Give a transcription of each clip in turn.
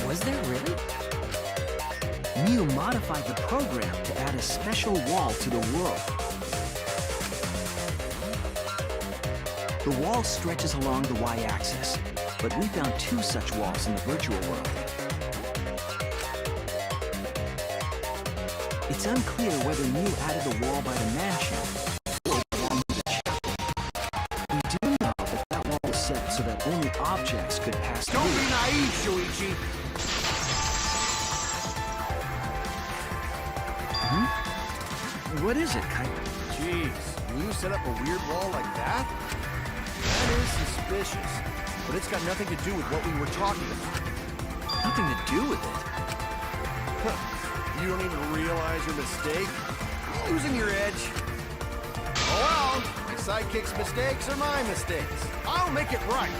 Was there really? Mew modified the program to add a special wall to the world. The wall stretches along the y-axis, but we found 2 such walls in the virtual world. It's unclear whether Mew added the wall by the mansion or along the chapel. We do know that wall was set so that only objects could pass through. Don't be naive, Shuichi! What is it, Kaito? Jeez, Mew set up a weird wall like that? That is suspicious. But it's got nothing to do with what we were talking about. Nothing to do with it. Huh. You don't even realize your mistake? Losing your edge. Oh well, my sidekick's mistakes are my mistakes. I'll make it right.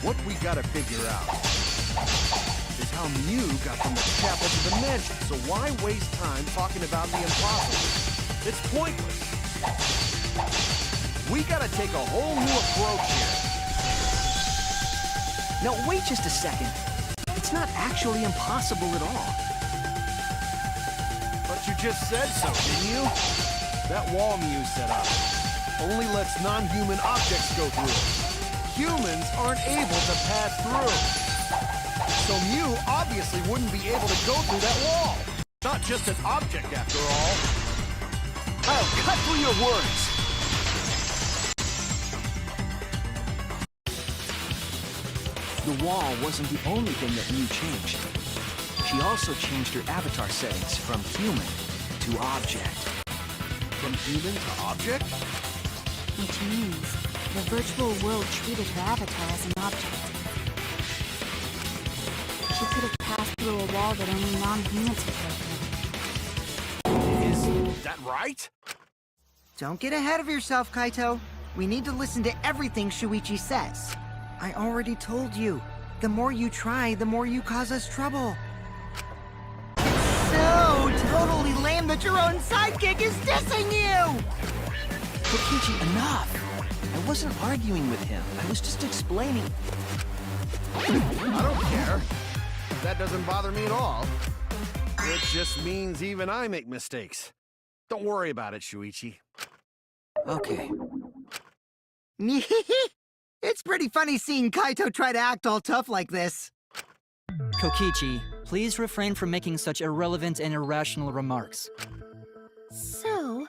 What we gotta figure out is how Mew got from the chapel to the mansion. So why waste time talking about the impossible? It's pointless. We gotta take a whole new approach here. Now, wait just a second. It's not actually impossible at all. But you just said so, didn't you? That wall Mew set up only lets non-human objects go through it. Humans aren't able to pass through. So Mew obviously wouldn't be able to go through that wall. Not just an object, after all. I'll cut through your words. The wall wasn't the only thing that Mew changed. She also changed her avatar settings from human to object. From human to object? Which means the virtual world treated her avatar as an object. She could have passed through a wall that only non-humans could go through. Is that right? Don't get ahead of yourself, Kaito. We need to listen to everything Shuichi says. I already told you, the more you try, the more you cause us trouble. So totally lame that your own sidekick is dissing you! Kokichi, enough! I wasn't arguing with him. I was just explaining. I don't care. That doesn't bother me at all. It just means even I make mistakes. Don't worry about it, Shuichi. Okay. It's pretty funny seeing Kaito try to act all tough like this. Kokichi, please refrain from making such irrelevant and irrational remarks. So,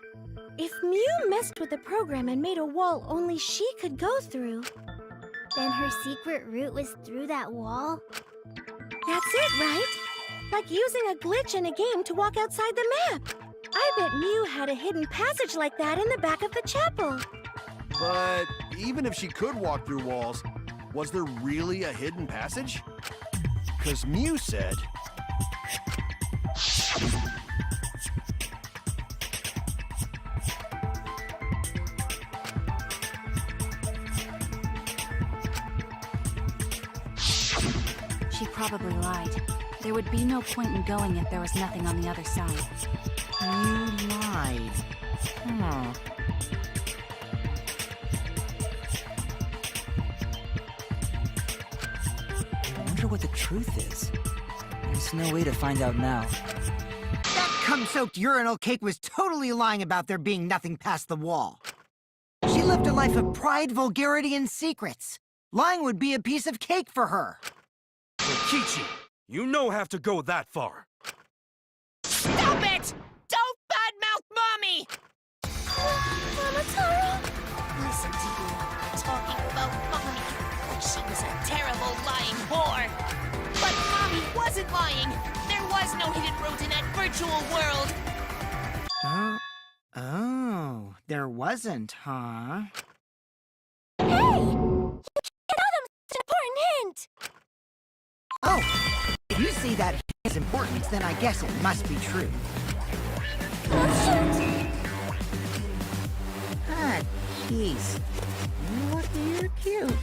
if Mew messed with the program and made a wall only she could go through, then her secret route was through that wall? That's it, right? Like using a glitch in a game to walk outside the map. I bet Mew had a hidden passage like that in the back of the chapel. But even if she could walk through walls, was there really a hidden passage? Because Mew said... She probably lied. There would be no point in going if there was nothing on the other side. You lied. I wonder what the truth is. There's no way to find out now. That cum-soaked urinal cake was totally lying about there being nothing past the wall. She lived a life of pride, vulgarity, and secrets. Lying would be a piece of cake for her. Kokichi, you no have to go that far. Stop it! Don't badmouth Mommy! Mama Taro! Listen to you, talking about Mommy. terrible lying whore. But Mommy wasn't lying. There was no hidden route in that virtual world. Oh, there wasn't, huh? Hey! You can't tell them such an important hint! Oh, if you see that his importance, then I guess it must be true. Oh, shoot! Ah, jeez. You know what? You're cute.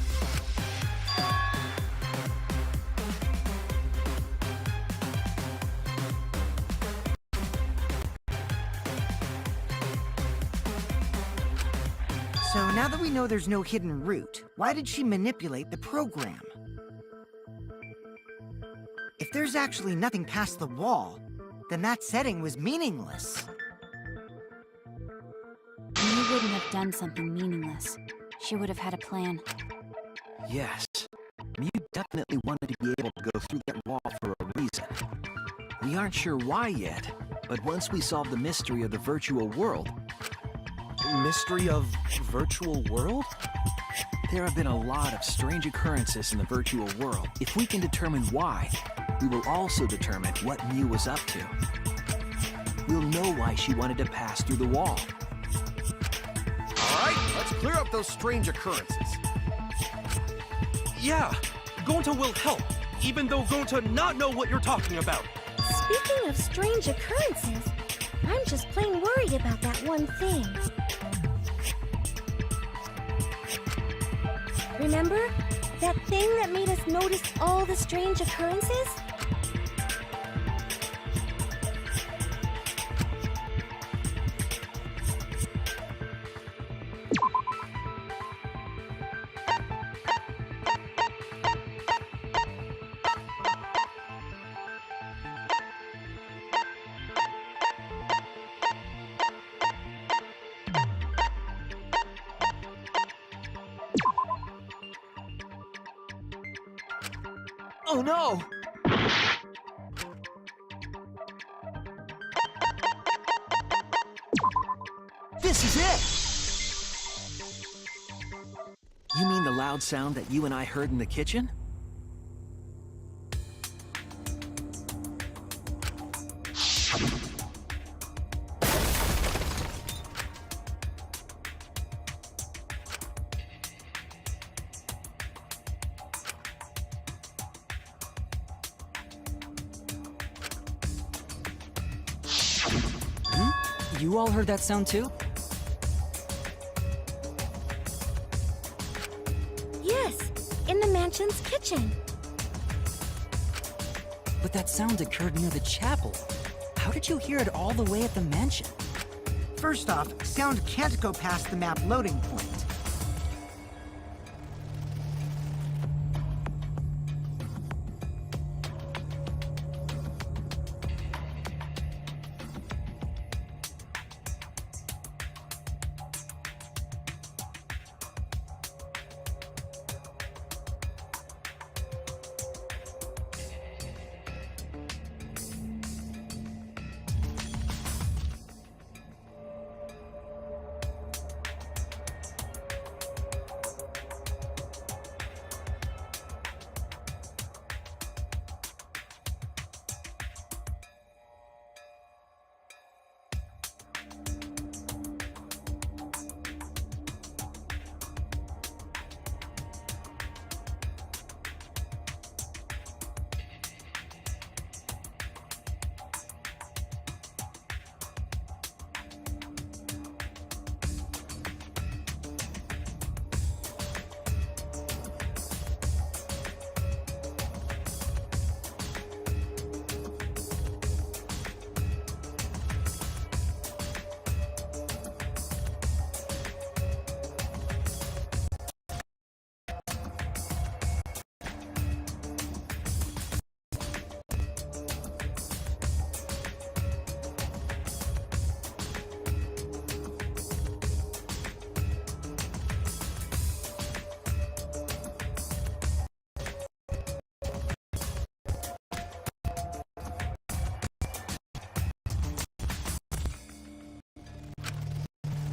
So now that we know there's no hidden route, why did she manipulate the program? If there's actually nothing past the wall, then that setting was meaningless. Mew wouldn't have done something meaningless. She would have had a plan. Yes. Mew definitely wanted to be able to go through that wall for a reason. We aren't sure why yet, but once we solve the mystery of the virtual world... Mystery of virtual world? There have been a lot of strange occurrences in the virtual world. If we can determine why, we will also determine what Mew was up to. We'll know why she wanted to pass through the wall. All right, let's clear up those strange occurrences. Yeah, Gonta will help, even though Gonta not know what you're talking about. Speaking of strange occurrences, I'm just plain worried about that one thing. Remember? That thing that made us notice all the strange occurrences? Oh no! This is it! You mean the loud sound that you and I heard in the kitchen? You all heard that sound too? Yes, in the mansion's kitchen. But that sound occurred near the chapel. How did you hear it all the way at the mansion? First off, sound can't go past the map loading point.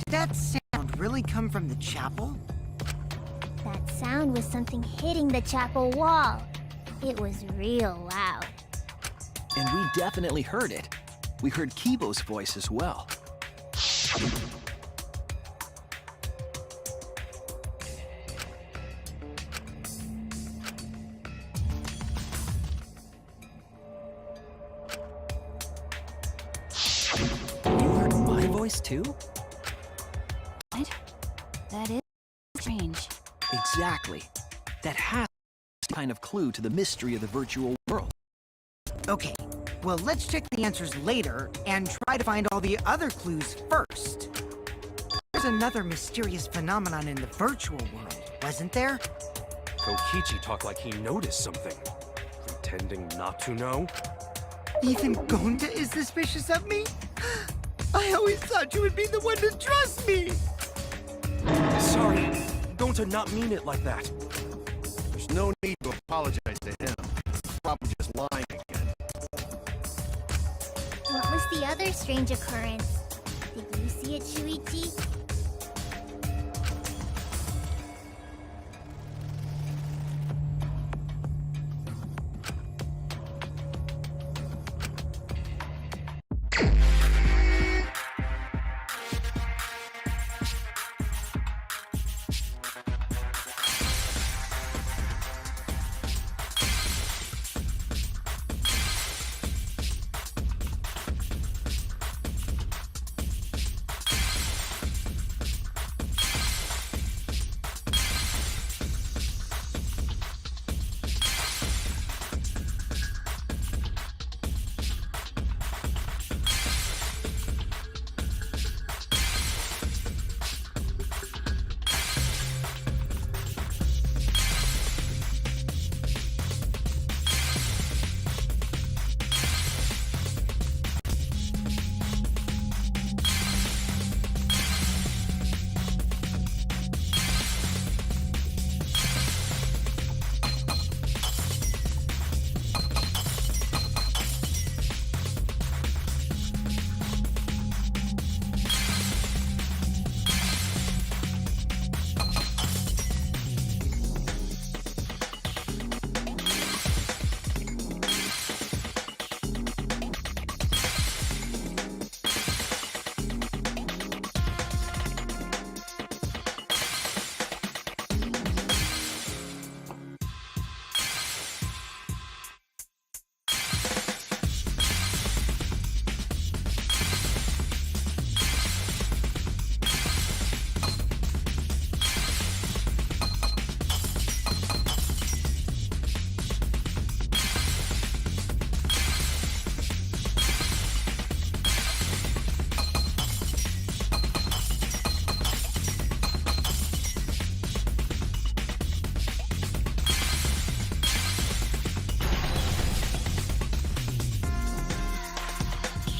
Did that sound really come from the chapel? That sound was something hitting the chapel wall. It was real loud. And we definitely heard it. We heard Kibo's voice as well. You heard my voice too? What? That is strange. Exactly. That has some kind of clue to the mystery of the virtual world. Okay, well, let's check the answers later and try to find all the other clues first. There's another mysterious phenomenon in the virtual world, wasn't there? Kokichi talked like he noticed something. Pretending not to know? Even Gonta is suspicious of me? I always thought you would be the one to trust me! Sorry, don't to not mean it like that. There's no need to apologize to him. He's probably just lying again. What was the other strange occurrence? Did you see it, Shuichi?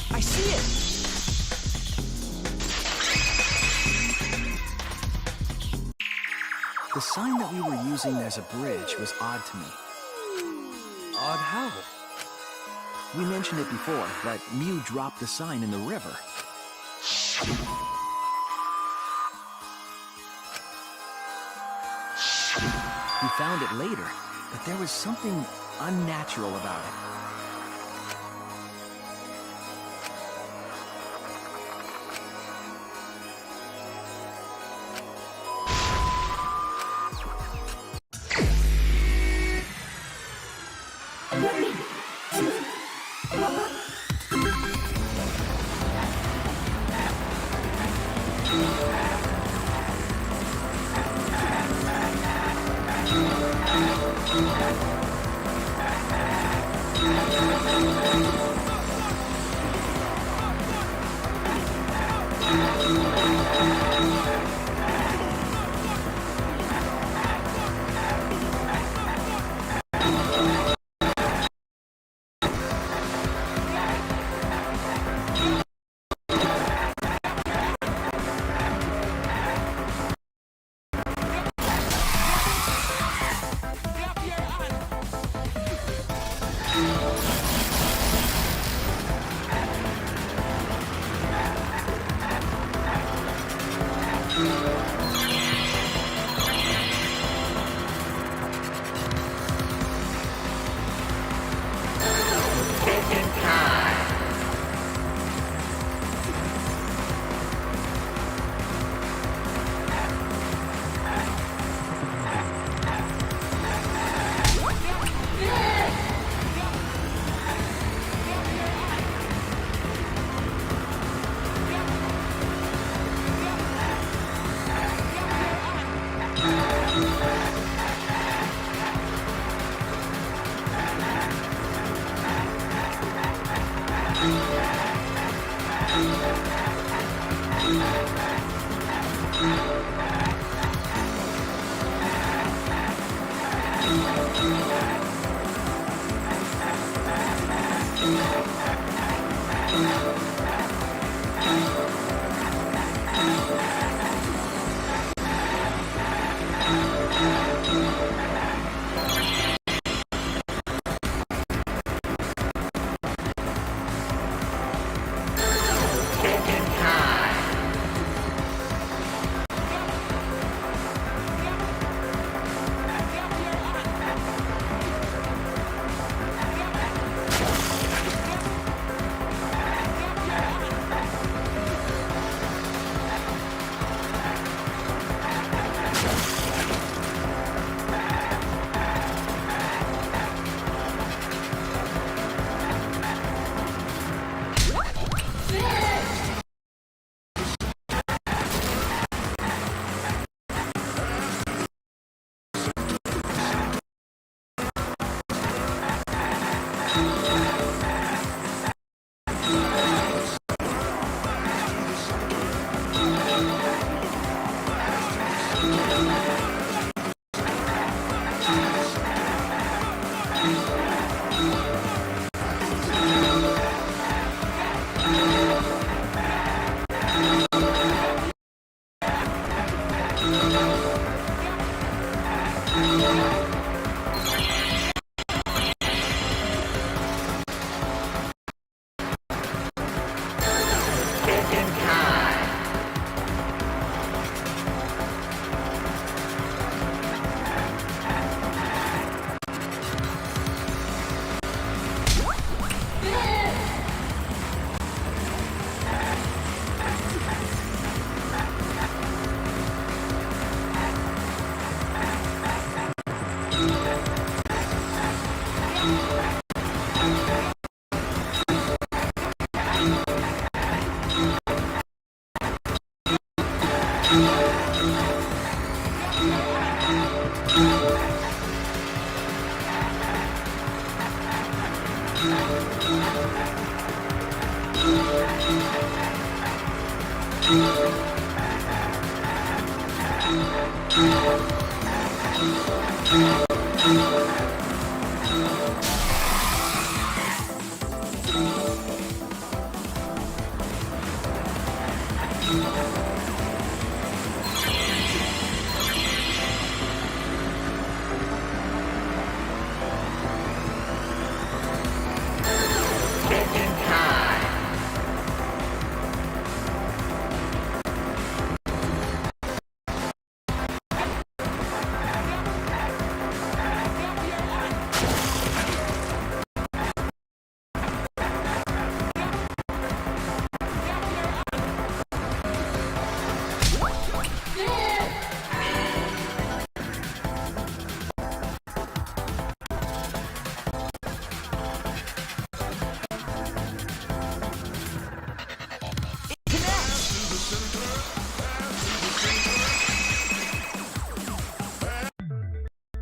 I see it! The sign that we were using as a bridge was odd to me. Odd how? We mentioned it before, but Mew dropped the sign in the river. We found it later, but there was something unnatural about it.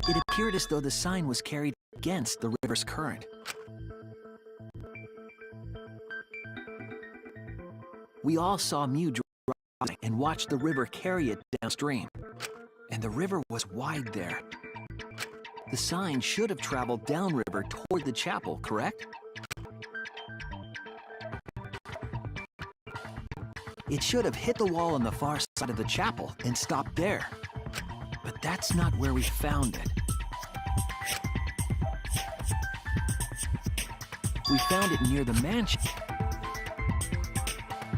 It appeared as though the sign was carried against the river's current. We all saw Mew drop and watched the river carry it downstream. And the river was wide there. The sign should have traveled downriver toward the chapel, correct? It should have hit the wall on the far side of the chapel and stopped there. But that's not where we found it. We found it near the mansion.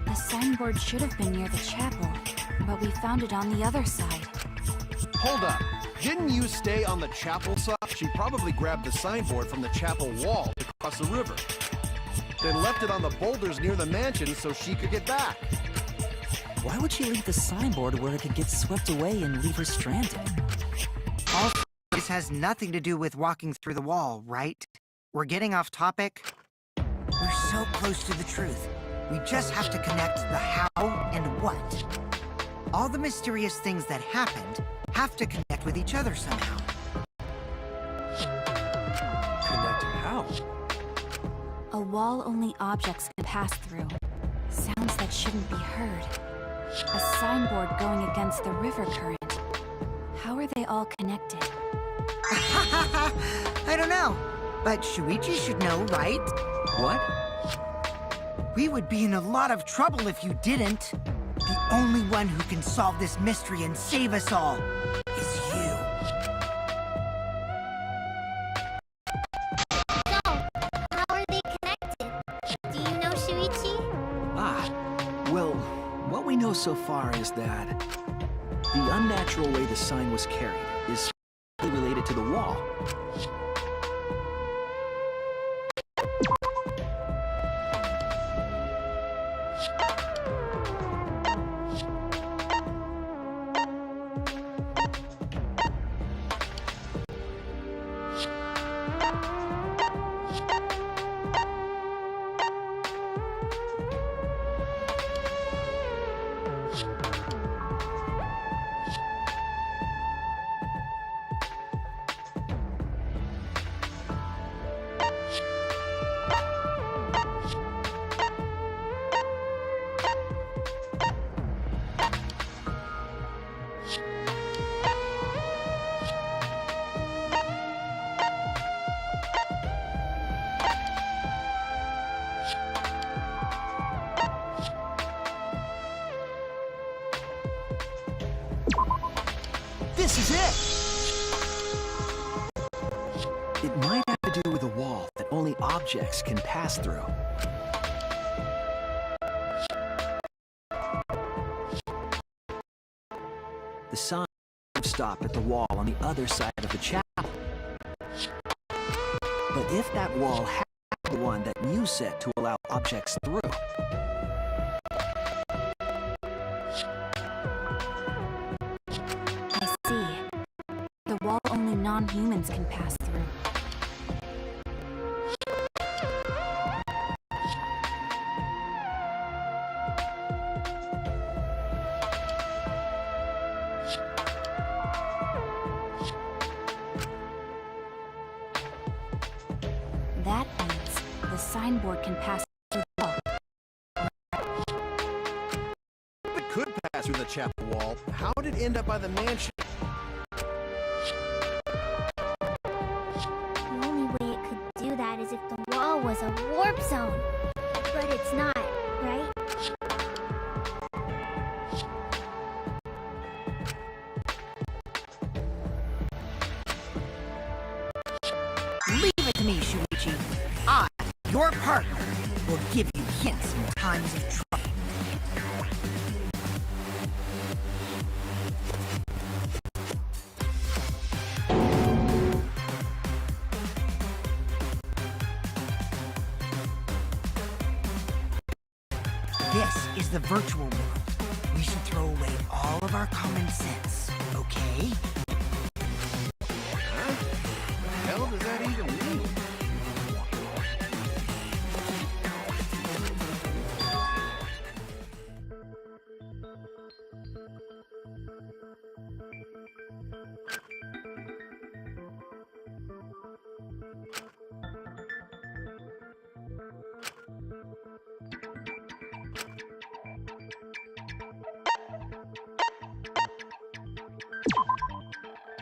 The signboard should have been near the chapel, but we found it on the other side. Hold up. Didn't you stay on the chapel side? She probably grabbed the signboard from the chapel wall to cross the river. Then left it on the boulders near the mansion so she could get back. Why would she leave the signboard where it could get swept away and leave her stranded? Also, this has nothing to do with walking through the wall, right? We're getting off topic. We're so close to the truth. We just have to connect the how and what. All the mysterious things that happened have to connect with each other somehow. Connect how? A wall only objects can pass through. Sounds that shouldn't be heard. A signboard going against the river current. How are they all connected? know. But Shuichi should know, right? What? We would be in a lot of trouble if you didn't. The only one who can solve this mystery and save us all is you. So, how are they connected? Do you know Shuichi? Well, what we know so far is that the unnatural way the sign was carried is related to the wall. This is it! It might have to do with a wall that only objects can pass through. The sign stopped at the wall on the other side of the chapel. But if that wall had the one that Mew set to allow objects through, I see. The wall only non-humans can pass through. That means the signboard can pass through the wall. If it could pass through the chapel wall, how did it end up by the mansion? The only way it could do that is if the wall was a warp zone. But it's not, right? Leave it to me, Shuichi. I, your partner, will give you hints in times of trouble. This is the virtual world. We should throw away all of our common sense, okay? Huh? What the hell does that even mean?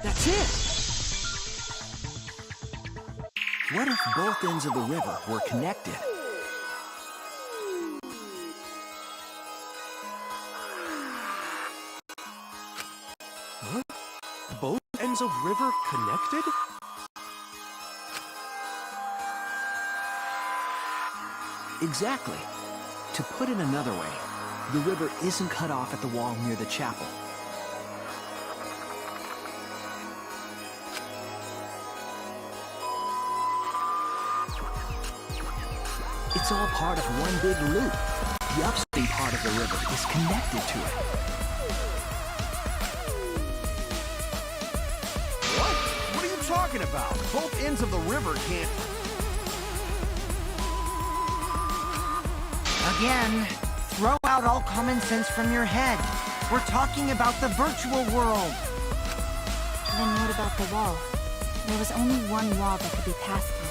that's it! What if both ends of the river were connected? Huh? Both ends of river connected? Exactly. To put it another way, the river isn't cut off at the wall near the chapel. It's all part of one big loop. The upstream part of the river is connected to it. What? What are you talking about? Both ends of the river can't... Again, throw out all common sense from your head. We're talking about the virtual world. Then what about the wall? There was only one wall that could be passed through.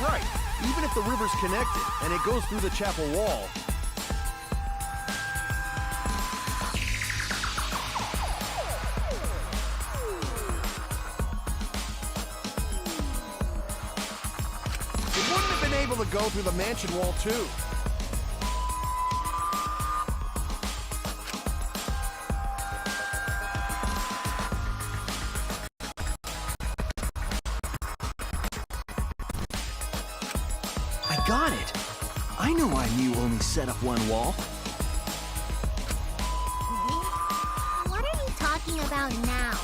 Right. Even if the river's connected and it goes through the chapel wall, been able to go through the mansion wall too. I got it. I know why Mew only set up one wall. What are you talking about now?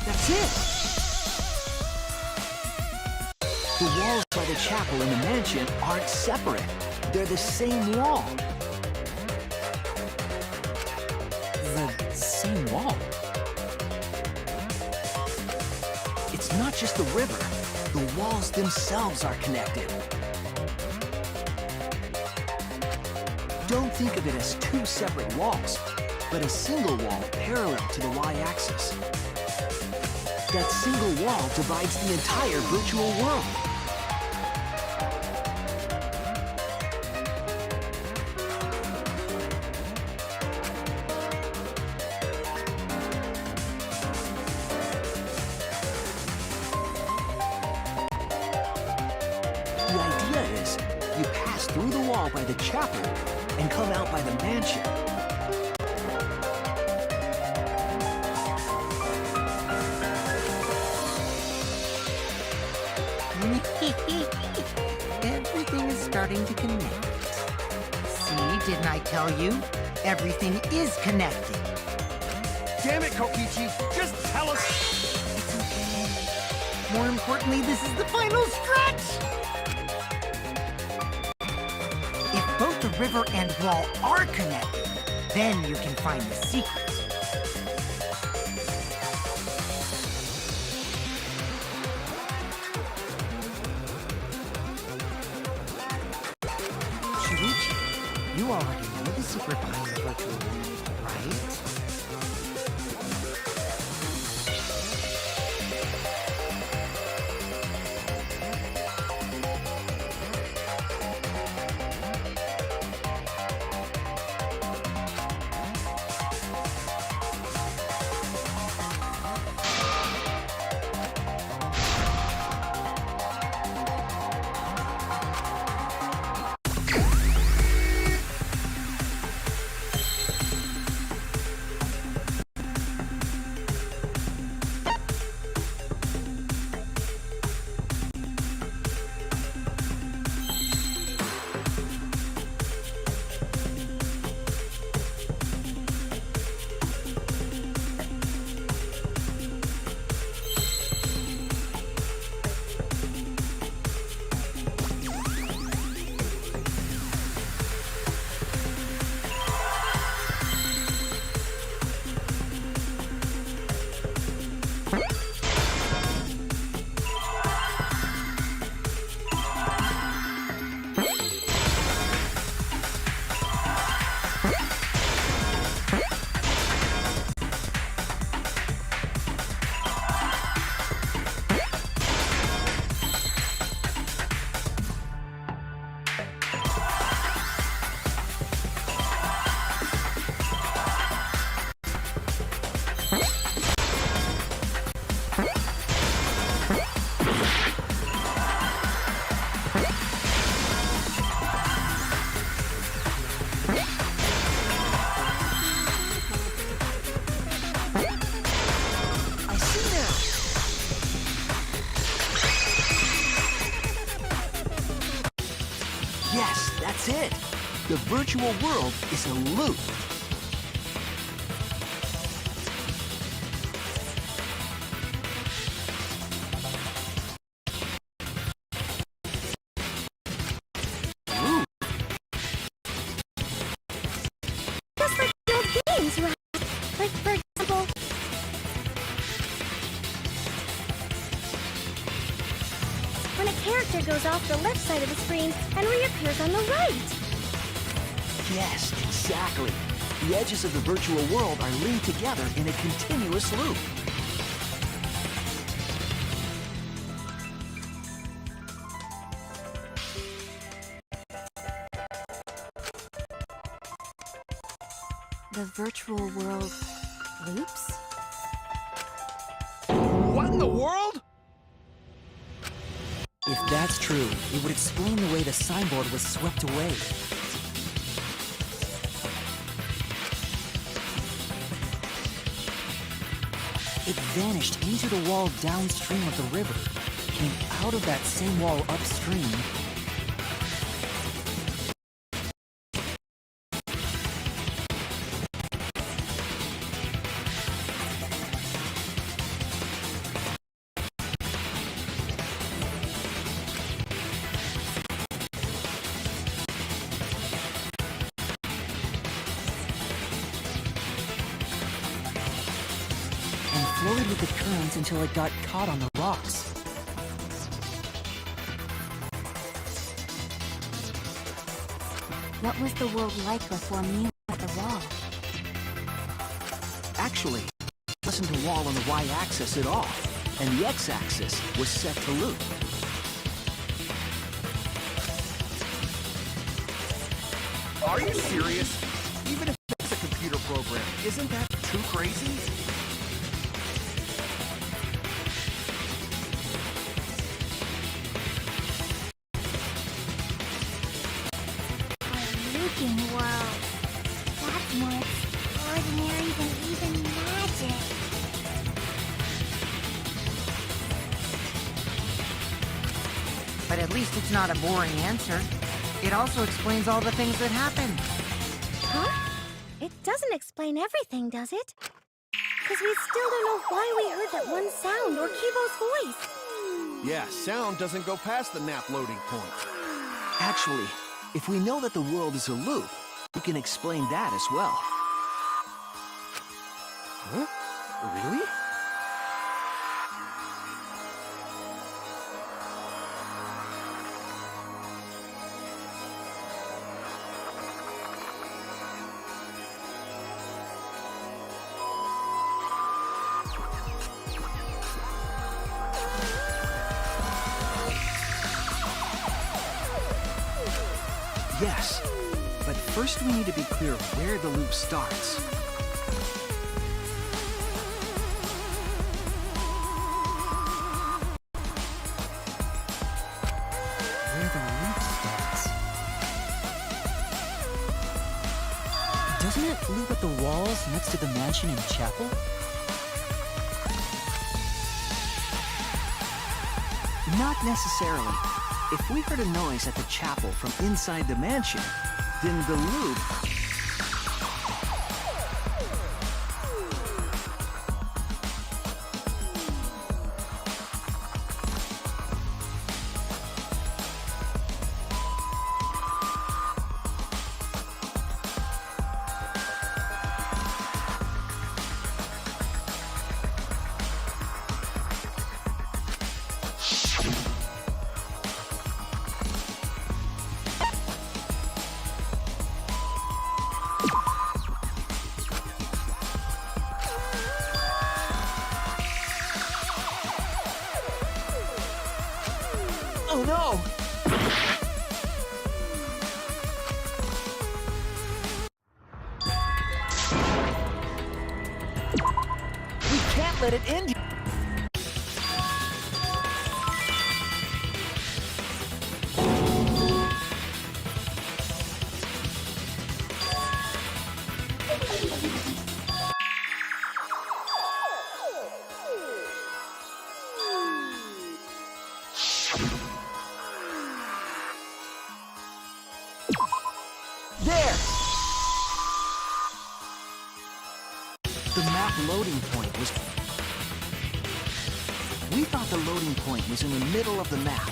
That's it! The walls by the chapel and the mansion aren't separate. They're the same wall. The same wall? It's not just the river. The walls themselves are connected. Don't think of it as two separate walls, but a single wall parallel to the y-axis. That single wall divides the entire virtual world. The idea is, you pass through the wall by the chapel and come out by the mansion. Everything is starting to connect. See, didn't I tell you? Everything is connected. Damn it, Kokichi! Just tell us! It's okay. More importantly, this is the final stretch! If both the river and wall are connected, then you can find the secret. Shuichi, you already know the secret behind the virtual world, right? Yes, that's it. The virtual world is a loop. Just like the old games, right? Like, for example... when a character goes off the left side of the screen and reappears on the right. Yes, exactly. The edges of the virtual world are linked together in a continuous loop. The virtual world loops? What in the world? If that's true, it would explain the way the signboard was swept away. It vanished into the wall downstream of the river, came out of that same wall upstream, and floated with the currents until it got caught on the rocks. What was the world like before Mew at the wall? Actually, it wasn't a wall on the y-axis at all, and the x-axis was set to loop. Are you serious? Even if it's a computer program, isn't that too crazy? A looping world. That's more extraordinary than even magic. But at least it's not a boring answer. It also explains all the things that happen. Huh? It doesn't explain everything, does it? Because we still don't know why we heard that one sound or Kivo's voice. Yeah, sound doesn't go past the map loading point. Actually, if we know that the world is a loop, we can explain that as well. Huh? Really? Yes, but first we need to be clear where the loop starts. Where the loop starts. Doesn't it loop at the walls next to the mansion and chapel? Not necessarily. If we heard a noise at the chapel from inside the mansion, then the loop... Oh no! We can't let it end. There! The map loading point was... We thought the loading point was in the middle of the map.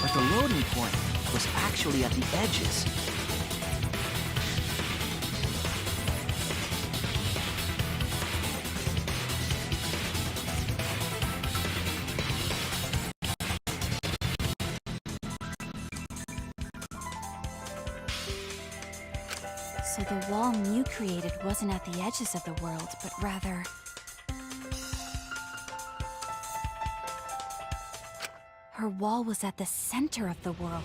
But the loading point was actually at the edges. So the wall Mew created wasn't at the edges of the world, but rather... her wall was at the center of the world.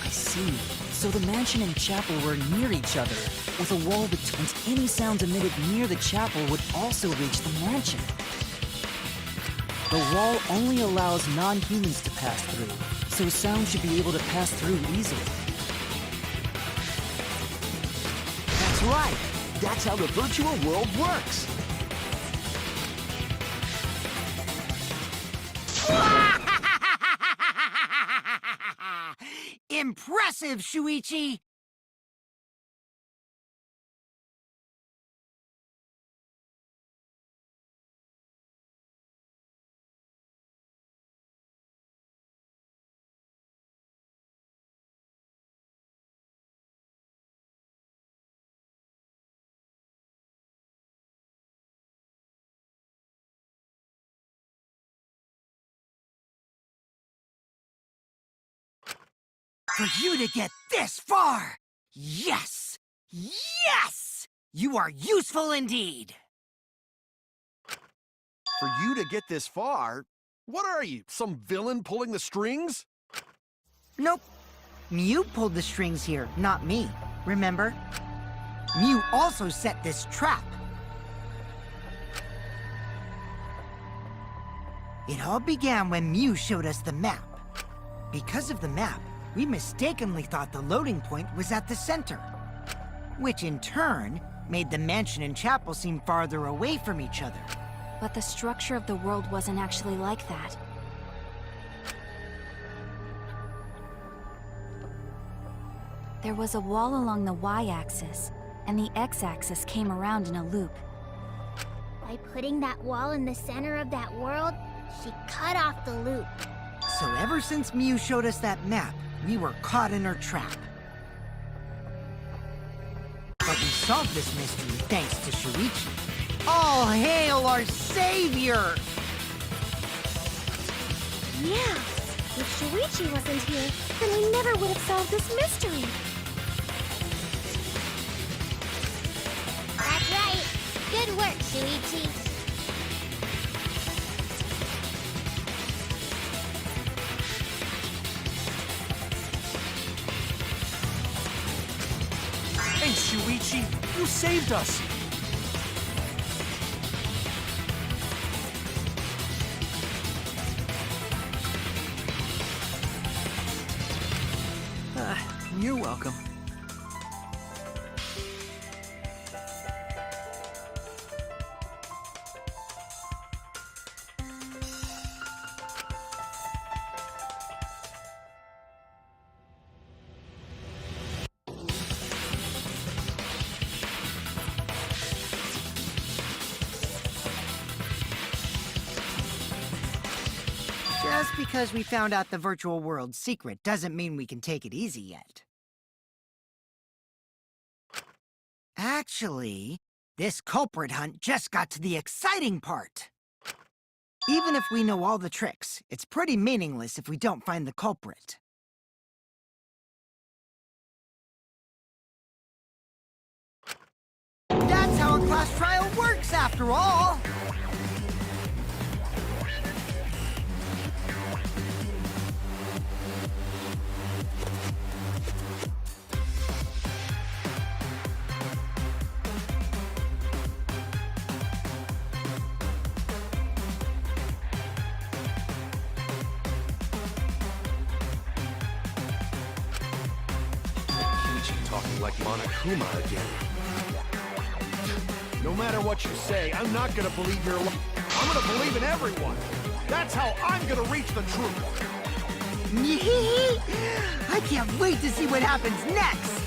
I see. So the mansion and chapel were near each other, with a wall between. Any sounds emitted near the chapel would also reach the mansion. The wall only allows non-humans to pass through, so sound should be able to pass through easily. That's right. That's how the virtual world works. Impressive, Shuichi! For you to get this far! Yes! Yes! You are useful indeed! For you to get this far? What are you, some villain pulling the strings? Nope. Mew pulled the strings here, not me. Remember? Mew also set this trap. It all began when Mew showed us the map. Because of the map, we mistakenly thought the loading point was at the center, which in turn made the mansion and chapel seem farther away from each other. But the structure of the world wasn't actually like that. There was a wall along the y-axis, and the x-axis came around in a loop. By putting that wall in the center of that world, she cut off the loop. So ever since Mew showed us that map, we were caught in her trap. But we solved this mystery thanks to Shuichi. All hail our savior! Yeah, if Shuichi wasn't here, then we never would have solved this mystery. That's right. Good work, Shuichi. Thanks, Shuichi. You saved us. You're welcome. Just because we found out the virtual world's secret doesn't mean we can take it easy yet. Actually, this culprit hunt just got to the exciting part. Even if we know all the tricks, it's pretty meaningless if we don't find the culprit. That's how a class trial works, after all! Talking like Monokuma again. No matter what you say, I'm not gonna believe your I'm gonna believe in everyone. That's how I'm gonna reach the truth. I can't wait to see what happens next!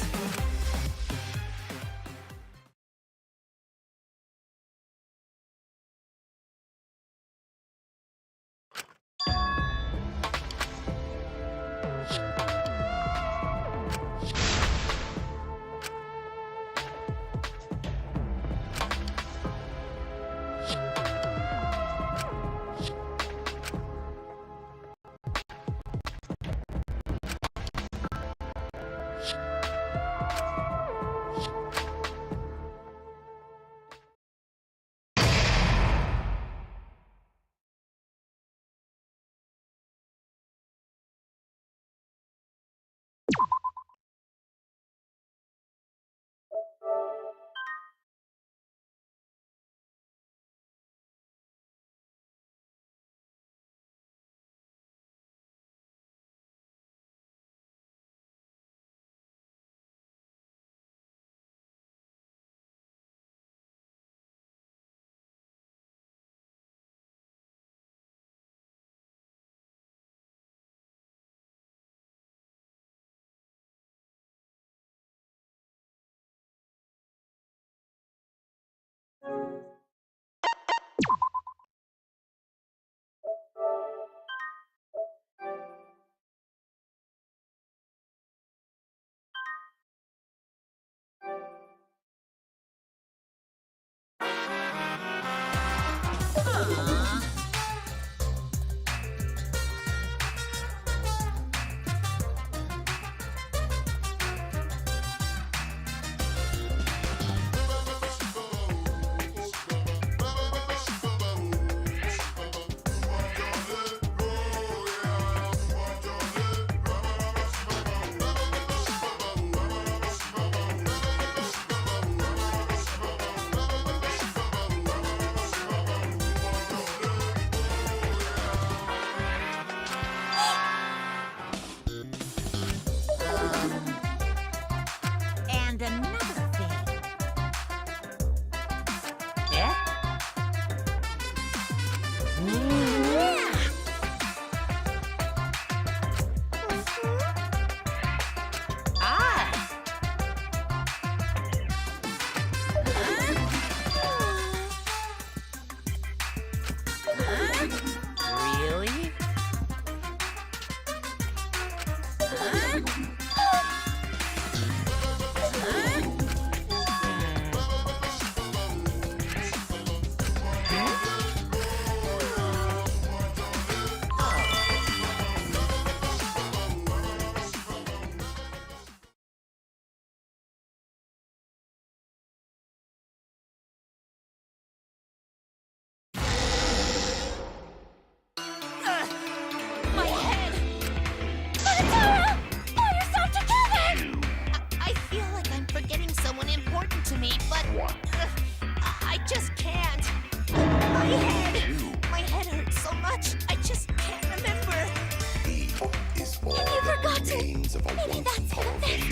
Maybe that's for the best.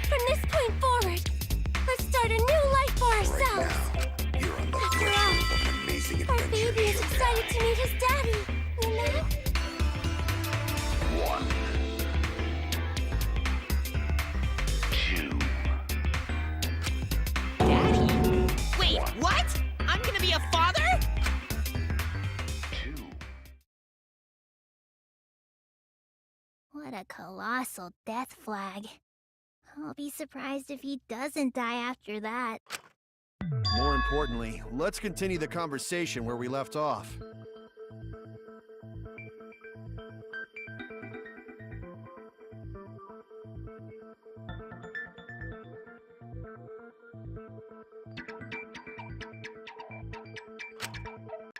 From this point forward, let's start a new life for ourselves. After all, our baby is excited to meet his daddy, you know? Daddy? Wait, what? I'm gonna be a father? What a colossal death flag. I'll be surprised if he doesn't die after that. More importantly, let's continue the conversation where we left off.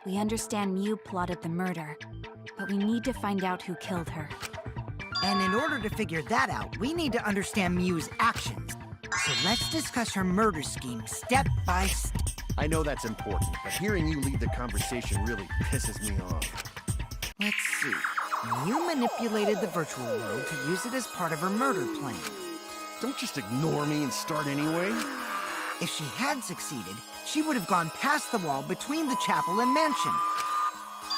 We understand Mew plotted the murder, but we need to find out who killed her. And in order to figure that out, we need to understand Mew's actions. So let's discuss her murder scheme step by step. I know that's important, but hearing you lead the conversation really pisses me off. Let's see. Mew manipulated the virtual world to use it as part of her murder plan. Don't just ignore me and start anyway. If she had succeeded, she would have gone past the wall between the chapel and mansion.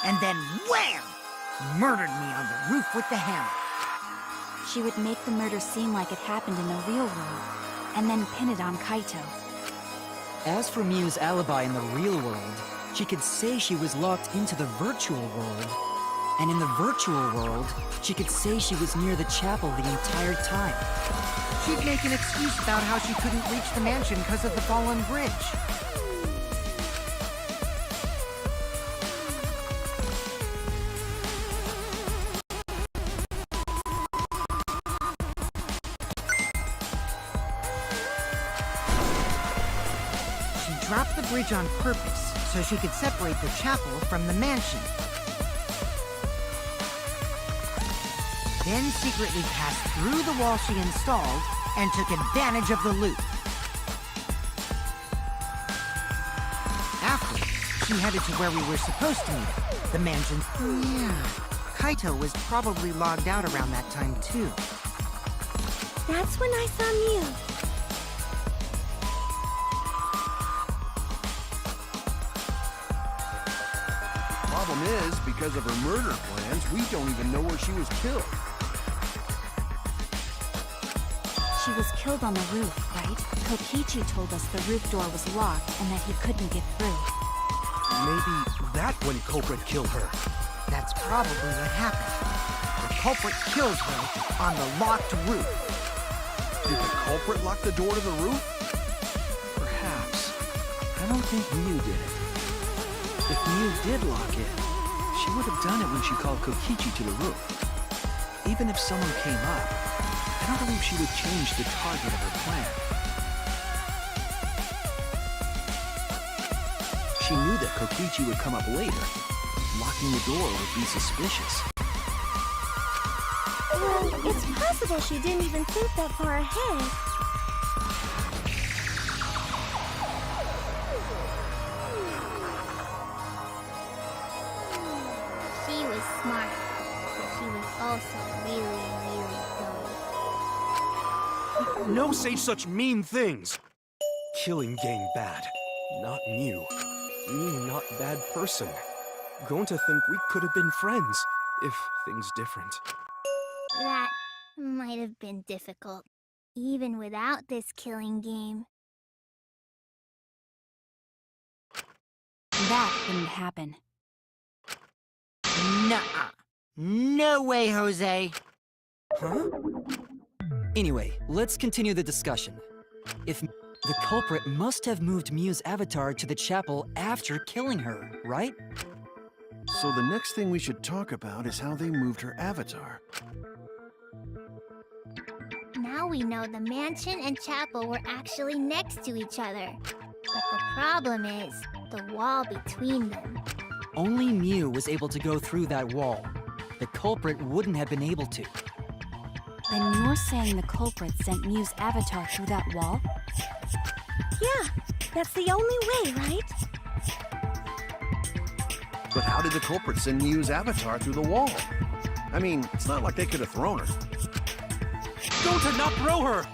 And then wham! Murdered me on the roof with the hammer. She would make the murder seem like it happened in the real world, and then pin it on Kaito. As for Mew's alibi in the real world, she could say she was locked into the virtual world. And in the virtual world, she could say she was near the chapel the entire time. She'd make an excuse about how she couldn't reach the mansion because of the fallen bridge. She dropped the bridge on purpose so she could separate the chapel from the mansion. Then secretly passed through the wall she installed and took advantage of the loop. After, she headed to where we were supposed to meet her, the mansion. Oh yeah, Kaito was probably logged out around that time too. That's when I saw Mew. Problem is, because of her murder plans, we don't even know where she was killed. She was killed on the roof, right? Kokichi told us the roof door was locked and that he couldn't get through. Maybe that when culprit killed her. That's probably what happened. The culprit killed her on the locked roof. Did the culprit lock the door to the roof? Perhaps. I don't think Mew did it. If Mew did lock it, she would have done it when she called Kokichi to the roof. Even if someone came up, I don't believe she would change the target of her plan. She knew that Kokichi would come up later. Locking the door would be suspicious. Well, it's possible she didn't even think that far ahead. She was smart, but she was also really dumb. No say such mean things. Killing gang bad. Not Mew. Me not bad person. Going to think we could have been friends if things different. That might have been difficult, even without this killing game. That wouldn't happen. Nuh-uh. No way, Jose. Huh? Anyway, let's continue the discussion. If the culprit must have moved Mew's avatar to the chapel after killing her, right? So the next thing we should talk about is how they moved her avatar. Now we know the mansion and chapel were actually next to each other. But the problem is the wall between them. Only Mew was able to go through that wall. The culprit wouldn't have been able to. Then you're saying the culprit sent Mew's avatar through that wall? Yeah, that's the only way, right? But how did the culprit send Mew's avatar through the wall? I mean, it's not like they could have thrown her. Going to not throw her!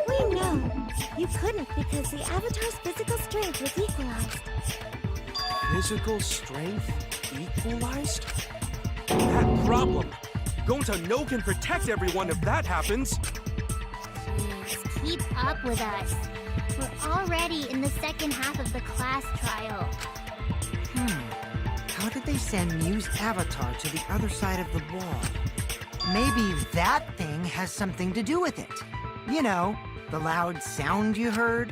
We know. You couldn't because the Avatar's physical strength was equalized. Physical strength equalized? That problem! Gonta no can protect everyone if that happens! Please keep up with us. We're already in the second half of the class trial. How did they send Mew's avatar to the other side of the wall? Maybe that thing has something to do with it. You know, the loud sound you heard?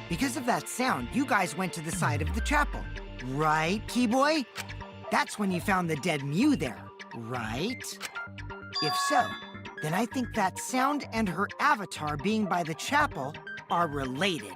Because of that sound, you guys went to the side of the chapel. Right, Keyboy? That's when you found the dead Mew there, right? If so, then I think that sound and her avatar being by the chapel are related.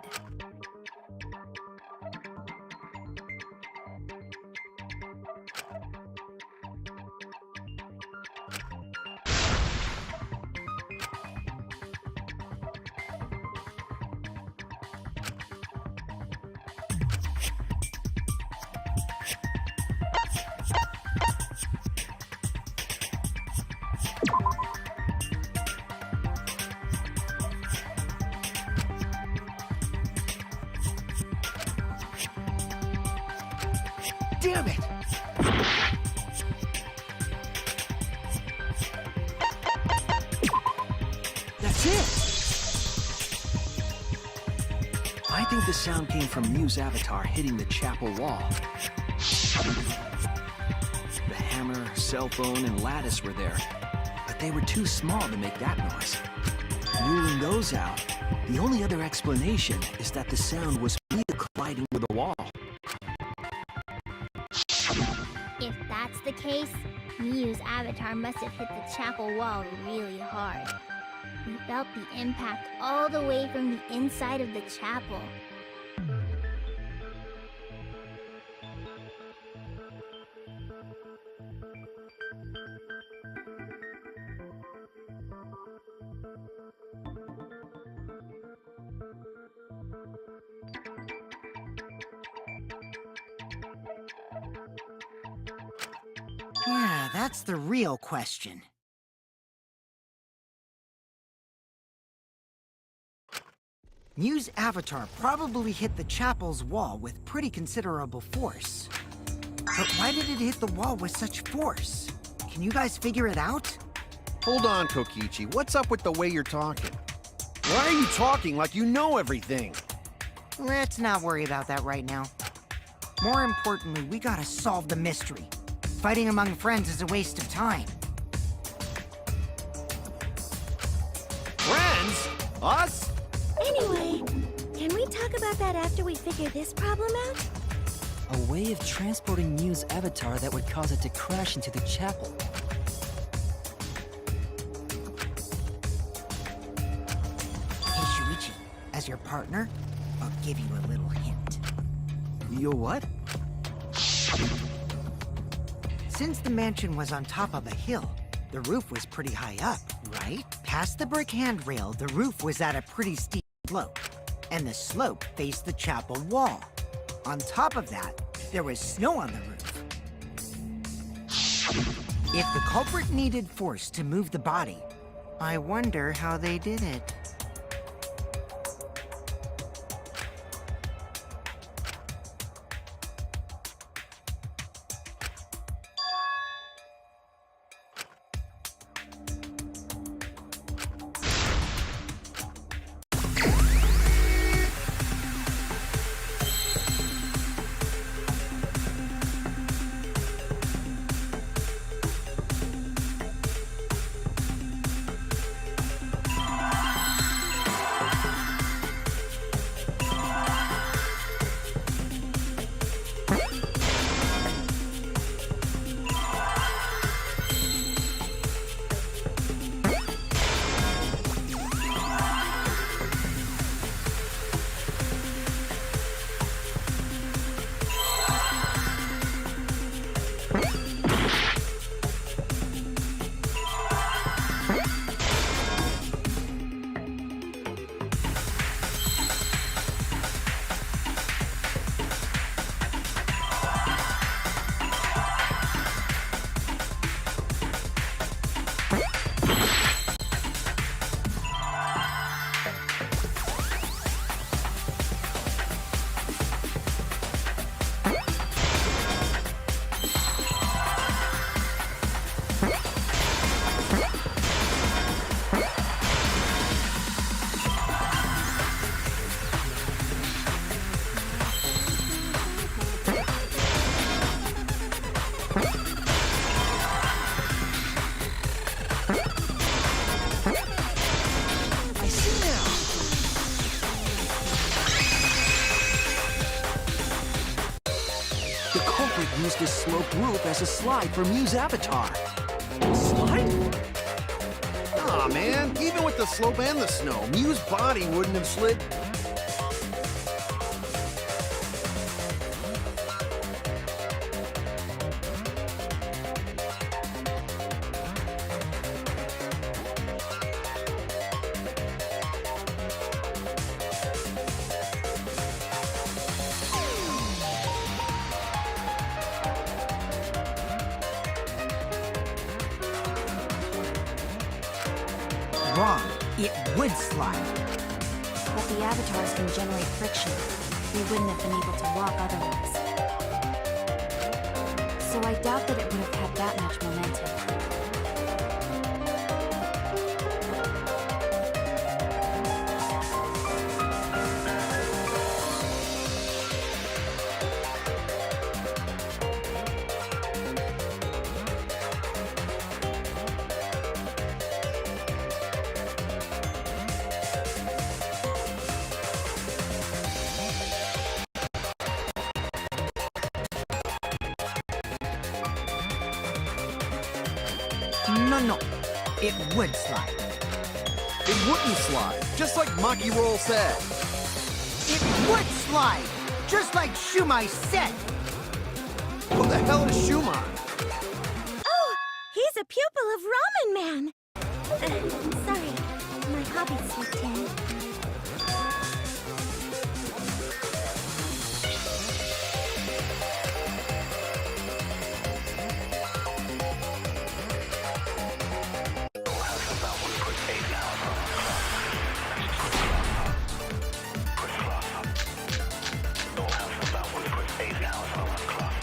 Damn it! That's it! I think the sound came from Mew's avatar hitting the chapel wall. The hammer, cell phone, and lattice were there, but they were too small to make that noise. Ruling those out, the only other explanation is that the sound was Mew colliding with the wall. If that's the case, Mew's avatar must have hit the chapel wall really hard. We felt the impact all the way from the inside of the chapel. Yeah, that's the real question. Mew's avatar probably hit the chapel's wall with pretty considerable force. But why did it hit the wall with such force? Can you guys figure it out? Hold on, Kokichi. What's up with the way you're talking? Why are you talking like you know everything? Let's not worry about that right now. More importantly, we gotta solve the mystery. Fighting among friends is a waste of time. Friends? Us? Anyway, can we talk about that after we figure this problem out? A way of transporting Mew's avatar that would cause it to crash into the chapel. Hey, Shuichi, as your partner, I'll give you a little hint. You what? Since the mansion was on top of a hill, the roof was pretty high up, right? Past the brick handrail, the roof was at a pretty steep slope, and the slope faced the chapel wall. On top of that, there was snow on the roof. If the culprit needed force to move the body, I wonder how they did it. culprit used his sloped roof as a slide for Mew's avatar. Slide? Aw, man. Even with the slope and the snow, Mew's body wouldn't have slid. Wrong. It would slide. But the avatars can generate friction. We wouldn't have been able to walk otherwise. So I doubt that it would have had that much momentum. No. It would slide. It wouldn't slide, just like Maki Roll said. It would slide! Just like Shumai said! What the hell is Shumai? Oh, he's a pupil of Ramen Man. Sorry, my hobby slipped in.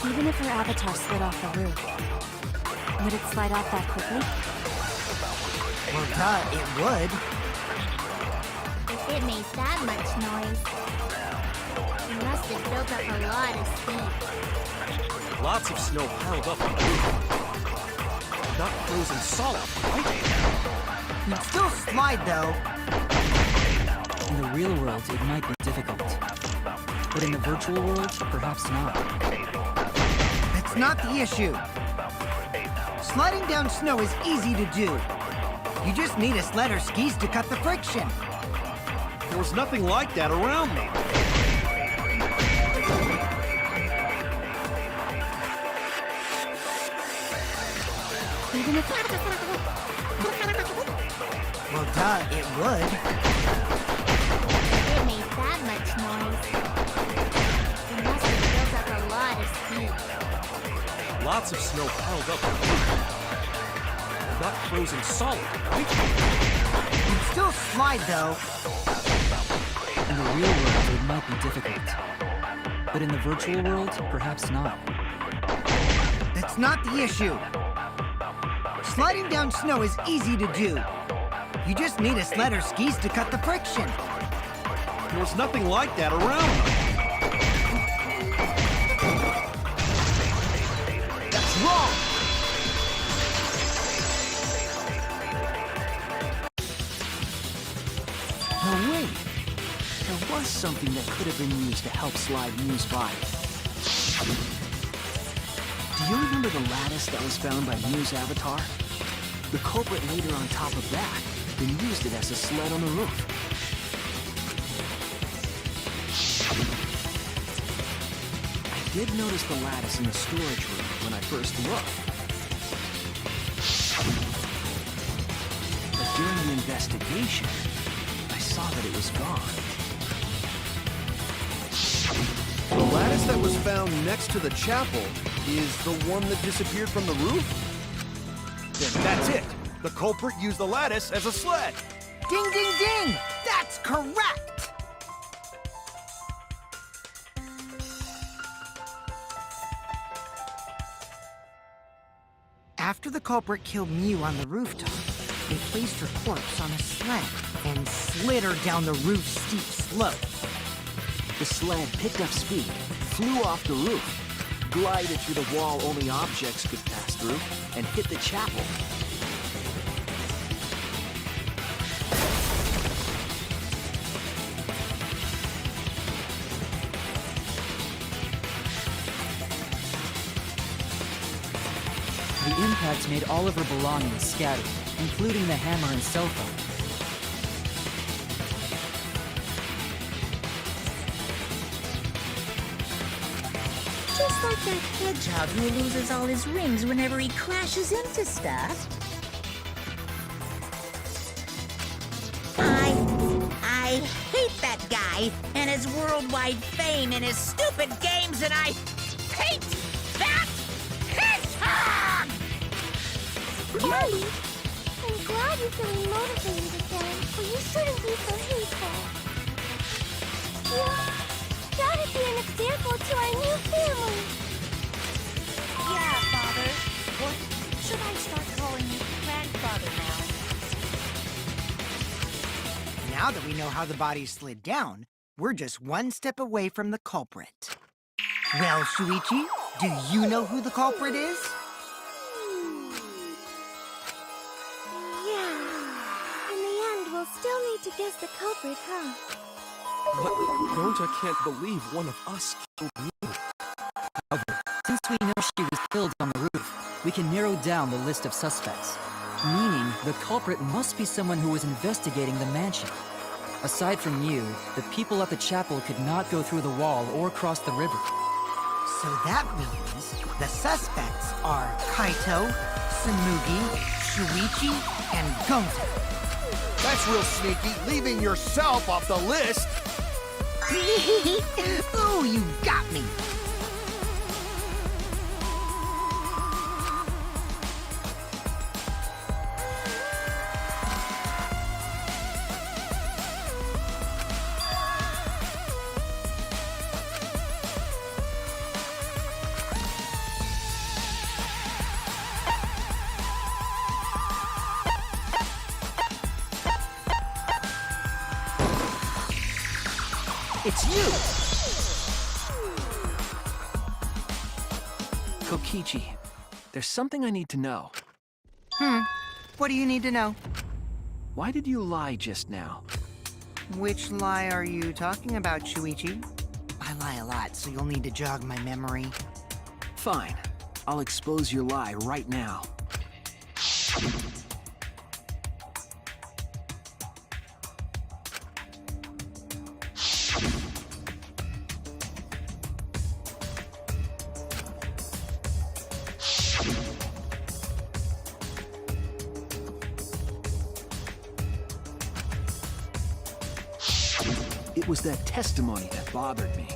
Even if her avatar slid off the roof, would it slide off that quickly? Well, duh, it would. If it made that much noise, it must have built up a lot of speed. Lots of snow piled up on the roof. Not frozen solid, right? It'd still slide, though. In the real world, it might be difficult. But in the virtual world, perhaps not. That's not the issue. Sliding down snow is easy to do. You just need a sled or skis to cut the friction. There was nothing like that around me. Even if Well, duh, it would. It made that much noise. It must have built up a lot of speed. Lots of snow piled up on the roof. Not frozen solid, right? It'd still slide, though. In the real world, it might be difficult. But in the virtual world, perhaps not. That's not the issue. Sliding down snow is easy to do. You just need a sled or skis to cut the friction. There was nothing like that around me. That's wrong! Oh, wait. There was something that could have been used to help slide Mew's body. Do you remember the lattice that was found by Mew's avatar? The culprit laid her on top of that, then used it as a sled on the roof. I did notice the lattice in the storage room when I first looked. But during the investigation, I saw that it was gone. The lattice that was found next to the chapel is the one that disappeared from the roof? Then that's it. The culprit used the lattice as a sled. Ding, ding, ding! That's correct! After the culprit killed Mew on the rooftop, they placed her corpse on a sled and slid her down the roof's steep slope. The sled picked up speed, flew off the roof, glided through the wall only objects could pass through, and hit the chapel. The impact made all of her belongings scattered, including the hammer and cell phone. Just like that hedgehog who loses all his rings whenever he crashes into stuff. I hate that guy and his worldwide fame and his stupid games, and I hate that hedgehog! Mommy, I'm glad you're feeling motivated again, but you shouldn't be so hateful. Yeah, that'd be an example to our new family. Yeah, Father. Or should I start calling you Grandfather now? Now that we know how the body slid down, we're just one step away from the culprit. Well, Shuichi, do you know who the culprit is? Yeah. In the end, we'll still need to guess the culprit, huh? But Gonta can't believe one of us killed Mew. However, since we know she was killed on the roof, we can narrow down the list of suspects. Meaning, the culprit must be someone who was investigating the mansion. Aside from you, the people at the chapel could not go through the wall or cross the river. So that means the suspects are Kaito, Samugi, Shuichi, and Gonta. That's real sneaky, leaving yourself off the list. Ooh, you got me. It's you! Kokichi, there's something I need to know. What do you need to know? Why did you lie just now? Which lie are you talking about, Shuichi? I lie a lot, so you'll need to jog my memory. Fine. I'll expose your lie right now. It was that testimony that bothered me.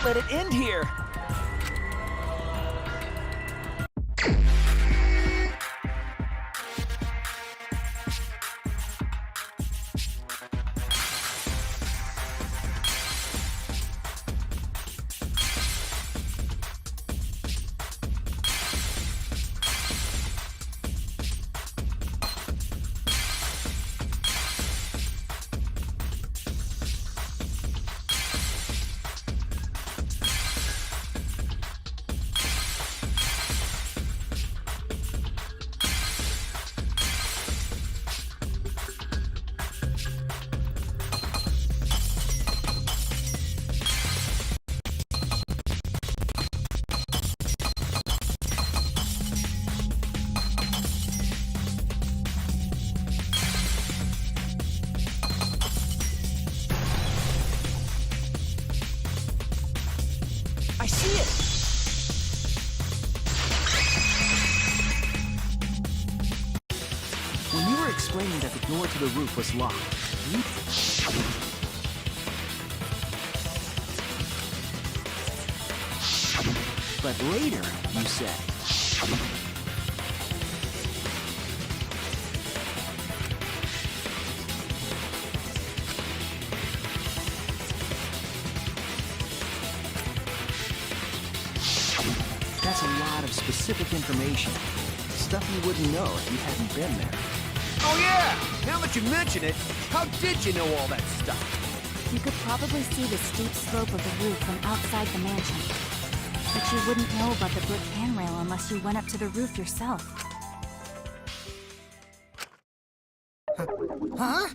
can't let it end here. I see it! When you were explaining that the door to the roof was locked, you... But later, you said... That's a lot of specific information. Stuff you wouldn't know if you hadn't been there. Oh yeah! Now that you mention it, how did you know all that stuff? You could probably see the steep slope of the roof from outside the mansion. But you wouldn't know about the brick handrail unless you went up to the roof yourself. Huh?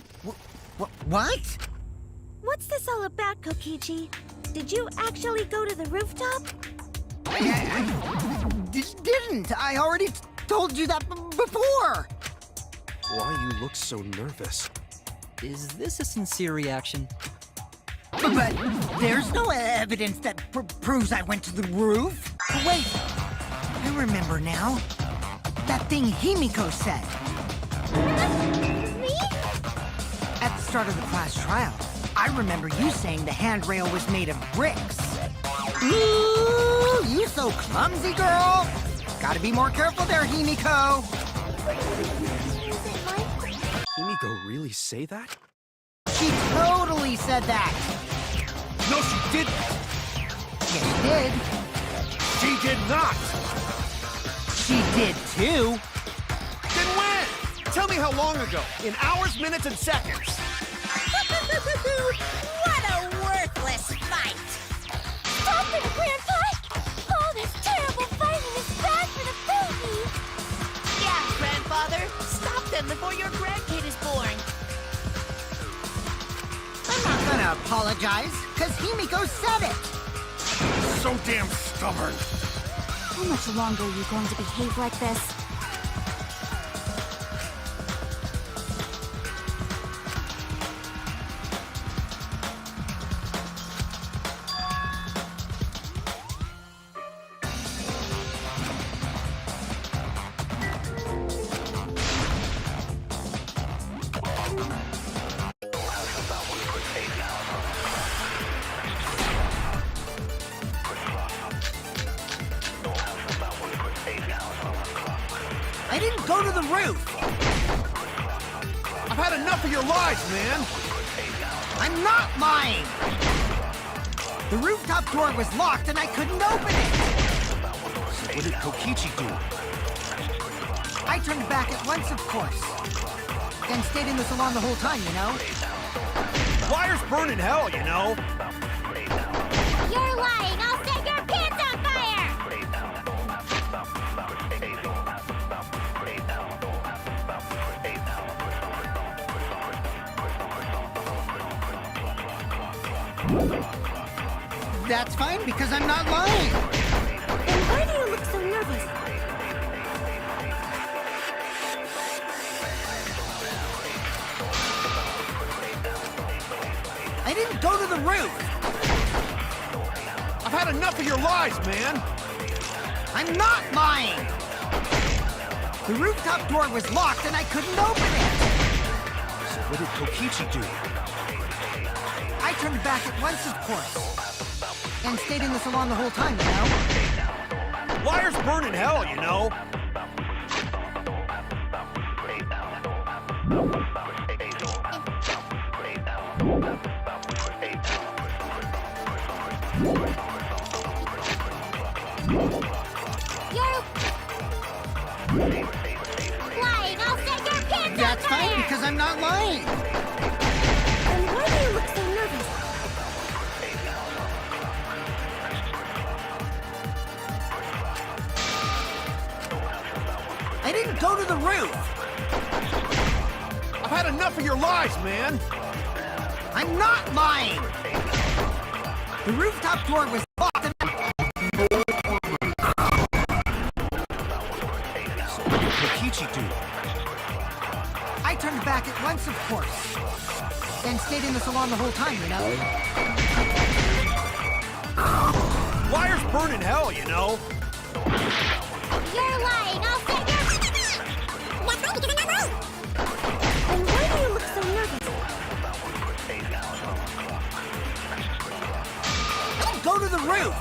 What? What's this all about, Kokichi? Did you actually go to the rooftop? I didn't. I already told you that before. Why you look so nervous? Is this a sincere reaction? But there's no evidence that proves I went to the roof. Wait, I remember now. That thing Himiko said. Me? At the start of the class trial, I remember you saying the handrail was made of bricks. Ooh, you so clumsy, girl. Gotta be more careful there, Himiko. Himiko really say that? She totally said that. No, she didn't! Yes, she did. She did not! She did too. Then when? Tell me how long ago. In hours, minutes, and seconds. What a worthless fight! Stop it, Grandpa! All this terrible fighting is bad for the baby! Yeah, grandfather. Stop them before your grandkid is born. I'm not gonna apologize, because Himiko said it. So damn stubborn. How much longer are you going to behave like this? I didn't go to the roof. I've had enough of your lies, man. I'm not lying. The rooftop door was locked and I couldn't open it. So what did Kokichi do? I turned back at once, of course. Then stayed in the salon the whole time, you know? Fire's burning hell, you know? You're lying! I'll set your pants on fire! That's fine, because I'm not lying. Then why do you look so nervous? I didn't go to the roof. I've had enough of your lies, man. I'm not lying. The rooftop door was locked and I couldn't open it. So what did Kokichi do? I turned back at once, of course. And stayed in the salon the whole time, you know? Liars burn in hell, you know? Lying, I'll set your pants on That's fine, fire! because I'm not lying. And why do you look so nervous? I didn't go to the roof. I've had enough of your lies, man! I'm not lying. The rooftop door was locked. So what did Kokichi do? I turned back at once, of course. Then stayed in the salon the whole time, you know? Liars burn in hell, you know? You're lying, I'll set your... And why do you look so nervous? Go to the roof.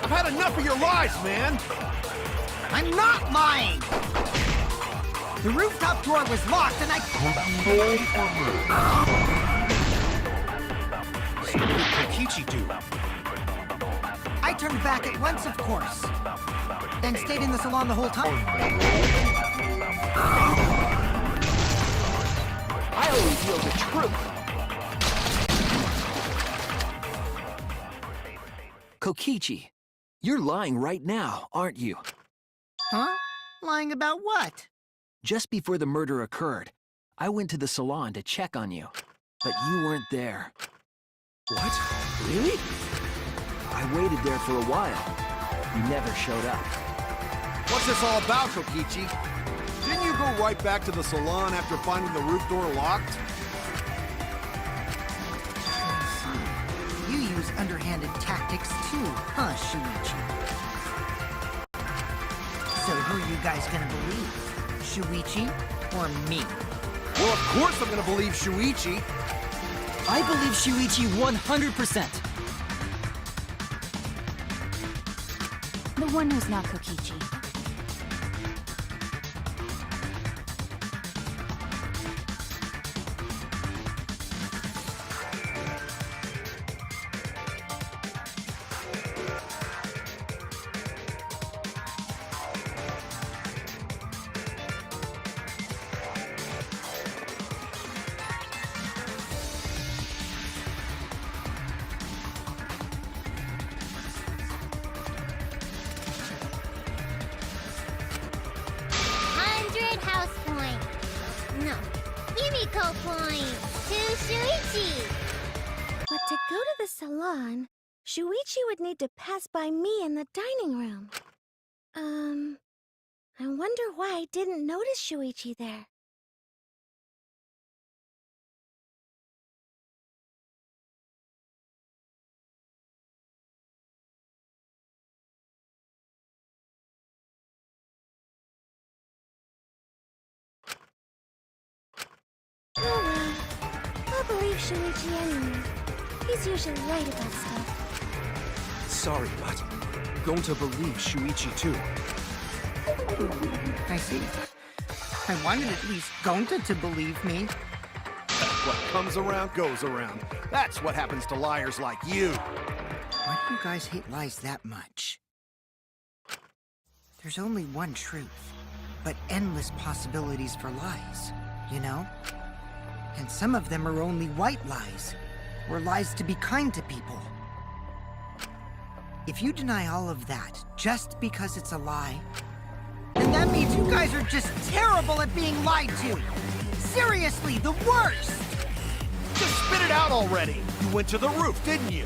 I've had enough of your lies, man! I'm not lying. The rooftop door was locked and I... So what did Kokichi do? I turned back at once, of course. Then stayed in the salon the whole time. I only feel the truth. Kokichi, you're lying right now, aren't you? Huh? Lying about what? Just before the murder occurred, I went to the salon to check on you, but you weren't there. What? Really? I waited there for a while. You never showed up. What's this all about, Kokichi? Didn't you go right back to the salon after finding the roof door locked? You use underhanded tactics too, huh, Shuichi? So who are you guys gonna believe? Shuichi or me? Well, of course I'm gonna believe Shuichi. I believe Shuichi 100%. The one who's not Kokichi. House points. No, Himiko points to Shuichi. But to go to the salon, Shuichi would need to pass by me in the dining room. I wonder why I didn't notice Shuichi there. Oh well, I'll believe Shuichi anyway. He's usually right about stuff. Sorry, but I'm going to believe Shuichi too. I see. I wanted at least Gonta to believe me. What comes around goes around. That's what happens to liars like you. Why do you guys hate lies that much? There's only one truth, but endless possibilities for lies, you know? And some of them are only white lies, or lies to be kind to people. If you deny all of that just because it's a lie, then that means you guys are just terrible at being lied to. Seriously, the worst! Just spit it out already. You went to the roof, didn't you?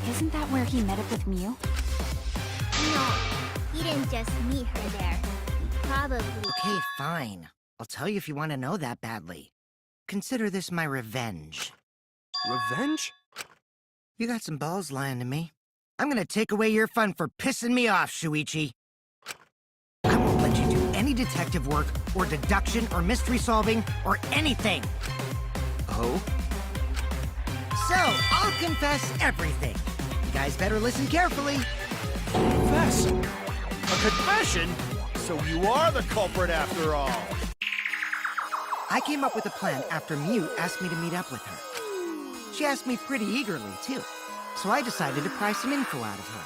Isn't that where he met up with Miu? No, he didn't just meet her there. He probably... Okay, fine. I'll tell you if you want to know that badly. Consider this my revenge. Revenge? You got some balls lying to me. I'm gonna take away your fun for pissing me off, Shuichi. I won't let you do any detective work, or deduction, or mystery solving, or anything. Oh? So, I'll confess everything. You guys better listen carefully. Confess? A confession? So you are the culprit after all. I came up with a plan after Mew asked me to meet up with her. She asked me pretty eagerly, too. So I decided to pry some info out of her.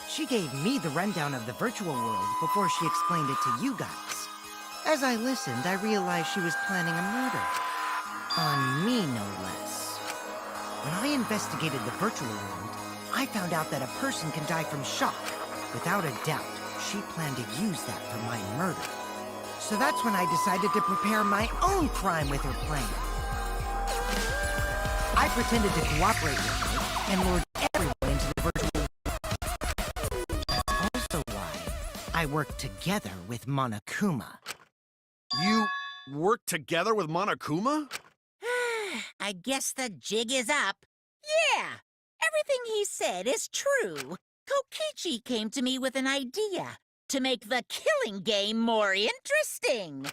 She gave me the rundown of the virtual world before she explained it to you guys. As I listened, I realized she was planning a murder. On me, no less. When I investigated the virtual world, I found out that a person can die from shock. Without a doubt, she planned to use that for my murder. So that's when I decided to prepare my own crime with her plan. I pretended to cooperate with her and lured everyone into the virtual world. That's also why I worked together with Monokuma. You worked together with Monokuma? I guess the jig is up. Yeah, everything he said is true. Kokichi came to me with an idea to make the killing game more interesting.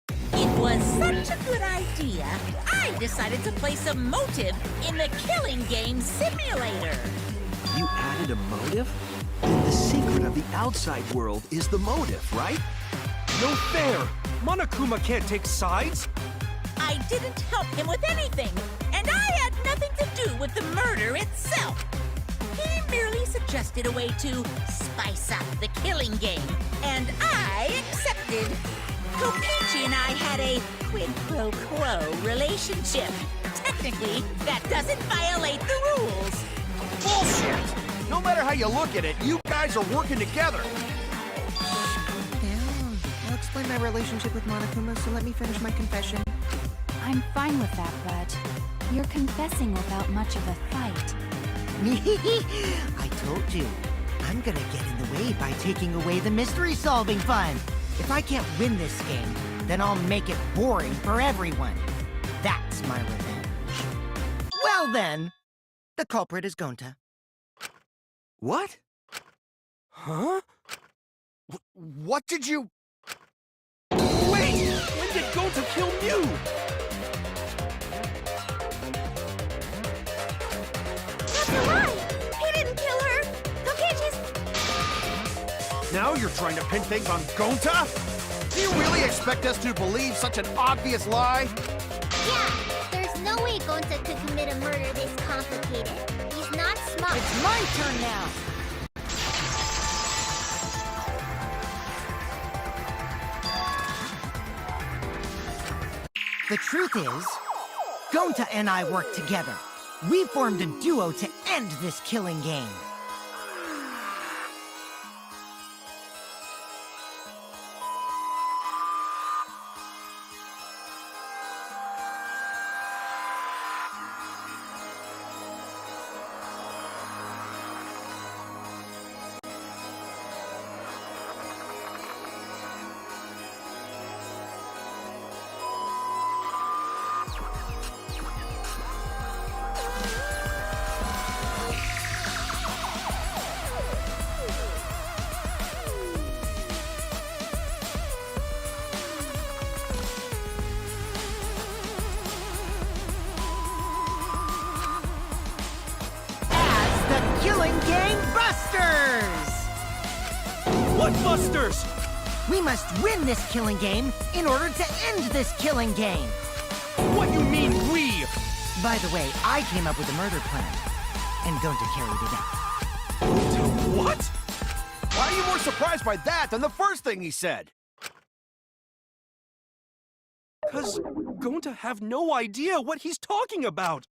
It was such a good idea, I decided to place a motive in the killing game simulator. You added a motive? Then the secret of the outside world is the motive, right? No fair! Monokuma can't take sides! I didn't help him with anything, and I had nothing to do with the murder itself. He merely suggested a way to spice up the killing game, and I accepted. Kokichi and I had a quid pro quo relationship. Technically, that doesn't violate the rules. Bullshit! No matter how you look at it, you guys are working together. Down. I'll explain my relationship with Monokuma, so let me finish my confession. I'm fine with that, but you're confessing without much of a fight. I told you. I'm gonna get in the way by taking away the mystery-solving fun. If I can't win this game, then I'll make it boring for everyone. That's my revenge. Well then, the culprit is Gonta. What? Huh? What did you... Wait! When did Gonta kill Mew? That's a lie! He didn't kill her! Kokichi's... Now you're trying to pin things on Gonta? Do you really expect us to believe such an obvious lie? Yeah, there's no way Gonta could commit a murder this complicated. He's not smart. It's my turn now! The truth is, Gonta and I worked together. We formed a duo to end this killing game. Killing Game Busters! What Busters? We must win this killing game in order to end this killing game. What you mean, we? By the way, I came up with a murder plan, and Gonta carried it out. What? Why are you more surprised by that than the first thing he said? 'Cause Gonta have no idea what he's talking about.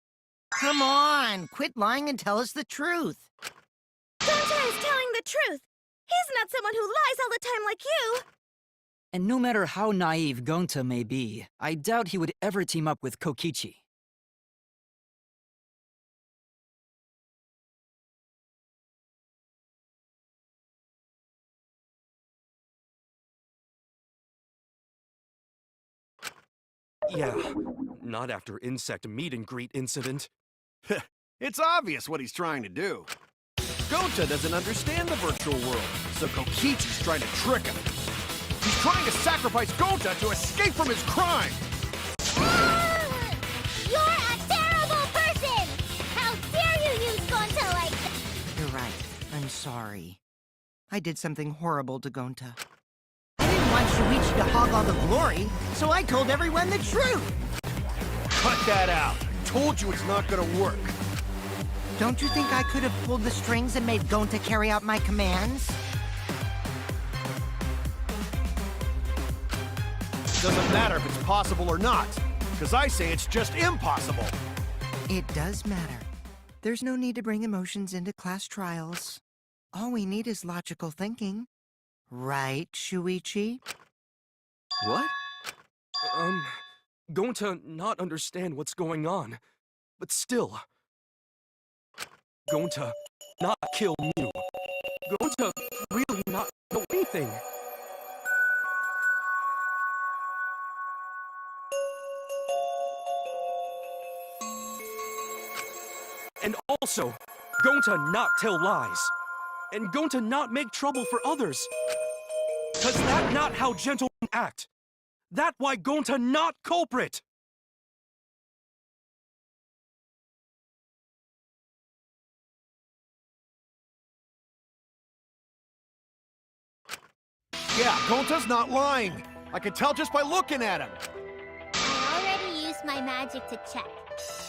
Come on, quit lying and tell us the truth. Gonta is telling the truth! He's not someone who lies all the time like you! And no matter how naive Gonta may be, I doubt he would ever team up with Kokichi. Yeah, not after insect meet and greet incident. It's obvious what he's trying to do. Gonta doesn't understand the virtual world, so Kokichi's trying to trick him. He's trying to sacrifice Gonta to escape from his crime! You're a terrible person! I did something horrible to Gonta. I didn't want Shuichi to hog all the glory, so I told everyone the truth. Cut that out. Told you it's not gonna work. Don't you think I could have pulled the strings and made Gonta carry out my commands? Doesn't matter if it's possible or not, because I say it's just impossible. It does matter. There's no need to bring emotions into class trials. All we need is logical thinking. Right, Shuichi? What? Going to not understand what's going on, but still. Going to not kill Mew. Going to really not know anything. And also, going to not tell lies. And going to not make trouble for others. 'Cause that's not how gentlemen act. That why going to not culprit. Yeah, Gonta's not lying. I can tell just by looking at him. I already used my magic to check.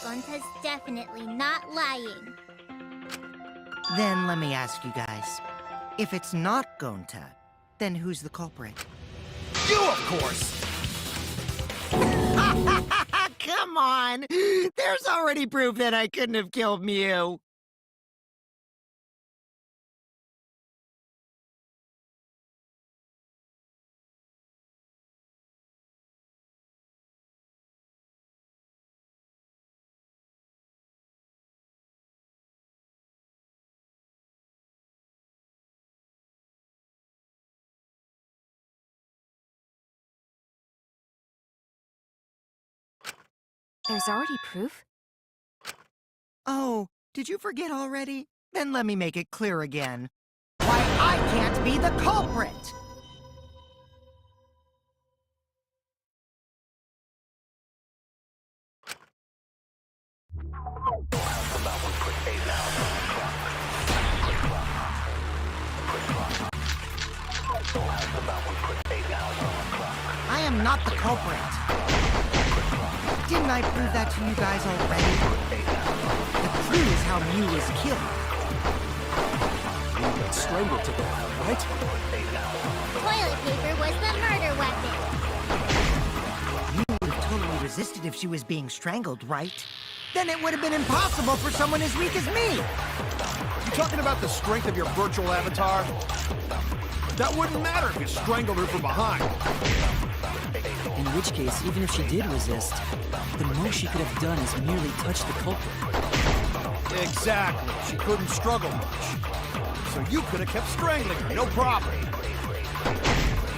Gonta's definitely not lying. Then let me ask you guys. If it's not Gonta, then who's the culprit? You, of course! Come on! There's already proof that I couldn't have killed Mew. There's already proof? Oh, did you forget already? Then let me make it clear again. Why I can't be the culprit! I am not the culprit. Didn't I prove that to you guys already? The clue is how Mew was killed. You got strangled to death, right? Toilet paper was the murder weapon. You would have totally resisted if she was being strangled, right? Then it would have been impossible for someone as weak as me. You talking about the strength of your virtual avatar? That wouldn't matter if you strangled her from behind. In which case, even if she did resist, the most she could have done is merely touch the culprit. Exactly. She couldn't struggle much. So you could have kept strangling her, no problem.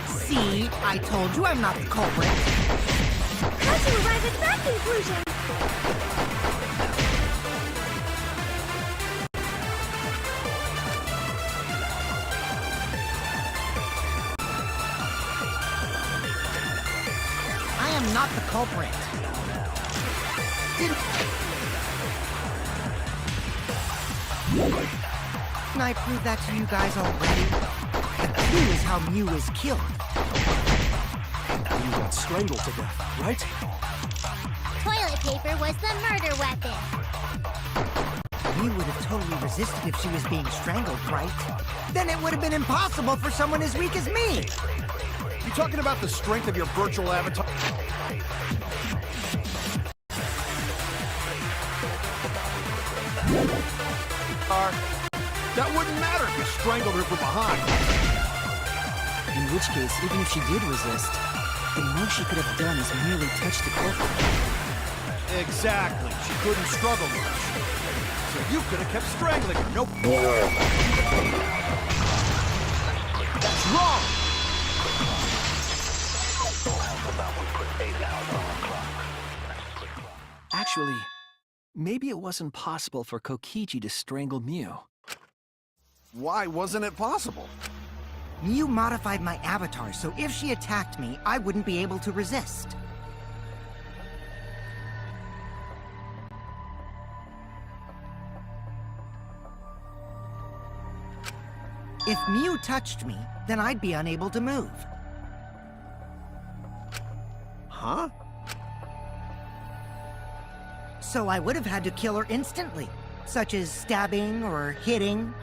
See, I told you I'm not the culprit. How'd you arrive at that conclusion? I am not the culprit. Didn't I prove that to you guys already? The clue is how Mew was killed. You got strangled to death, right? Toilet paper was the murder weapon. Mew would have totally resisted if she was being strangled, right? Then it would have been impossible for someone as weak as me. You talking about the strength of your virtual avatar? That wouldn't matter if you strangled her from behind. In which case, even if she did resist, the most she could have done is merely touch the culprit. Exactly. She couldn't struggle much. So you could have kept strangling her. Nope. That's wrong! Actually, maybe it wasn't possible for Kokichi to strangle Mew. Why wasn't it possible? Mew modified my avatar, so if she attacked me, I wouldn't be able to resist. If Mew touched me, then I'd be unable to move. Huh? So I would have had to kill her instantly, such as stabbing or hitting.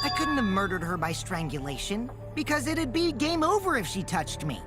I couldn't have murdered her by strangulation, because it'd be game over if she touched me.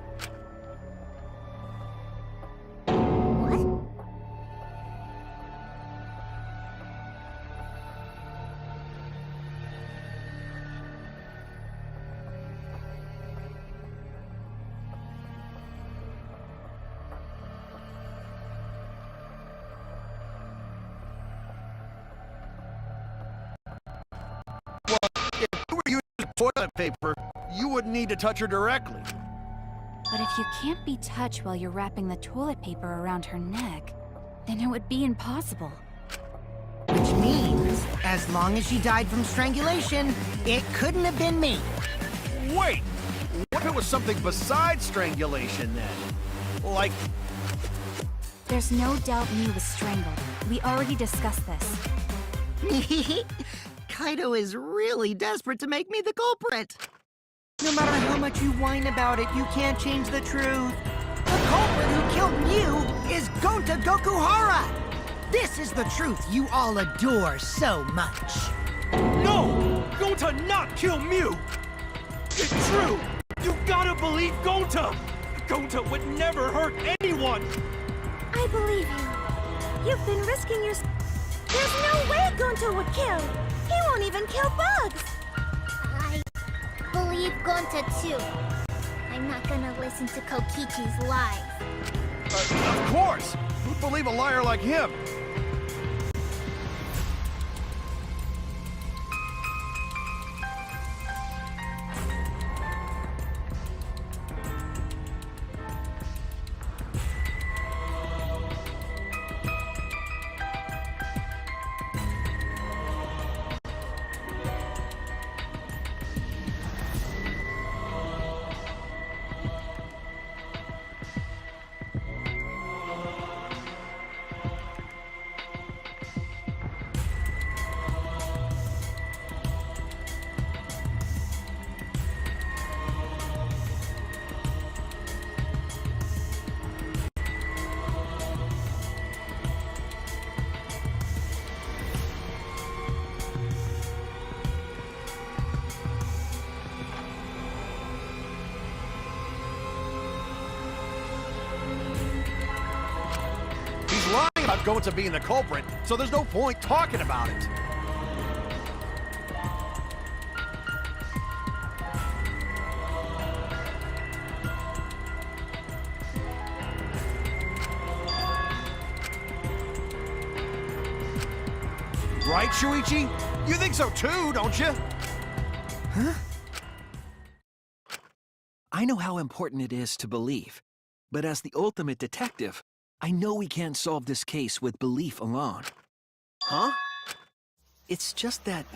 What? If you were using toilet paper, you wouldn't need to touch her directly. But if you can't be touched while you're wrapping the toilet paper around her neck, then it would be impossible. Which means, as long as she died from strangulation, it couldn't have been me. Wait! What if it was something besides strangulation then? Like, There's no doubt Mew was strangled. We already discussed this. Kaito is really desperate to make me the culprit. No matter how much you whine about it, you can't change the truth. The culprit who killed Mew is Gonta Gokuhara! This is the truth you all adore so much. No! Gonta not kill Mew! It's true! You gotta believe Gonta! Gonta would never hurt anyone! I believe you. You've been risking your... There's no way Gonta would kill. He won't even kill bugs. I believe Gonta too. I'm not gonna listen to Kokichi's lies. of course! Who'd believe a liar like him? Lying about Gonta being the culprit, so there's no point talking about it. Right, Shuichi? You think so too, don't you? I know how important it is to believe, but as the ultimate detective, I know we can't solve this case with belief alone. Huh? It's just that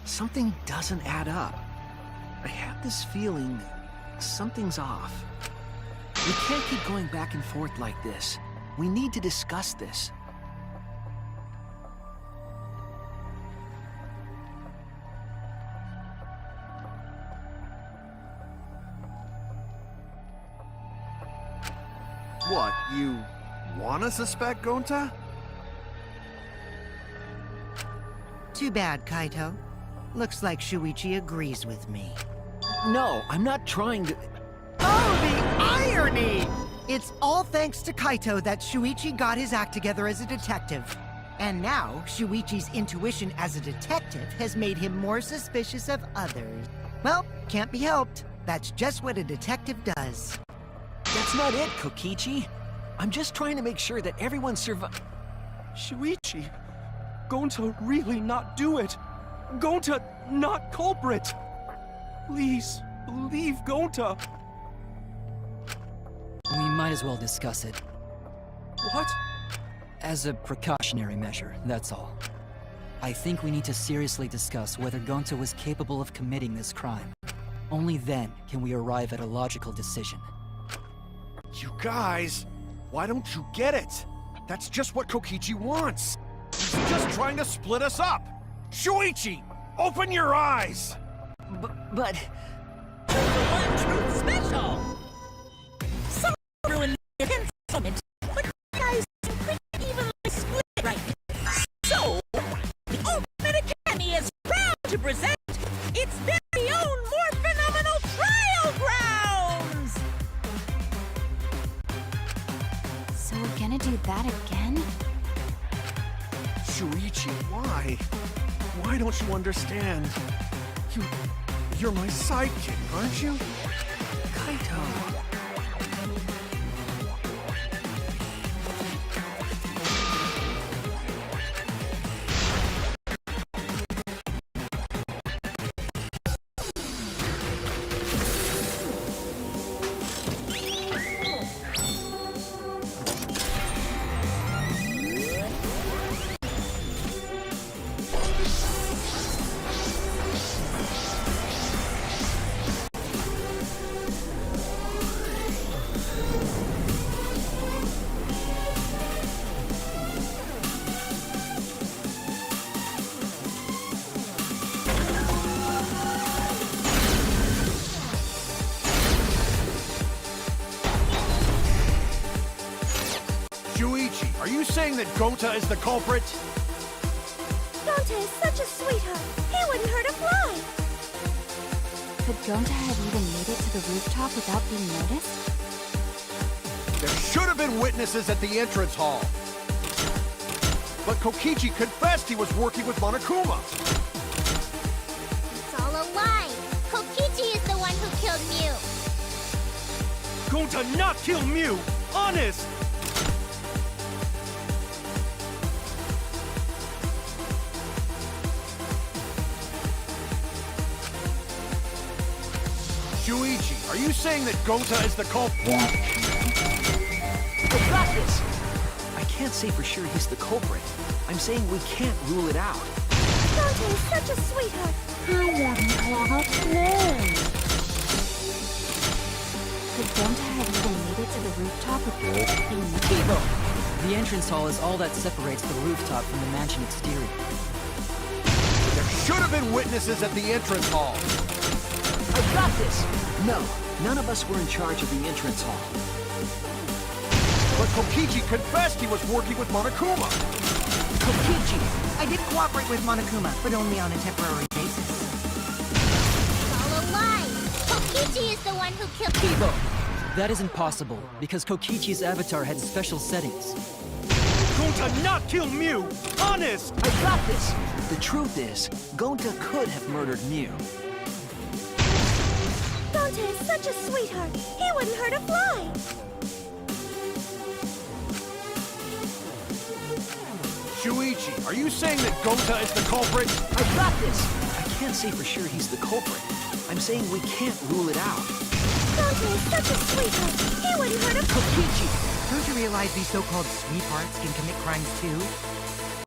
something doesn't add up. I have this feeling something's off. We can't keep going back and forth like this. We need to discuss this. What, you wanna suspect Gonta? Too bad, Kaito. Looks like Shuichi agrees with me. No, I'm not trying to... Oh, the irony! It's all thanks to Kaito that Shuichi got his act together as a detective. And now, Shuichi's intuition as a detective has made him more suspicious of others. Well, can't be helped. That's just what a detective does. That's not it, Kokichi. I'm just trying to make sure that everyone Shuichi, Gonta really not do it. Gonta not culprit. Please, believe Gonta. We might as well discuss it. What? As a precautionary measure, that's all. I think we need to seriously discuss whether Gonta was capable of committing this crime. Only then can we arrive at a logical decision. You guys, why don't you get it? That's just what Kokichi wants. He's just trying to split us up. Shuichi, Open your eyes! But... The one truth special! Some ruined the moment, but my eyes couldn't even split right. So, the Ultimate Academy is proud to present its very own more phenomenal trial grounds! So we're gonna do that again? Shuichi, why? Why don't you understand? You're my sidekick, aren't you? Kaito. Shuichi, are you saying that Gonta is the culprit? Gonta is such a sweetheart. He wouldn't hurt a fly. Could Gonta have even made it to the rooftop without being noticed? There should have been witnesses at the entrance hall. But Kokichi confessed he was working with Monokuma. It's all a lie. Kokichi is the one who killed Mew. Gonta not kill Mew! Honest! Shuichi, are you saying that Gonta is the culprit? I got this! I can't say for sure he's the culprit. I'm saying we can't rule it out. Gonta is such a sweetheart. Could Gonta have even made it to the rooftop without being noticed? The entrance hall is all that separates the rooftop from the mansion exterior. There should have been witnesses at the entrance hall. I got this! No, none of us were in charge of the entrance hall. But Kokichi confessed he was working with Monokuma. Kokichi, I did cooperate with Monokuma, but only on a temporary basis. It's all a lie. Kokichi is the one who killed Kibo! That isn't possible, because Kokichi's avatar had special settings. Gonta not kill Mew! Honest! I got this! The truth is, Gonta could have murdered Mew. Gonta is such a sweetheart. He wouldn't hurt a fly. Shuichi, are you saying that Gonta is the culprit? I got this! I can't say for sure he's the culprit. I'm saying we can't rule it out. Gonta is such a sweetheart. He wouldn't hurt a Kokichi, don't you realize these so-called sweethearts can commit crimes too?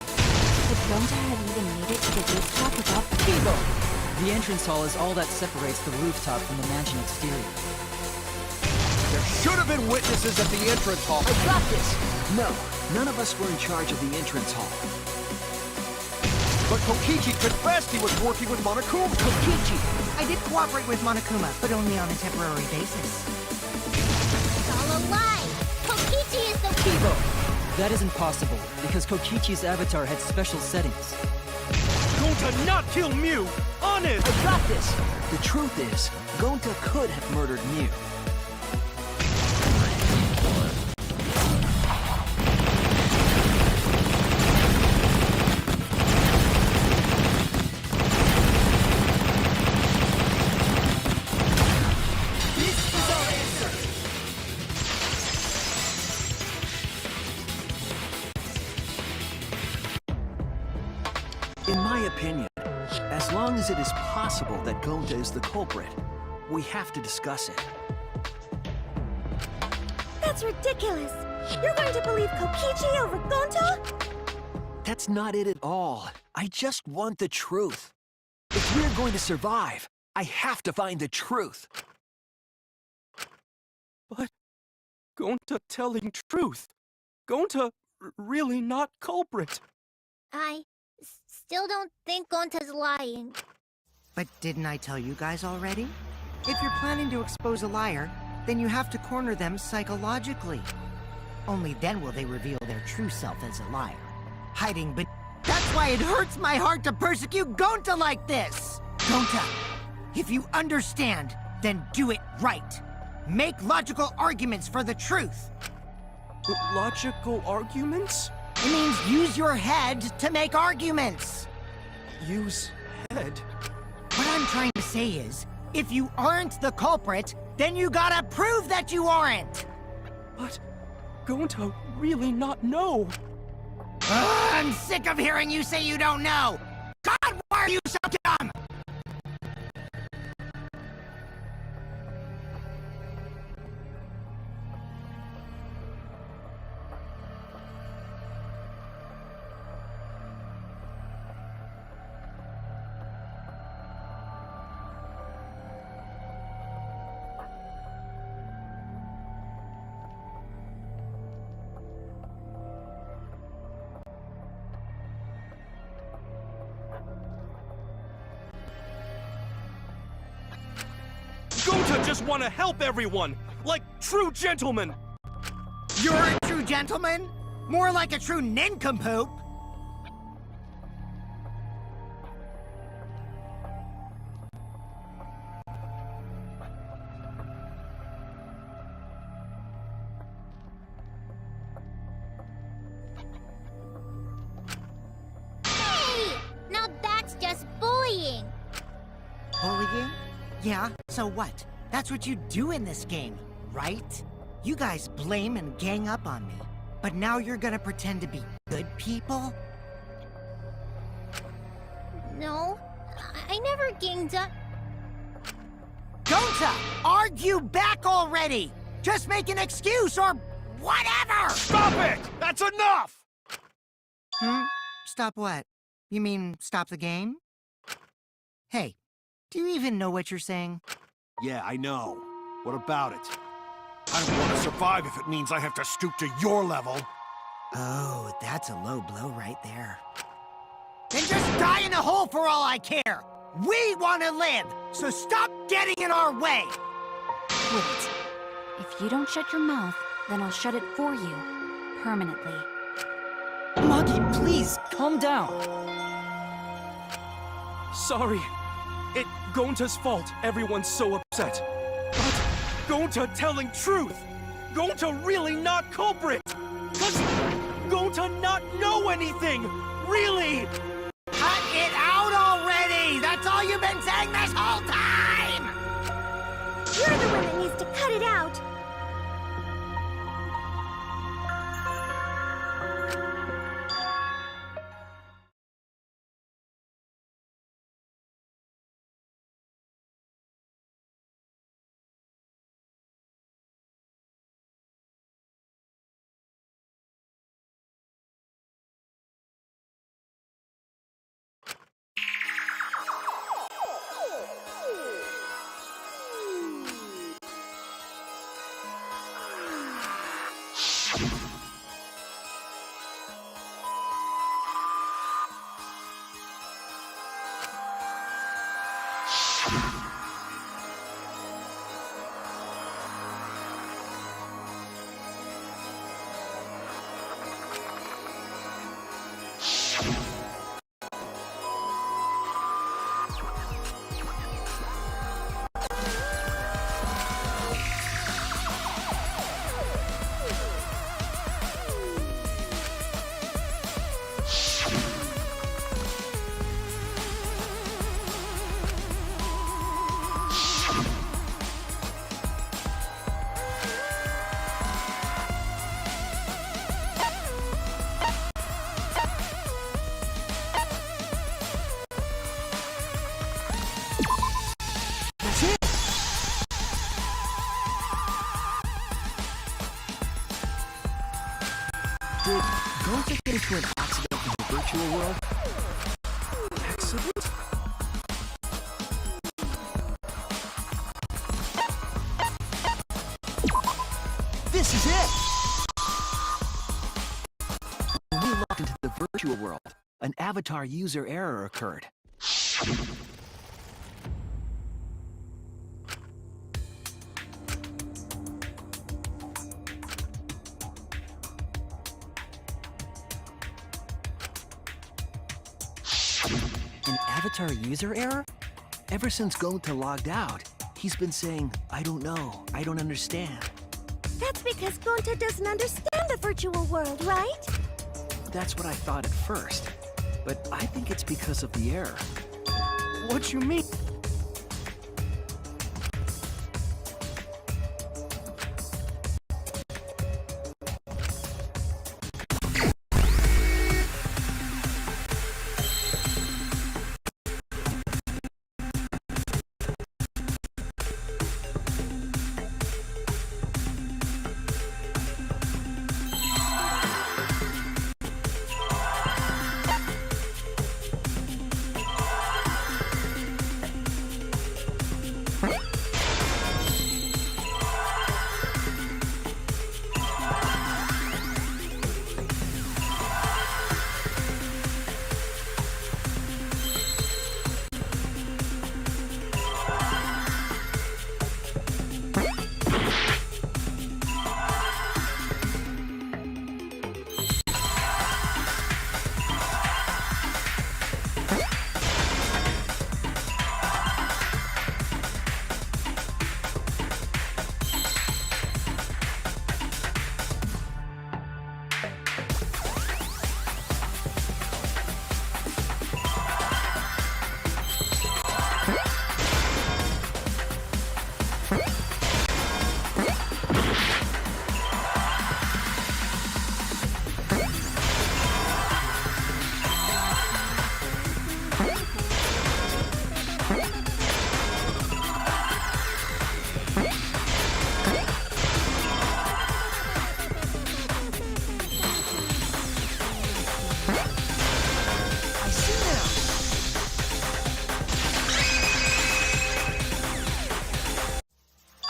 Could Gonta have even made it to the rooftop without Kibo! The entrance hall is all that separates the rooftop from the mansion exterior. There should have been witnesses at the entrance hall. I got this! No, none of us were in charge of the entrance hall. But Kokichi confessed he was working with Monokuma. Kokichi, I did cooperate with Monokuma, but only on a temporary basis. It's all a lie. Kokichi is the Kibo! That isn't possible, because Kokichi's avatar had special settings. Gonta not kill Mew! Honest! I got this! The truth is, Gonta could have murdered Mew. In my opinion, as long as it is possible that Gonta is the culprit, we have to discuss it. That's ridiculous. You're going to believe Kokichi over Gonta? That's not it at all. I just want the truth. If we're going to survive, I have to find the truth. But Gonta telling truth. Gonta really not culprit. I Still don't think Gonta's lying. But didn't I tell you guys already? If you're planning to expose a liar, then you have to corner them psychologically. Only then will they reveal their true self as a liar. Hiding but that's why it hurts my heart to persecute Gonta like this! Gonta, if you understand, then do it right. Make logical arguments for the truth. Logical arguments? It means use your head to make arguments. Use head? What I'm trying to say is, if you aren't the culprit, then you gotta prove that you aren't! But Gonta really not know. I'm sick of hearing you say you don't know! God, why are you so dumb? Gonta just want to help everyone, like true gentlemen. You're a true gentleman? More like a true nincompoop. Hey! Now that's just bullying. Bullying? Yeah, so what? That's what you do in this game, right? You guys blame and gang up on me, but now you're gonna pretend to be good people? No, I never ganged up. Gonta, argue back already! Just make an excuse or whatever! Stop it! That's enough! Stop what? You mean stop the game? Hey, do you even know what you're saying? Yeah, I know. What about it? I don't want to survive if it means I have to stoop to your level. Oh, that's a low blow right there. Then just die in a hole for all I care! We want to live, so stop getting in our way! Wait. If you don't shut your mouth, then I'll shut it for you. Permanently. Maki, please, calm down. Sorry. It Gonta's fault everyone's so upset. But Gonta telling truth! Gonta really not culprit! Cause Gonta not know anything! Really! Cut it out already! That's all you've been saying this whole time! You're the one that needs to cut it out. Did Gonta get into an accident in the virtual world? Accident? This is it! When we locked into the virtual world, an avatar user error occurred. An avatar user error? Ever since Gonta logged out, he's been saying, I don't know, I don't understand. That's because Gonta doesn't understand the virtual world, right? That's what I thought at first. But I think it's because of the error. What you mean?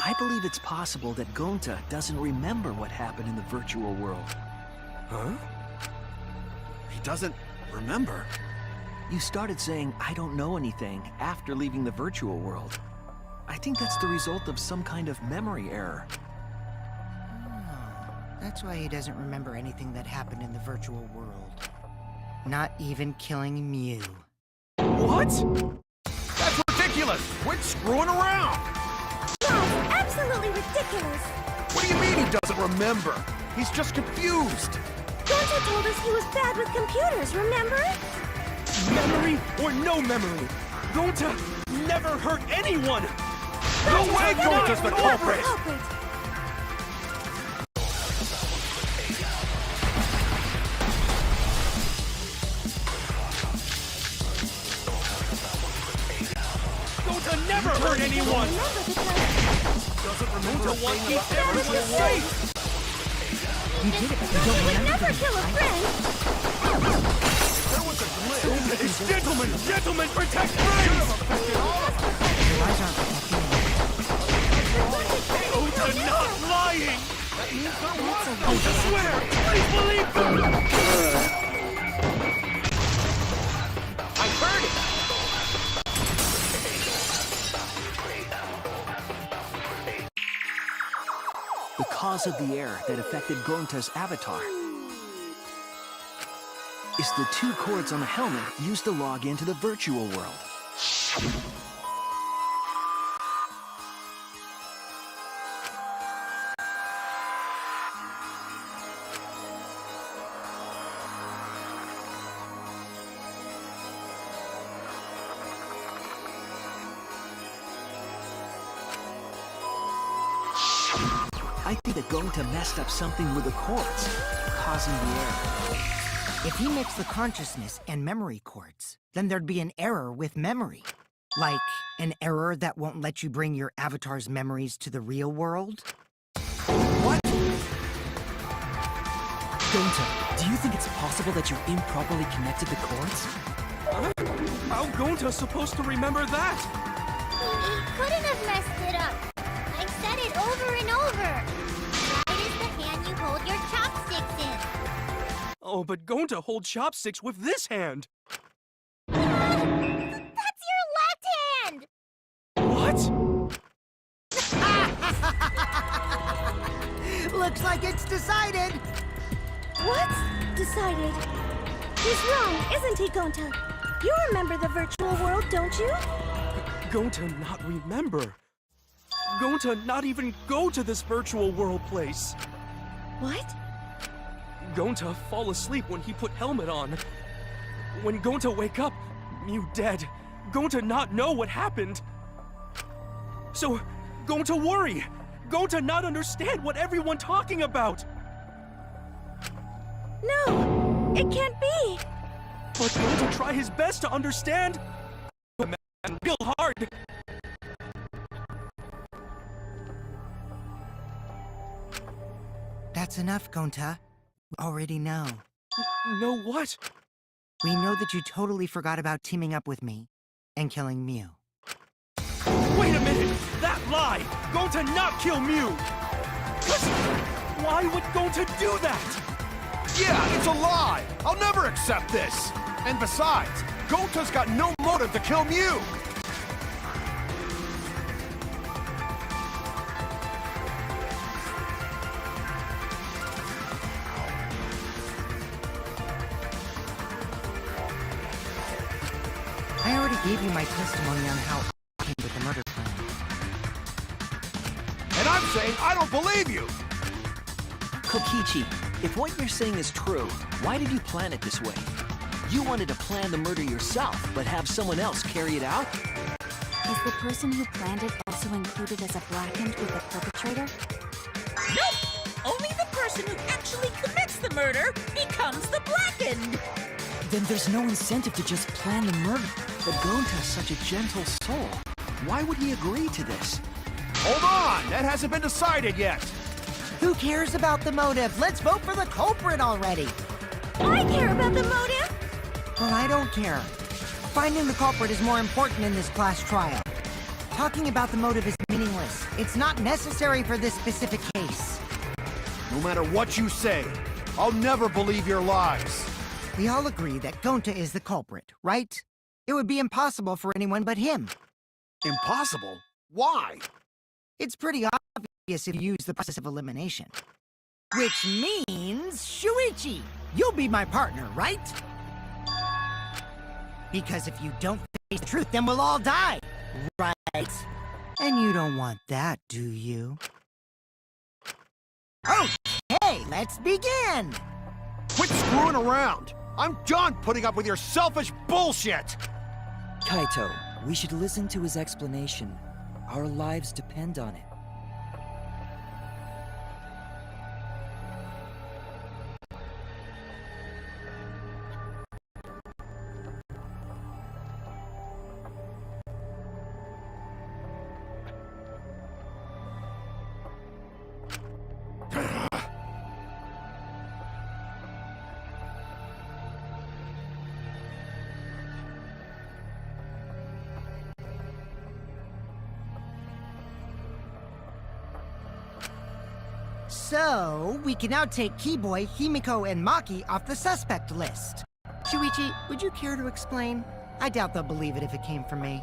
I believe it's possible that Gonta doesn't remember what happened in the virtual world. Huh? He doesn't remember. You started saying, I don't know anything, after leaving the virtual world. I think that's the result of some kind of memory error. Oh, that's why he doesn't remember anything that happened in the virtual world. Not even killing Mew. What? That's ridiculous! Quit screwing around! That's absolutely ridiculous. What do you mean he doesn't remember? He's just confused. Gonta told us he was bad with computers, remember? Memory or no memory, Gonta never hurt anyone! No way Gonta's the culprit! Gonta never hurt anyone! Doesn't remember one keeps everyone safe! He would never kill a friend. There was a glitch. It's gentlemen, protect friends! Your eyes aren't protecting me. Gonta not lying! Gonta swear! Please believe them! I heard it! The cause of the error that affected Gonta's avatar is the 2 cords on the helmet used to log into the virtual world. I think that Gonta messed up something with the cords, causing the error. If he mixed the consciousness and memory cords, then there'd be an error with memory. Like an error that won't let you bring your avatar's memories to the real world? What? Gonta, do you think it's possible that you improperly connected the cords? How Gonta supposed to remember that? He couldn't have messed it up. I've said it over and over. Right is the hand you hold your chopsticks in. Oh, but Gonta hold chopsticks with this hand! That's your left hand! What? Looks like it's decided. What? Decided. He's wrong, isn't he, Gonta? You remember the virtual world, don't you? Gonta not remember. Gonta not even go to this virtual world place. What? Gonta fall asleep when he put helmet on. When Gonta wake up, Mew dead. Gonta not know what happened. So, Gonta worry. Gonta not understand what everyone talking about. No, it can't be. But Gonta try his best to understand. But man, real hard. That's enough, Gonta. We already know. Know what? We know that you totally forgot about teaming up with me and killing Mew. Wait a minute! That lie! Gonta not kill Mew! Why would Gonta do that? Yeah, it's a lie! I'll never accept this! And besides, Gonta's got no motive to kill Mew! I already gave you my testimony on how I came with the murder plan. And I'm saying I don't believe you! Kokichi, if what you're saying is true, why did you plan it this way? You wanted to plan the murder yourself, but have someone else carry it out? Is the person who planned it also included as a blackened with the perpetrator? Nope! Only the person who actually commits the murder becomes the blackened! Then there's no incentive to just plan the murder. But Gonta's such a gentle soul. Why would he agree to this? Hold on! That hasn't been decided yet! Who cares about the motive? Let's vote for the culprit already! I care about the motive. Well, I don't care. Finding the culprit is more important in this class trial. Talking about the motive is meaningless. It's not necessary for this specific case. No matter what you say, I'll never believe your lies. We all agree that Gonta is the culprit, right? It would be impossible for anyone but him. Impossible? Why? It's pretty obvious if you use the process of elimination. Which means, Shuichi, you'll be my partner, right? Because if you don't face the truth, then we'll all die, right? And you don't want that, do you? Okay, let's begin! Quit screwing around! I'm done putting up with your selfish bullshit! Kaito, we should listen to his explanation. Our lives depend on it. So, we can now take Keyboy, Himiko, and Maki off the suspect list. Shuichi, would you care to explain? I doubt they'll believe it if it came from me.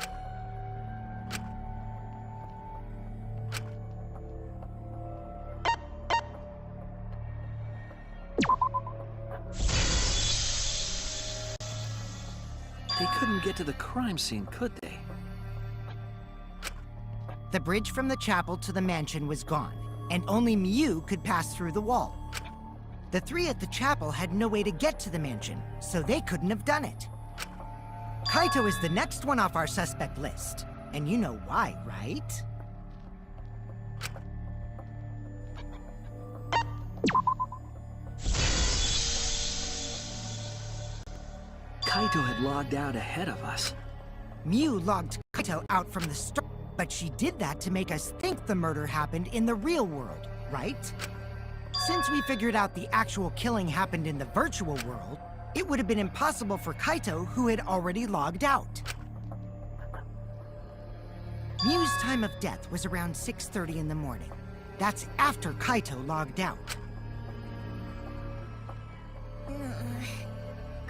They couldn't get to the crime scene, could they? The bridge from the chapel to the mansion was gone, and only Mew could pass through the wall. The three at the chapel had no way to get to the mansion, so they couldn't have done it. Kaito is the next one off our suspect list, and you know why, right? Kaito had logged out ahead of us. Mew logged Kaito out from the start, but she did that to make us think the murder happened in the real world, right? Since we figured out the actual killing happened in the virtual world, it would have been impossible for Kaito, who had already logged out. Mew's time of death was around 6:30 in the morning. That's after Kaito logged out.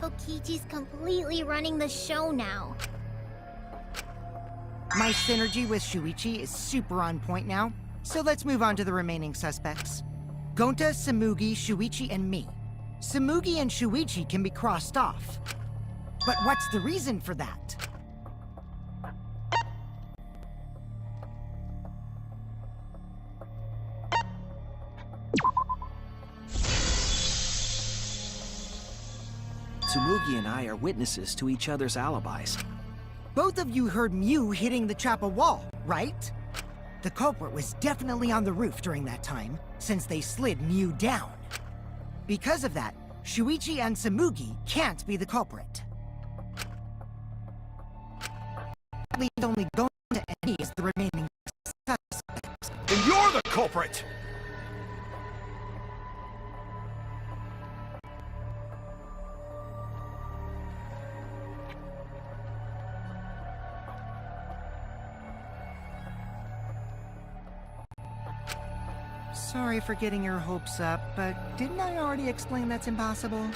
Kokichi's completely running the show now. My synergy with Shuichi is super on point now, so let's move on to the remaining suspects. Gonta, Samugi, Shuichi, and me. Samugi and Shuichi can be crossed off. But what's the reason for that? Tsumugi and I are witnesses to each other's alibis. Both of you heard Mew hitting the chapel wall, right? The culprit was definitely on the roof during that time, since they slid Mew down. Because of that, Shuichi and Samugi can't be the culprit. That leaves only Gonta and me as the remaining suspects. And you're the culprit! Sorry for getting your hopes up, but didn't I already explain that's impossible?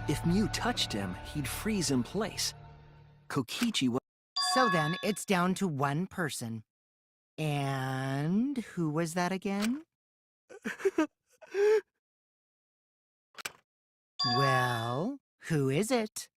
If Mew touched him, he'd freeze in place. Kokichi was... So then, it's down to one person. And who was that again? Well, who is it?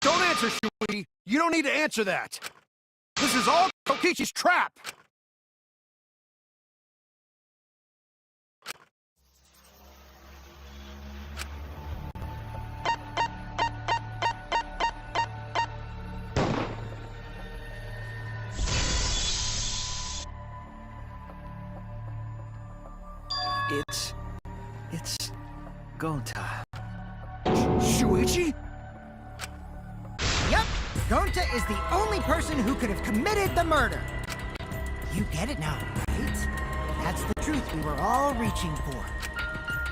Don't answer, Shuichi! You don't need to answer that! This is all Kokichi's trap! It's Gonta. Shuichi? Yep, Gonta is the only person who could have committed the murder. You get it now, right? That's the truth we were all reaching for.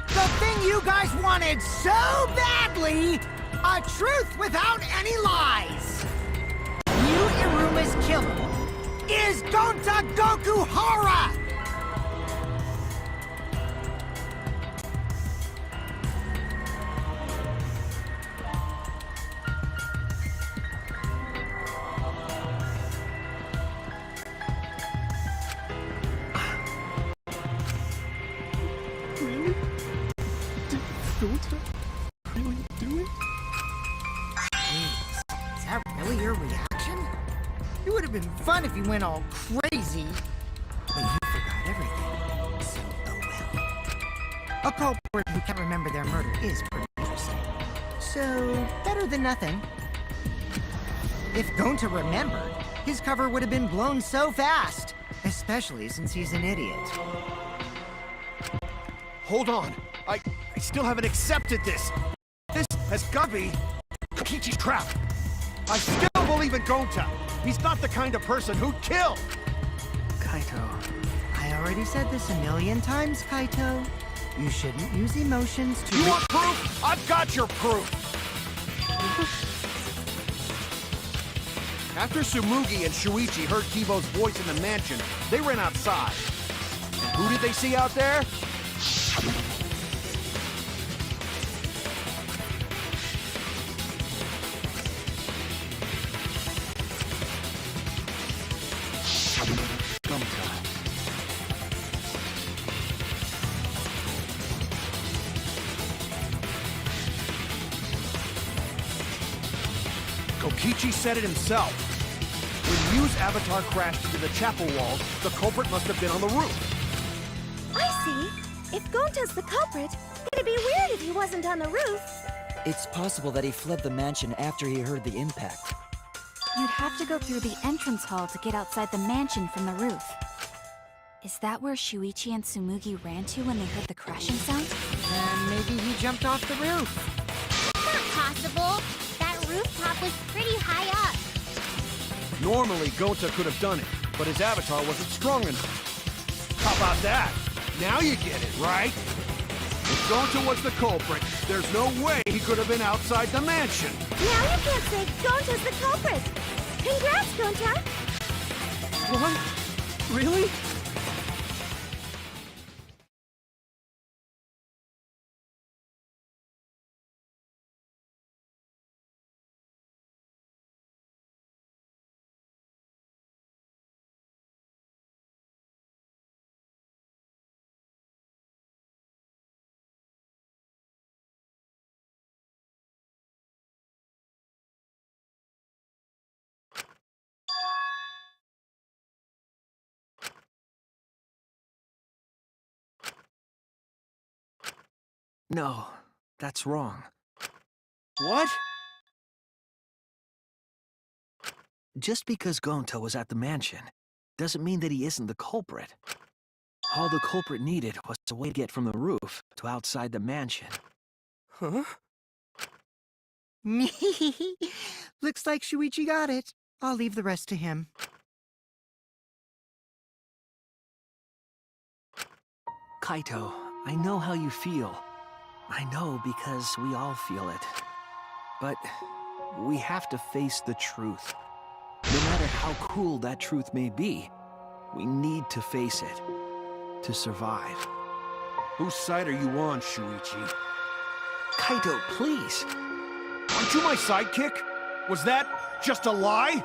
The thing you guys wanted so badly! A truth without any lies! Mew Iruma's killer is Gonta Gokuhara! Is that really your reaction? It would have been fun if you went all crazy. But you forgot everything. So, oh well. A culprit who can't remember their murder is pretty interesting. So, better than nothing. If Gonta remembered, his cover would have been blown so fast. Especially since he's an idiot. Hold on. I still haven't accepted this. This has got to be Kokichi's trap. I still believe in Gonta. He's not the kind of person who'd kill. Kaito. I already said this a million times, Kaito. You shouldn't use emotions to... You want proof? I've got your proof. After Tsumugi and Shuichi heard Kibo's voice in the mansion, they ran outside. And who did they see out there? Kokichi said it himself. When Mew's avatar crashed into the chapel wall, the culprit must have been on the roof. I see. If Gonta's the culprit, it'd be weird if he wasn't on the roof. It's possible that he fled the mansion after he heard the impact. You'd have to go through the entrance hall to get outside the mansion from the roof. Is that where Shuichi and Tsumugi ran to when they heard the crashing sound? And maybe he jumped off the roof. Not possible. That rooftop was pretty high up. Normally, Gonta could have done it, but his avatar wasn't strong enough. How about that? Now you get it, right? If Gonta was the culprit, there's no way he could have been outside the mansion. Now you can't say Gonta's the culprit. Congrats, Gonta. What? Really? No, that's wrong. What? Just because Gonta was at the mansion doesn't mean that he isn't the culprit. All the culprit needed was a way to get from the roof to outside the mansion. Huh? Looks like Shuichi got it. I'll leave the rest to him. Kaito, I know how you feel. I know because we all feel it. But we have to face the truth. No matter how cruel that truth may be, we need to face it to survive. Whose side are you on, Shuichi? Kaito, please. Aren't you my sidekick? Was that just a lie?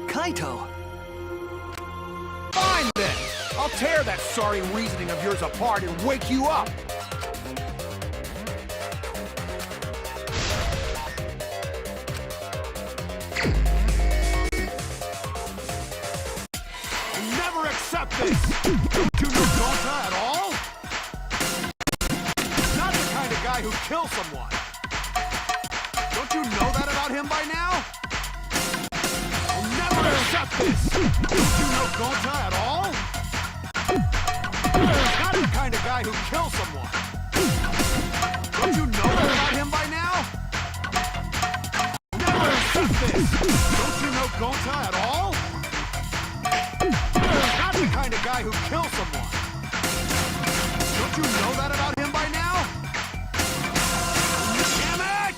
Kaito! Fine then! I'll tear that sorry reasoning of yours apart and wake you up! I'll never accept this! Don't you know Gonta at all? He's not the kind of guy who kills someone! Don't you know that about him by now? I'll never accept this! Don't you know Gonta at all? He's not the kind of guy who kills someone! Don't you know that about him by now? I'll never accept this! Don't you know Gonta at all? He's not the kind of guy who kills someone! Don't you know that about him by now? Damn it!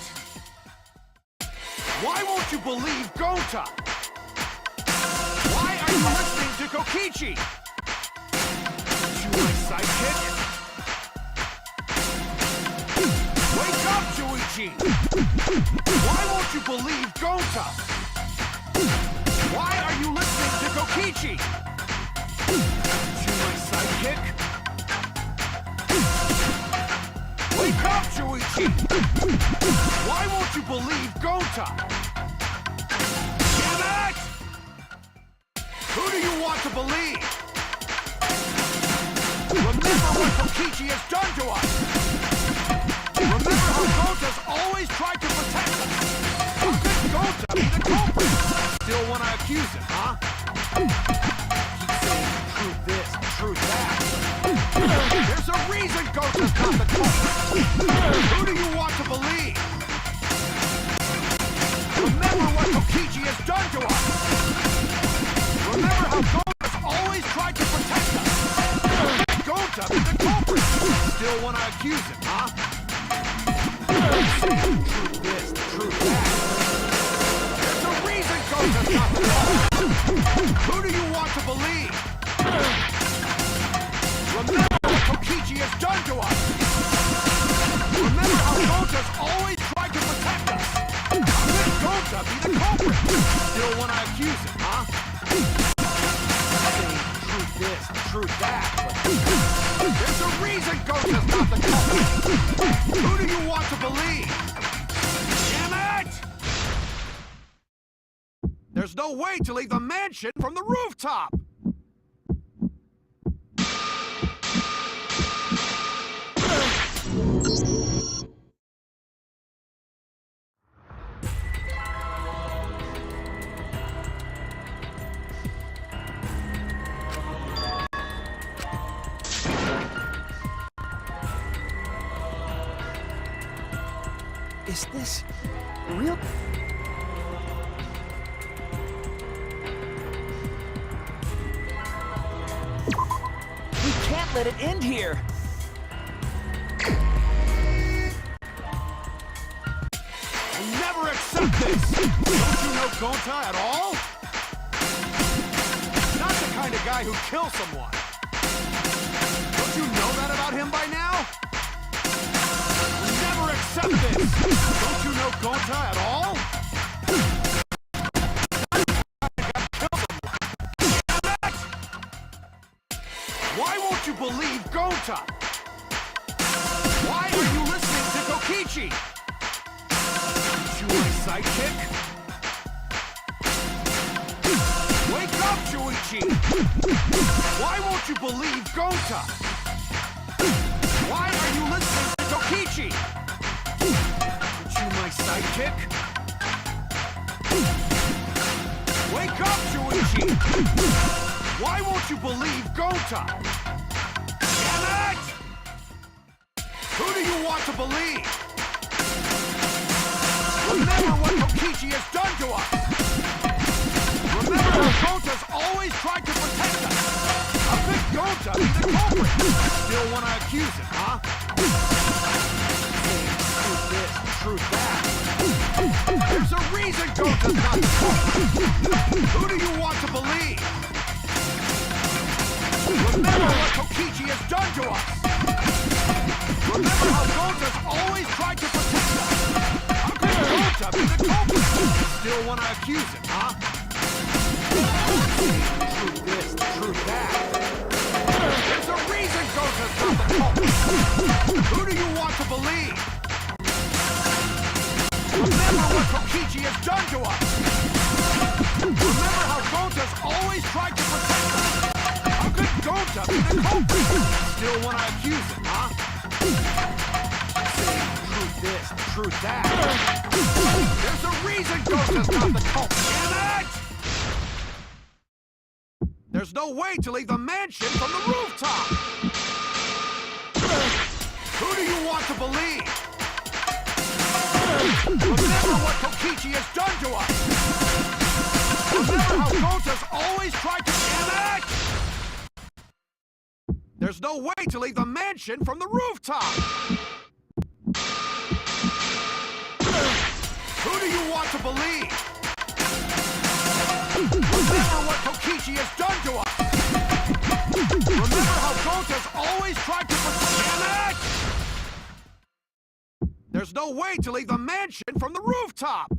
Why won't you believe Gonta? Why are you listening to Kokichi? You my sidekick? Wake up, Shuichi! Why won't you believe Gonta? Why are you listening to Kokichi? You my sidekick? Wake up, Shuichi! Why won't you believe Gonta? Damn it! Who do you want to believe? Remember what Kokichi has done to us! Remember how Gonta's always tried to protect us! How could Gonta be the culprit? Still want to accuse him, huh? Keep saying truth this, truth that. There's a reason Gonta's not the culprit! Who do you want to believe? Remember what Kokichi has done to us! Remember how Gonta's always tried to protect us! Gonta be the culprit! Still want to accuse him, huh? Truth this, truth that. There's a reason Gonta's not the culprit! Who do you want to believe? Remember what Kokichi has done to us! Remember how Gonta's always tried to protect us! How could Gonta be the culprit? Still want to accuse him, huh? Saying truth this, truth that, but there's a reason Gonta's not the culprit! Who do you want to believe? Damn it! There's no way to leave the mansion from the rooftop! Is this real? We can't let it end here. I never accept this! Don't you know Gonta at all? Not the kind of guy who kills someone. Don't you know that about him by now? I never accept this! Don't you know Gonta at all? Why won't you believe Gonta? Why are you listening to Kokichi? You my sidekick? Wake up, Shuichi! Why won't you believe Gonta? Why are you listening to Kokichi? You my sidekick? Wake up, Shuichi! Why won't you believe Gonta? Damn it! Who do you want to believe? Remember what Kokichi has done to us! Remember how Gonta's always tried to protect us! How could Gonta be the culprit? Still want to accuse him, huh? Truth this, truth that. There's a reason Gonta's not the culprit! Who do you want to believe? Remember what Kokichi has done to us! Remember how Gonta's always tried to protect us! How could Gonta be the culprit? Still want to accuse him, huh? Truth this, truth that. There's a reason Gonta's not the culprit! Who do you want to believe? Remember what Kokichi has done to us! Remember how Gonta's always tried to protect us! How could Gonta be the culprit? Still want to accuse him, huh? Truth this, truth that. There's a reason Gonta's not the culprit, damn it! There's no way to leave the mansion from the rooftop! Who do you want to believe? Remember what Kokichi has done to us! Remember how Gonta's always tried to... Damn it! There's no way to leave the mansion from the rooftop! Who do you want to believe? Remember what Kokichi has done to us! Remember how Gonta's always tried to protect... Damn it! There's no way to leave the mansion from the rooftop!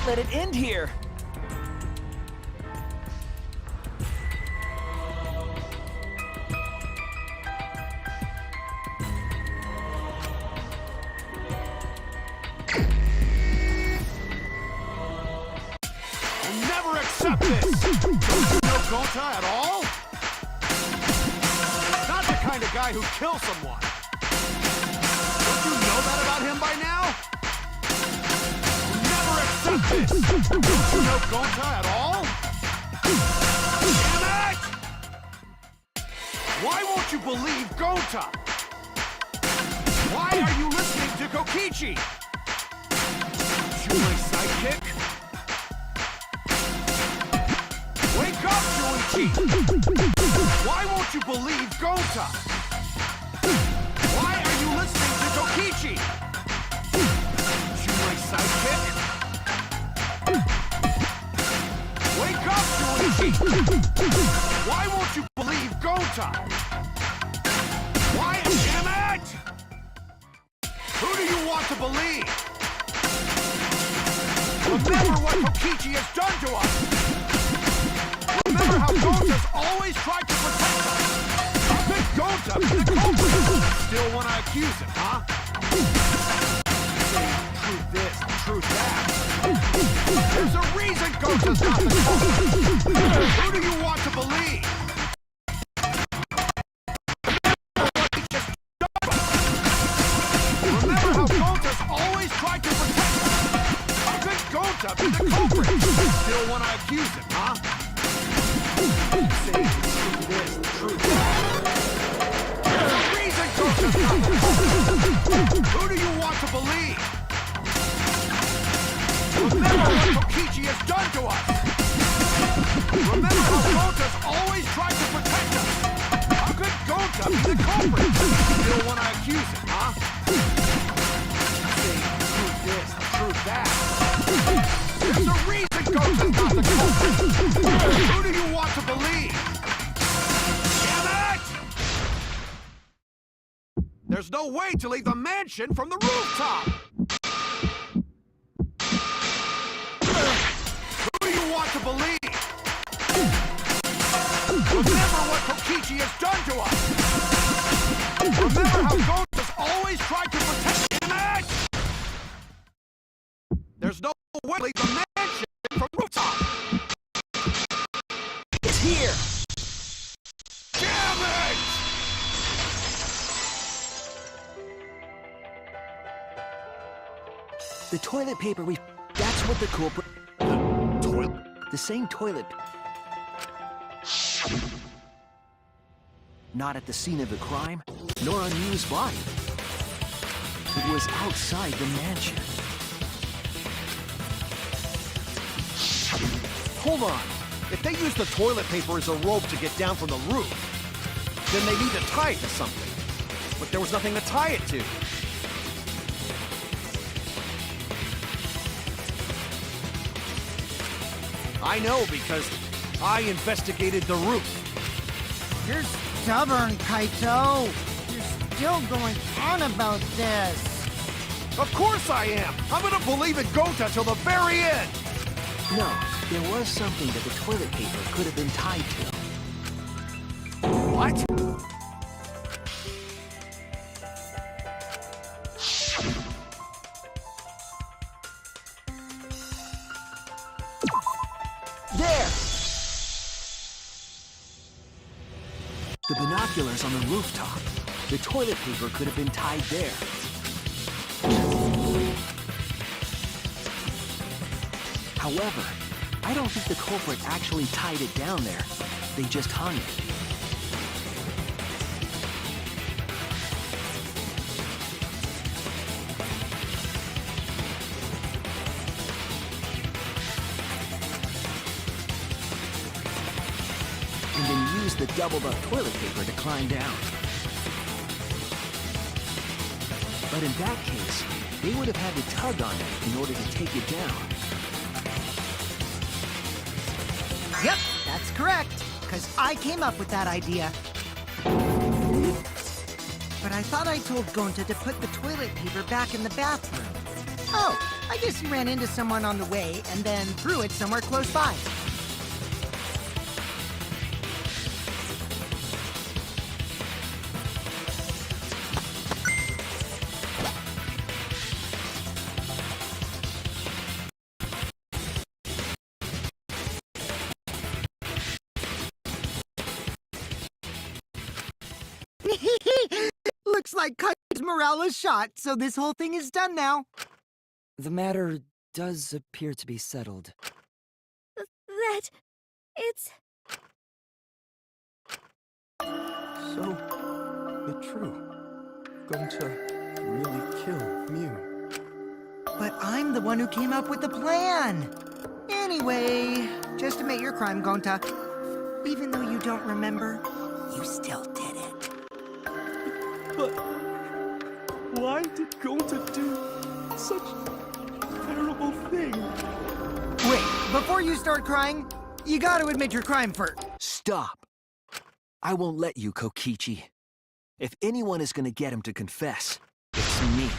Let it end here. I'll never accept this! Don't you know Gonta at all? Not the kind of guy who kills someone. Don't you know that about him by now? This. Don't you know Gonta at all? Damn it! Why won't you believe Gonta? Why are you listening to Kokichi? You my sidekick? sidekick? Wake up, Shuichi! Why won't you believe Gonta? Why are you listening to Tokichi? You my sidekick? Wake up, Shuichi! Why won't you believe Gonta? Why, damn it! Who do you want to believe? Remember what Tokichi has done to us! Remember how Gonta's always tried to protect us! How could Gonta be the culprit? Still want to accuse him, huh? Say truth this, truth that. There's a reason Gonta's not the culprit! Who do you want to believe? Remember how Gonta's always tried to protect us! How could Gonta be the culprit? Still want to accuse him, huh? Say truth this, truth that. There's a reason Gonta's not the culprit! Who do you want to believe? Remember what Tokichi has done to us! Remember how Gonta's always tried to protect us! How could Gonta be the culprit? Still want to accuse him, huh? Say truth this, truth that. There's a reason Gonta's not the culprit! Who do you want to believe? Damn it! There's no way to leave the mansion from the rooftop! Who do you want to believe? Remember what Tokichi has done to us! Remember how Gonta's always tried to protect it! There's no way to leave the mansion from the rooftop! It's here! Damn it! The toilet paper we... That's what the culprit... Toilet? The same toilet... Not at the scene of the crime, nor on Miu's body. It was outside the mansion. Hold on. If they use the toilet paper as a rope to get down from the roof, then they need to tie it to something. But there was nothing to tie it to. I know because I investigated the roof. You're stubborn, Kaito. You're still going on about this. Of course I am! I'm gonna believe in Gonta till the very end! No, there was something that the toilet paper could have been tied to. What? There! The binoculars on the rooftop. The toilet paper could have been tied there. However, I don't think the culprit actually tied it down there. They just hung it. And then used the doubled-up toilet paper to climb down. But in that case, they would have had to tug on it in order to take it down. Yep, that's correct. Because I came up with that idea. But I thought I told Gonta to put the toilet paper back in the bathroom. Oh, I guess he ran into someone on the way and then threw it somewhere close by. Looks like Kaito's morale is shot, so this whole thing is done now. The matter does appear to be settled. That... it's... So, it's true. Gonta really killed Miu. But I'm the one who came up with the plan. Anyway, just admit your crime, Gonta. Even though you don't remember, you still did it. But why did Gonta do such a terrible thing? Wait, before you start crying, you gotta admit your crime first. Stop. I won't let you, Kokichi. If anyone is gonna get him to confess, it's me.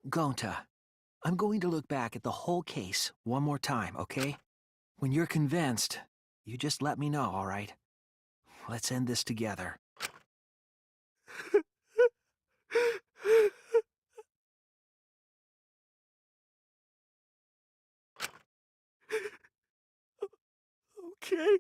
Gonta, I'm going to look back at the whole case one more time, okay? When you're convinced, you just let me know, all right? Let's end this together. Okay.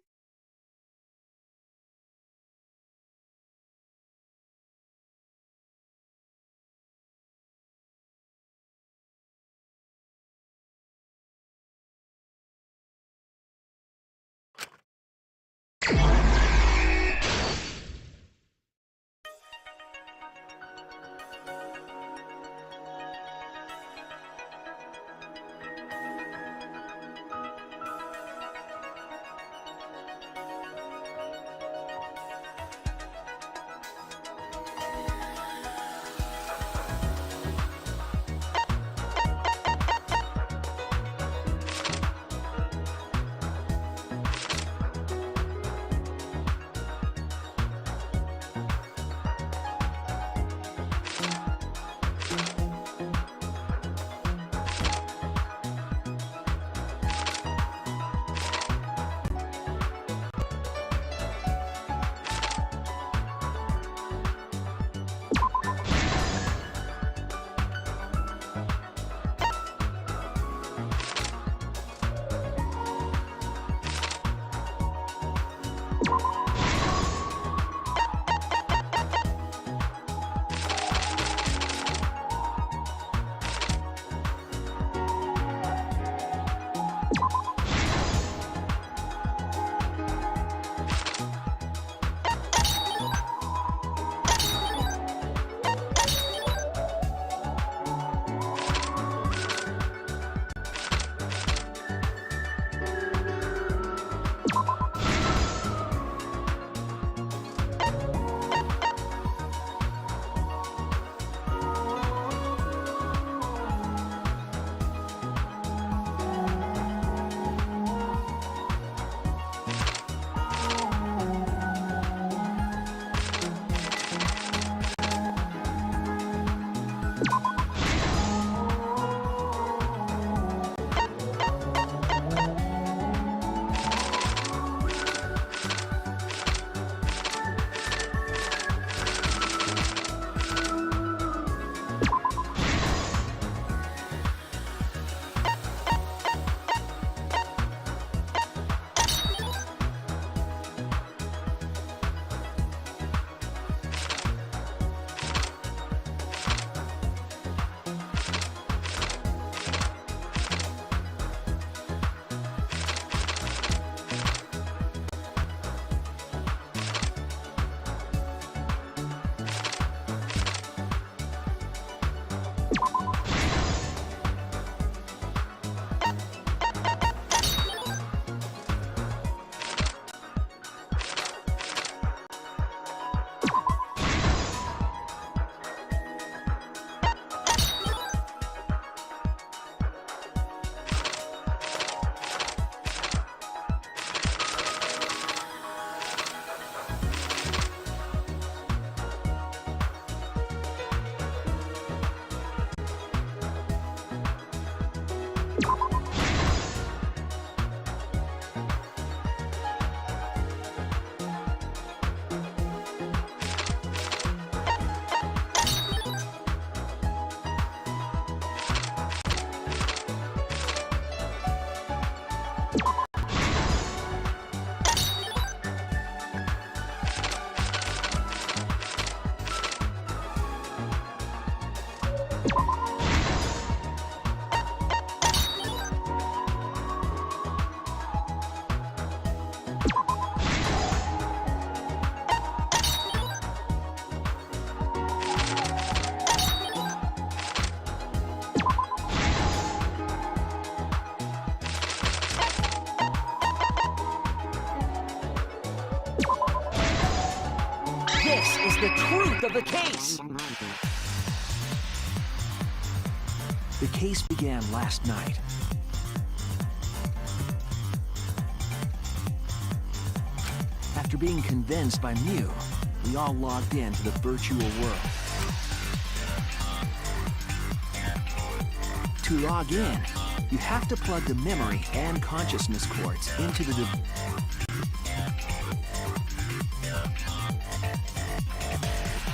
the truth of the case! The case began last night. After being convinced by Mew, we all logged in to the virtual world. To log in, you have to plug the memory and consciousness cords into the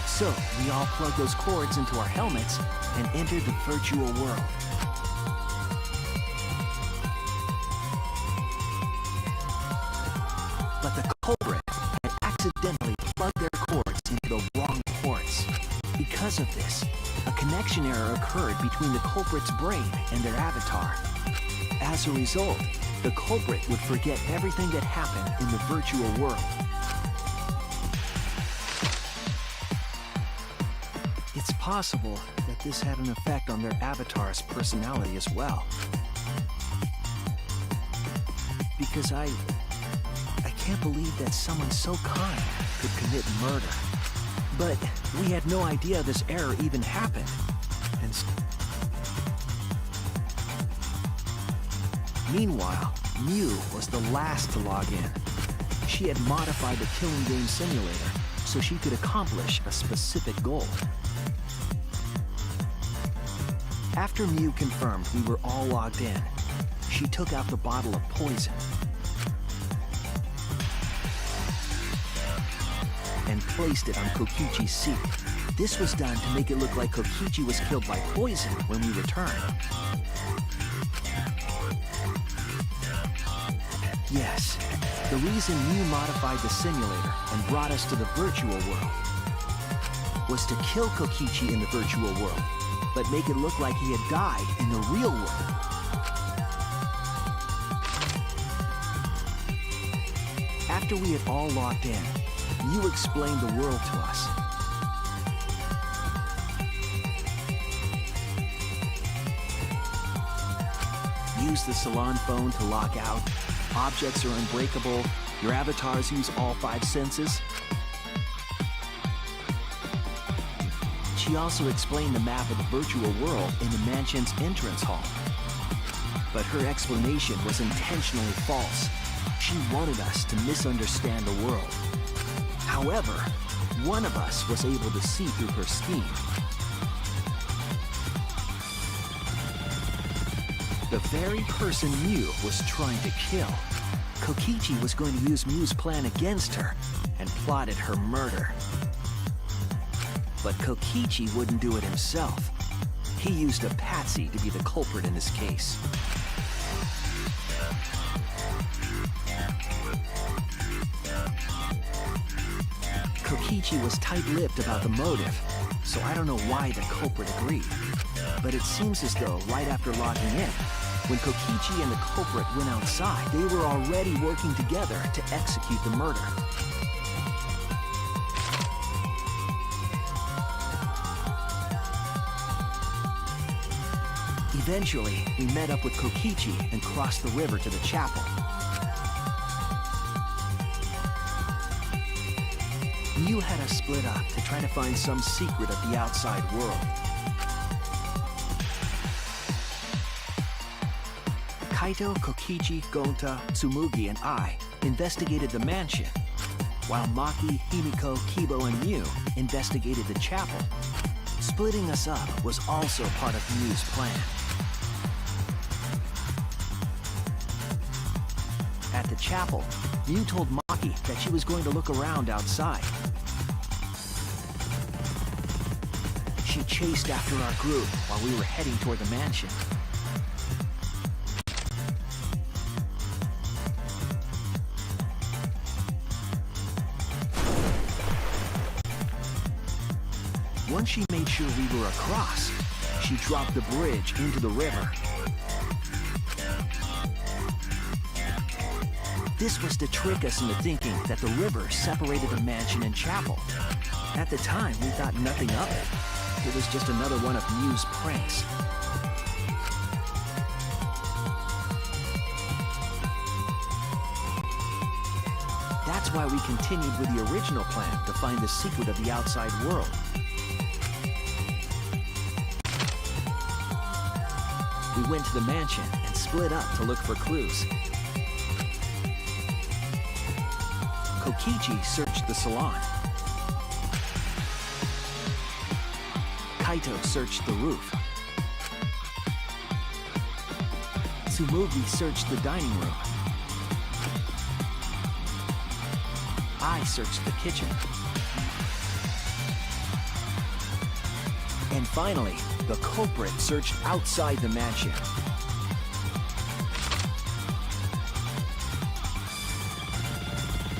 So, we all plugged those cords into our helmets and entered the virtual world. But the culprit had accidentally plugged their cords into the wrong ports. Because of this, a connection error occurred between the culprit's brain and their avatar. As a result, the culprit would forget everything that happened in the virtual world. It's possible that this had an effect on their avatar's personality as well. Because I can't believe that someone so kind could commit murder. But we had no idea this error even happened. And meanwhile, Mew was the last to log in. She had modified the killing game simulator so she could accomplish a specific goal. After Mew confirmed we were all logged in, she took out the bottle of poison and placed it on Kokichi's seat. This was done to make it look like Kokichi was killed by poison when we returned. Yes, the reason Mew modified the simulator and brought us to the virtual world was to kill Kokichi in the virtual world, but make it look like he had died in the real world. After we had all logged in, Mew explained the world to us. Use the salon phone to lock out. Objects are unbreakable. Your avatars use all 5 senses. She also explained the map of the virtual world in the mansion's entrance hall. But her explanation was intentionally false. She wanted us to misunderstand the world. However, one of us was able to see through her scheme. The very person Mew was trying to kill. Kokichi was going to use Mew's plan against her and plotted her murder. But Kokichi wouldn't do it himself. He used a patsy to be the culprit in this case. Kokichi was tight-lipped about the motive, so I don't know why the culprit agreed. But it seems as though right after logging in, when Kokichi and the culprit went outside, they were already working together to execute the murder. Eventually, we met up with Kokichi and crossed the river to the chapel. Mew had us split up to try to find some secret of the outside world. Kaito, Kokichi, Gonta, Tsumugi, and I investigated the mansion, while Maki, Himiko, Kibo, and Mew investigated the chapel. Splitting us up was also part of Mew's plan. At the chapel, Mew told Maki that she was going to look around outside. She chased after our group while we were heading toward the mansion. Once she made sure we were across, she dropped the bridge into the river. This was to trick us into thinking that the river separated the mansion and chapel. At the time, we thought nothing of it. It was just another one of Mew's pranks. That That's why we continued with the original plan to find the secret of the outside world. We went to the mansion and split up to look for clues. Kokichi searched the salon. Kaito searched the roof. Tsumugi searched the dining room. I searched the kitchen. And finally, the culprit searched outside the mansion.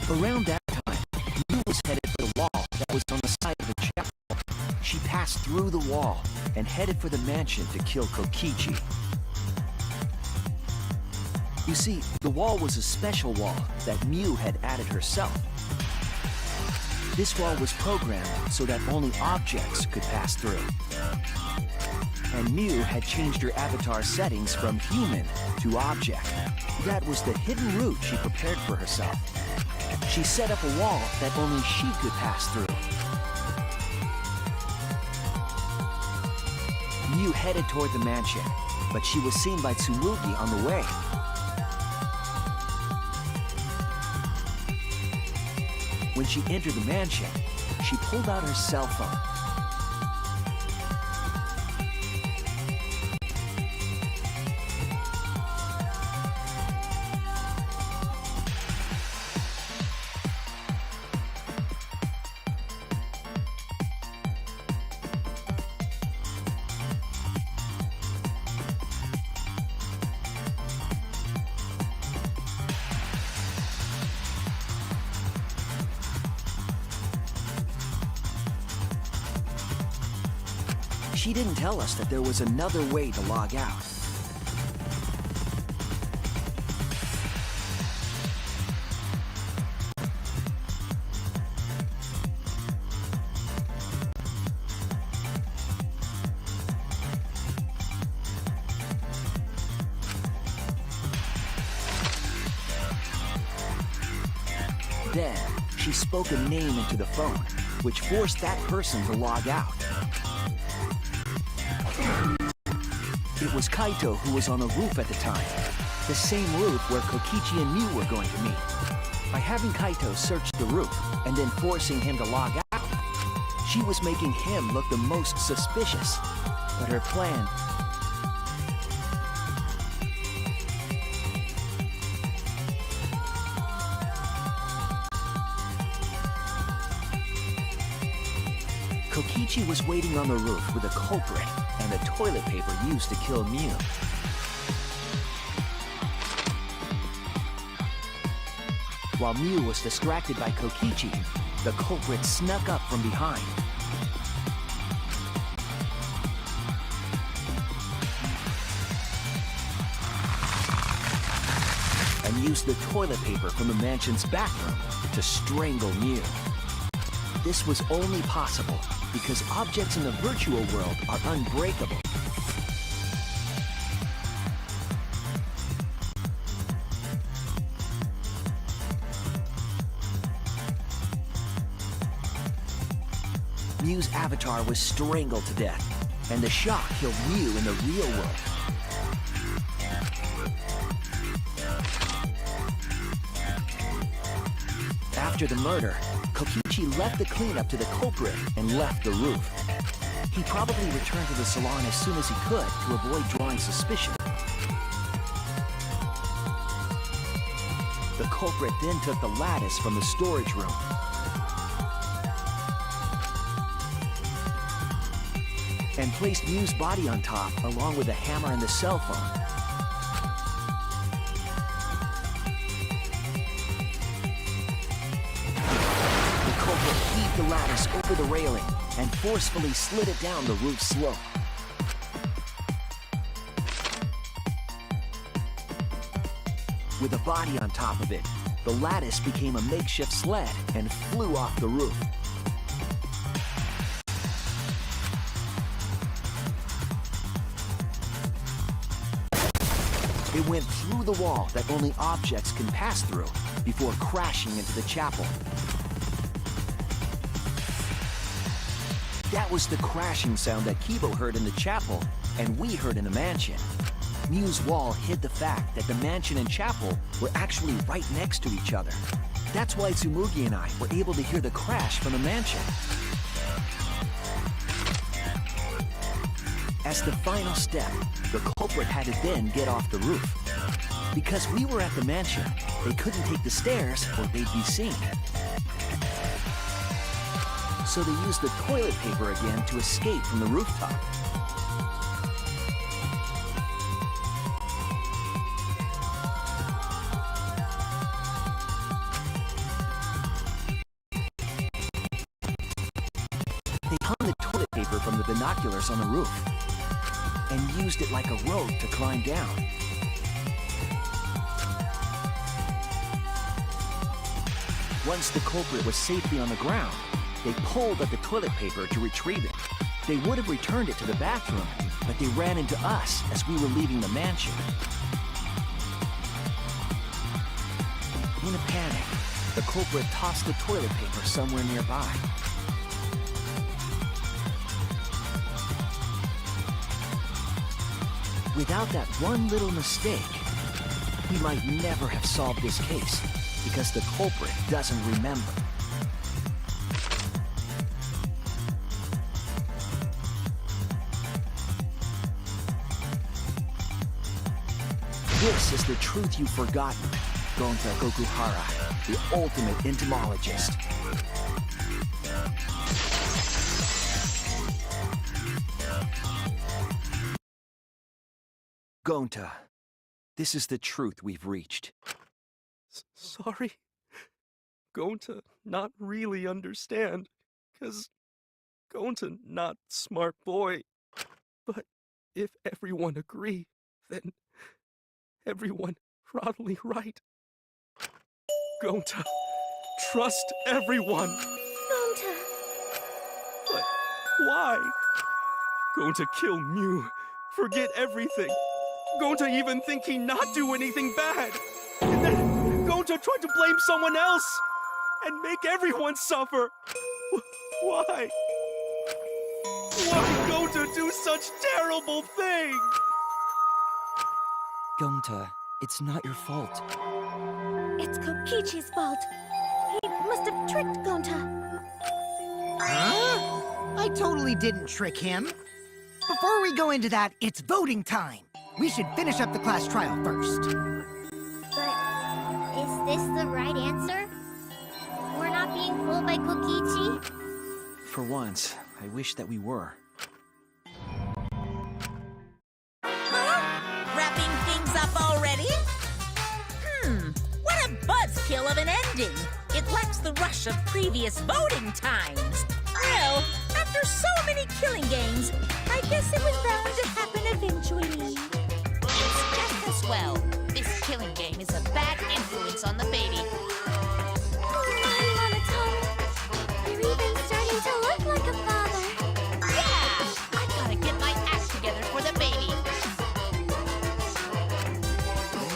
Around that time, Miu was headed for the wall that was on the side of the chapel. She passed through the wall and headed for the mansion to kill Kokichi. You see, the wall was a special wall that Miu had added herself. This wall was programmed so that only objects could pass through. And Miu had changed her avatar settings from human to object. That was the hidden route she prepared for herself. She set up a wall that only she could pass through. Miu headed toward the mansion, but she was seen by Tsumugi on the way. When she entered the mansion, she pulled out her cell phone. She didn't tell us that there was another way to log out. Then, she spoke a name into the phone, which forced that person to log out. It was Kaito who was on the roof at the time, the same roof where Kokichi and Miu were going to meet. By having Kaito search the roof and then forcing him to log out, she was making him look the most suspicious. But her plan... Kokichi was waiting on the roof with a culprit and the toilet paper used to kill Miu. While Miu was distracted by Kokichi, the culprit snuck up from behind. And used the toilet paper from the mansion's bathroom to strangle Miu. This was only possible because objects in the virtual world are unbreakable. Miu's avatar was strangled to death, and the shock killed Miu in the real world. After the murder, Kokichi left the cleanup to the culprit and left the roof. He probably returned to the salon as soon as he could to avoid drawing suspicion. The culprit then took the lattice from the storage room. And placed Miu's body on top along with the hammer and the cell phone. The lattice over the railing and forcefully slid it down the roof slope. With a body on top of it, the lattice became a makeshift sled and flew off the roof. It went through the wall that only objects can pass through before crashing into the chapel. That was the crashing sound that Kibo heard in the chapel and we heard in the mansion. Mew's wall hid the fact that the mansion and chapel were actually right next to each other. That's why Tsumugi and I were able to hear the crash from the mansion. As the final step, the culprit had to then get off the roof. Because we were at the mansion, they couldn't take the stairs or they'd be seen. So they used the toilet paper again to escape from the rooftop. They hung the toilet paper from the binoculars on the roof and used it like a rope to climb down. Once the culprit was safely on the ground, they pulled at the toilet paper to retrieve it. They would have returned it to the bathroom, but they ran into us as we were leaving the mansion. In a panic, the culprit tossed the toilet paper somewhere nearby. Without that one little mistake, we might never have solved this case because the culprit doesn't remember. This is the truth you've forgotten, Gonta Gokuhara, the ultimate entomologist. Gonta, this is the truth we've reached. Sorry. Gonta not really understand, 'cause Gonta not smart boy. But if everyone agree, then everyone probably right. Gonta, trust everyone. Gonta. But why? Gonta kill Mew, forget everything. Gonta even think he not do anything bad. And then Gonta tried to blame someone else and make everyone suffer. Why? Why Gonta do such terrible thing? Gonta, it's not your fault. It's Kokichi's fault. He must have tricked Gonta. Huh? I totally didn't trick him. Before we go into that, it's voting time. We should finish up the class trial first. But is this the right answer? We're not being fooled by Kokichi? For once, I wish that we were. Huh? Wrapping things up already? What a buzzkill of an ending! It lacks the rush of previous voting times. Well, after so many killing games, I guess it was bound to happen eventually. It's just as well. This killing game is a bad influence on the baby. You're even starting to look like a father. Yeah! I gotta get my act together for the baby.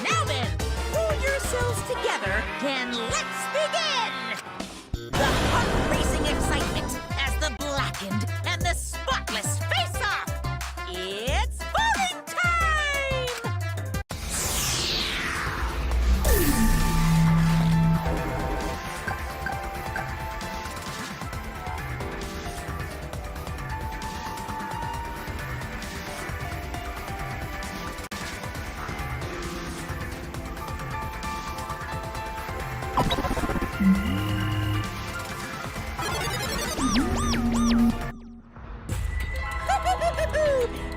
Now then, pull yourselves together and let's begin! The heart-racing excitement as the blackened and the spotless face-off! It's voting time!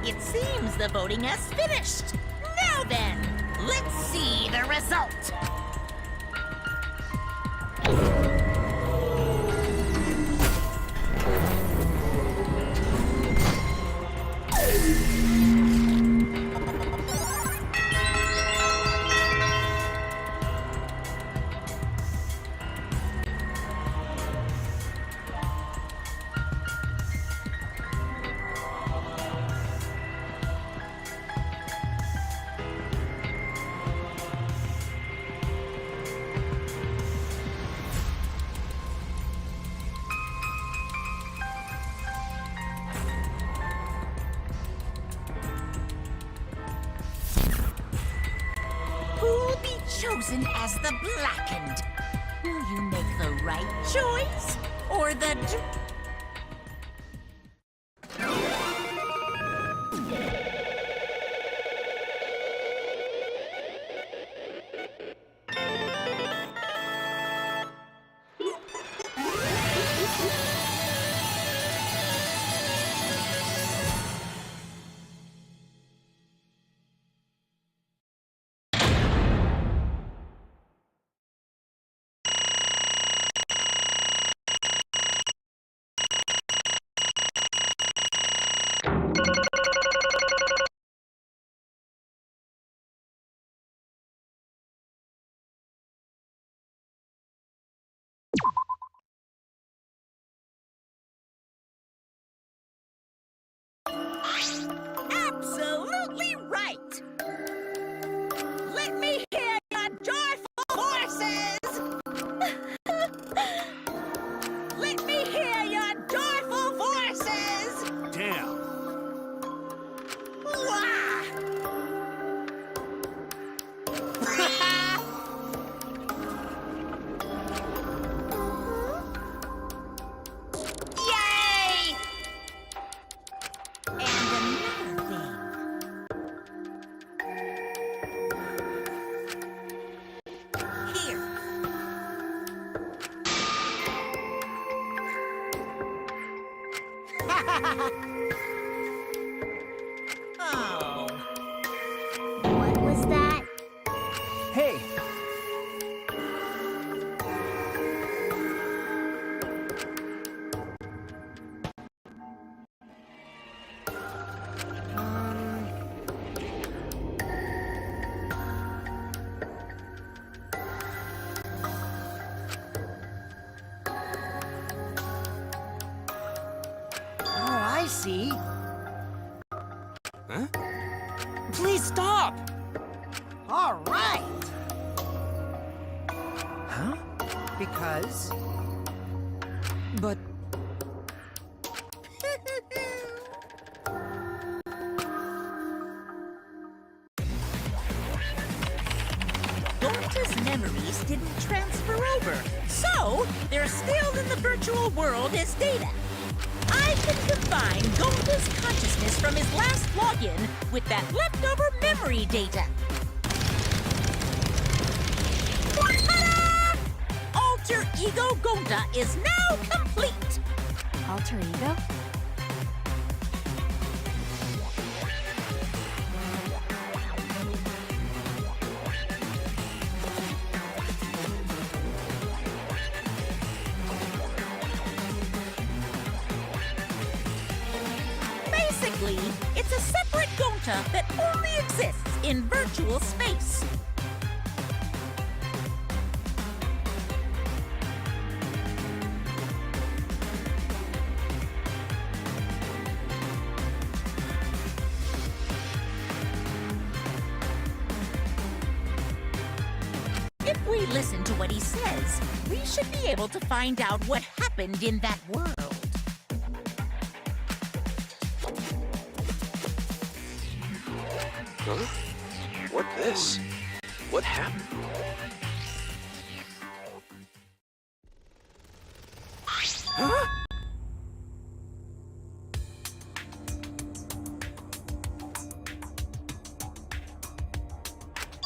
It seems the voting has finished. Now then, let's see the result. chosen as the Blackened. Will you make the right choice or the Absolutely right! Let me hear your joyful voices! Let me hear your joyful voices! Damn. Wah! Yay! And another thing. Here. Oh. What was that? Hey, Oh, I see. Huh? Please stop! All right. huh? Because But Gonta's memories didn't transfer over, so they're still in the virtual world as data. I can combine Gonta's consciousness from his last login with that leftover memory data. Ta-da! Alter Ego Gonta is now complete! Alter ego? Basically, it's a separate Gonta that only exists in virtual space. If we listen to what he says, we should be able to find out what happened in that world. Huh? What this? What happened?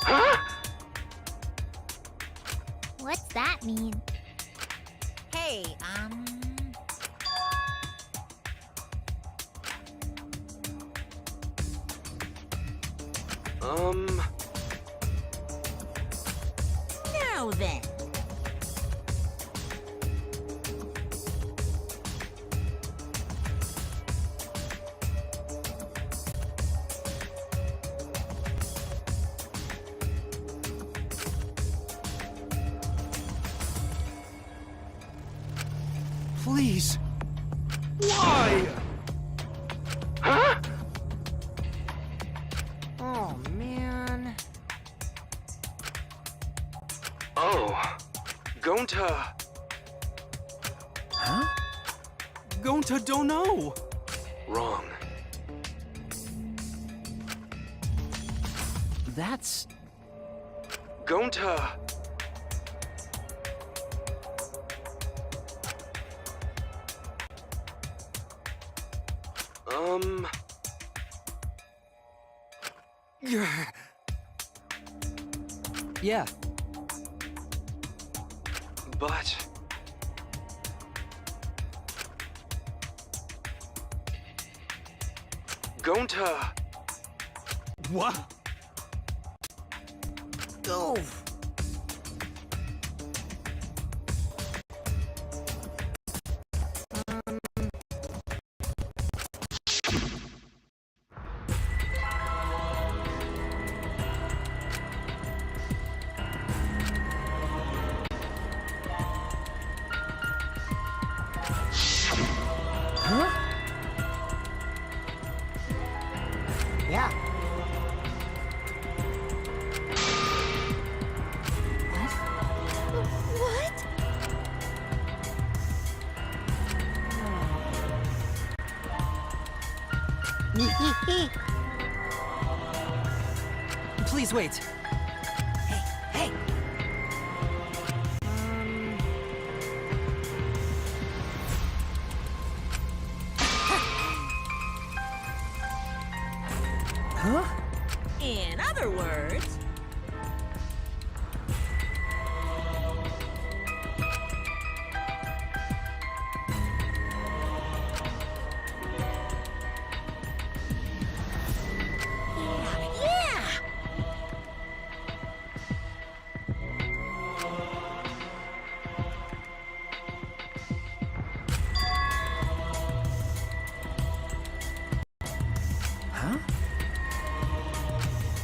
Huh? What's that mean? Hey, Now then. Please. Why? Huh? oh man. Oh. Gonta. Huh? Gonta don't know. Wrong. That's... Gonta. Yeah, But... Gonta. What? Oh. Huh? Yeah. What? please wait. Hey. Huh? In other words, yeah! Huh?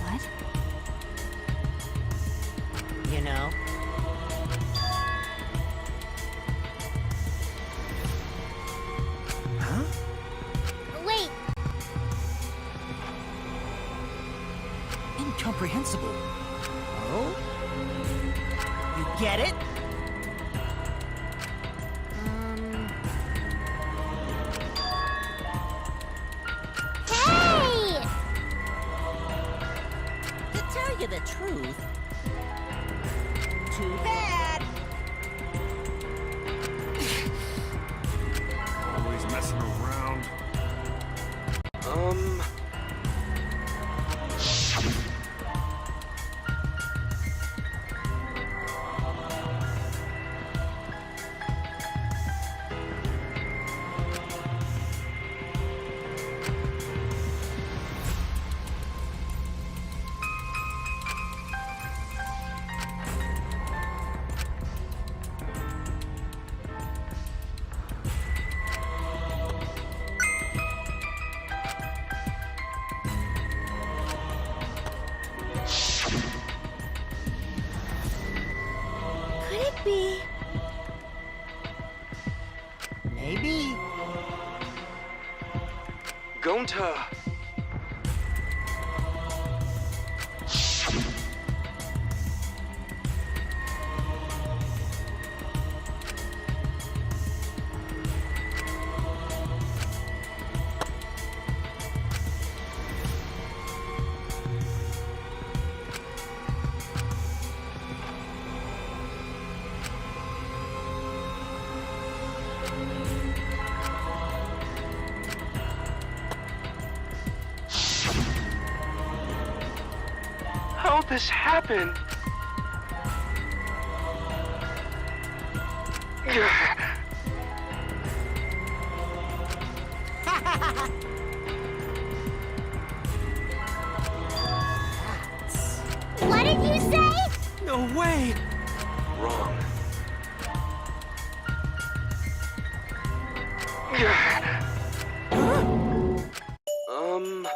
What? You know. Huh? Wait, Incomprehensible. Oh? You get it? hey! To tell you the truth, too bad. Always messing around. Could it be? Maybe. Gonta. How'd this happen? What did you say? No way! Wrong. Um...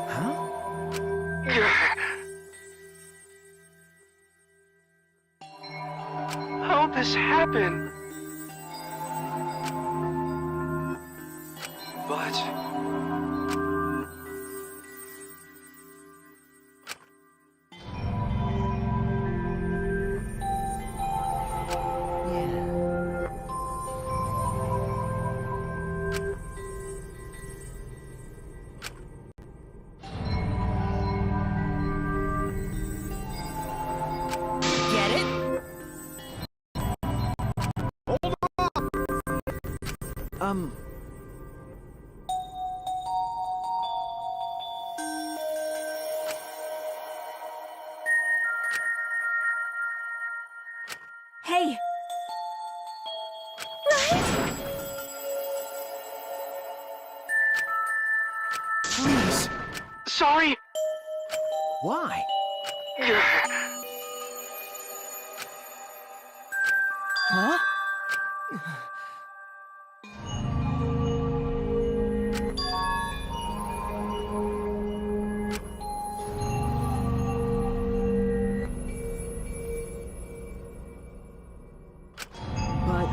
Huh? How'd this happen? But... Get it? Hey! Please! Sorry! Why? Huh? But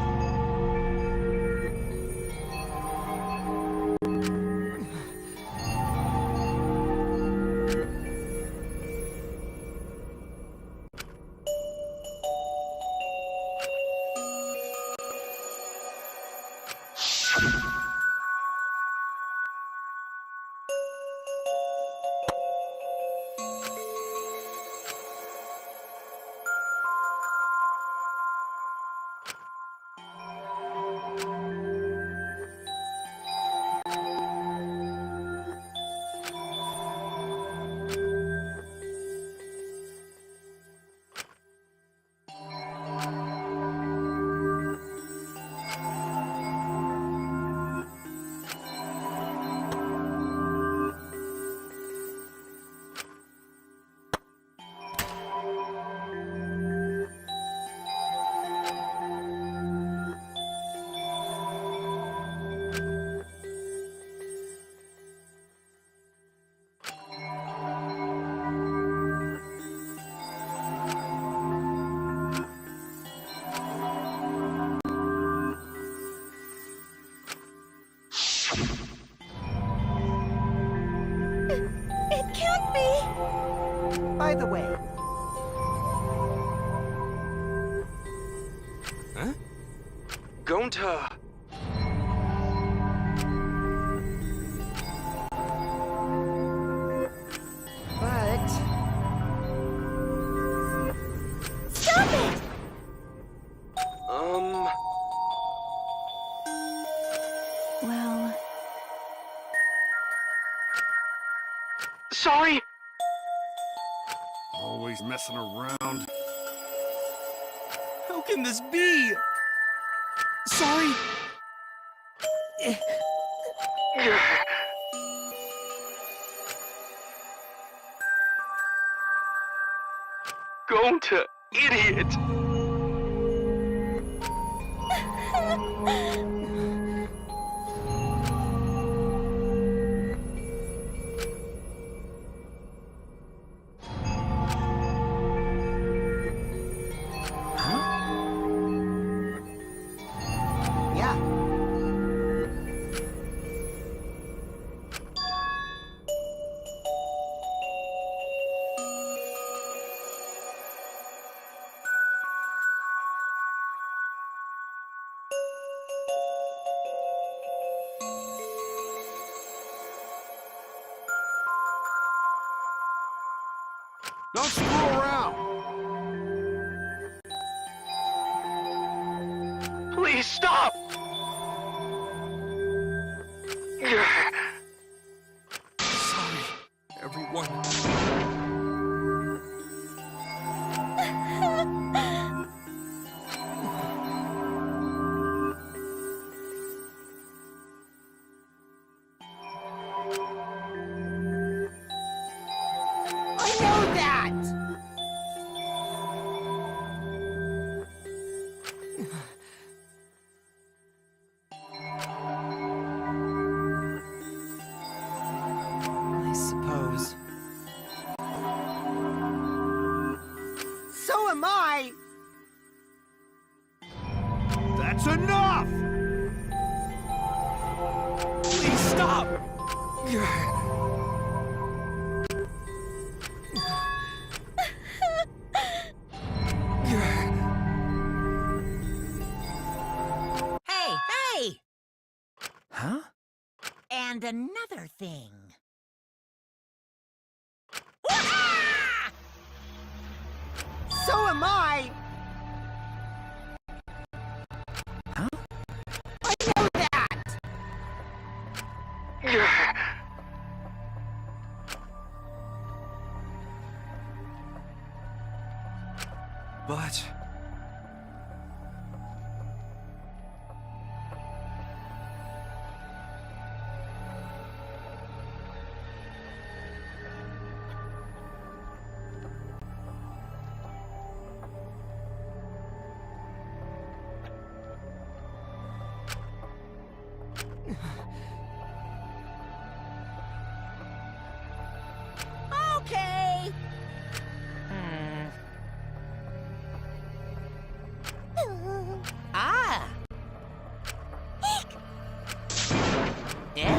It can't be! By the way, Huh? Gonta... but... Stop it! Well, Sorry! Always messing around. How can this be? Sorry! Gonta, idiot! Yeah. Don't screw around. Please stop! Sorry, everyone. I know that! I suppose. That's enough! Please stop! Hey, hey! Huh? And another thing. Wah-ah! So am I! Huh? I know that! But... Okay. Ah. Yeah?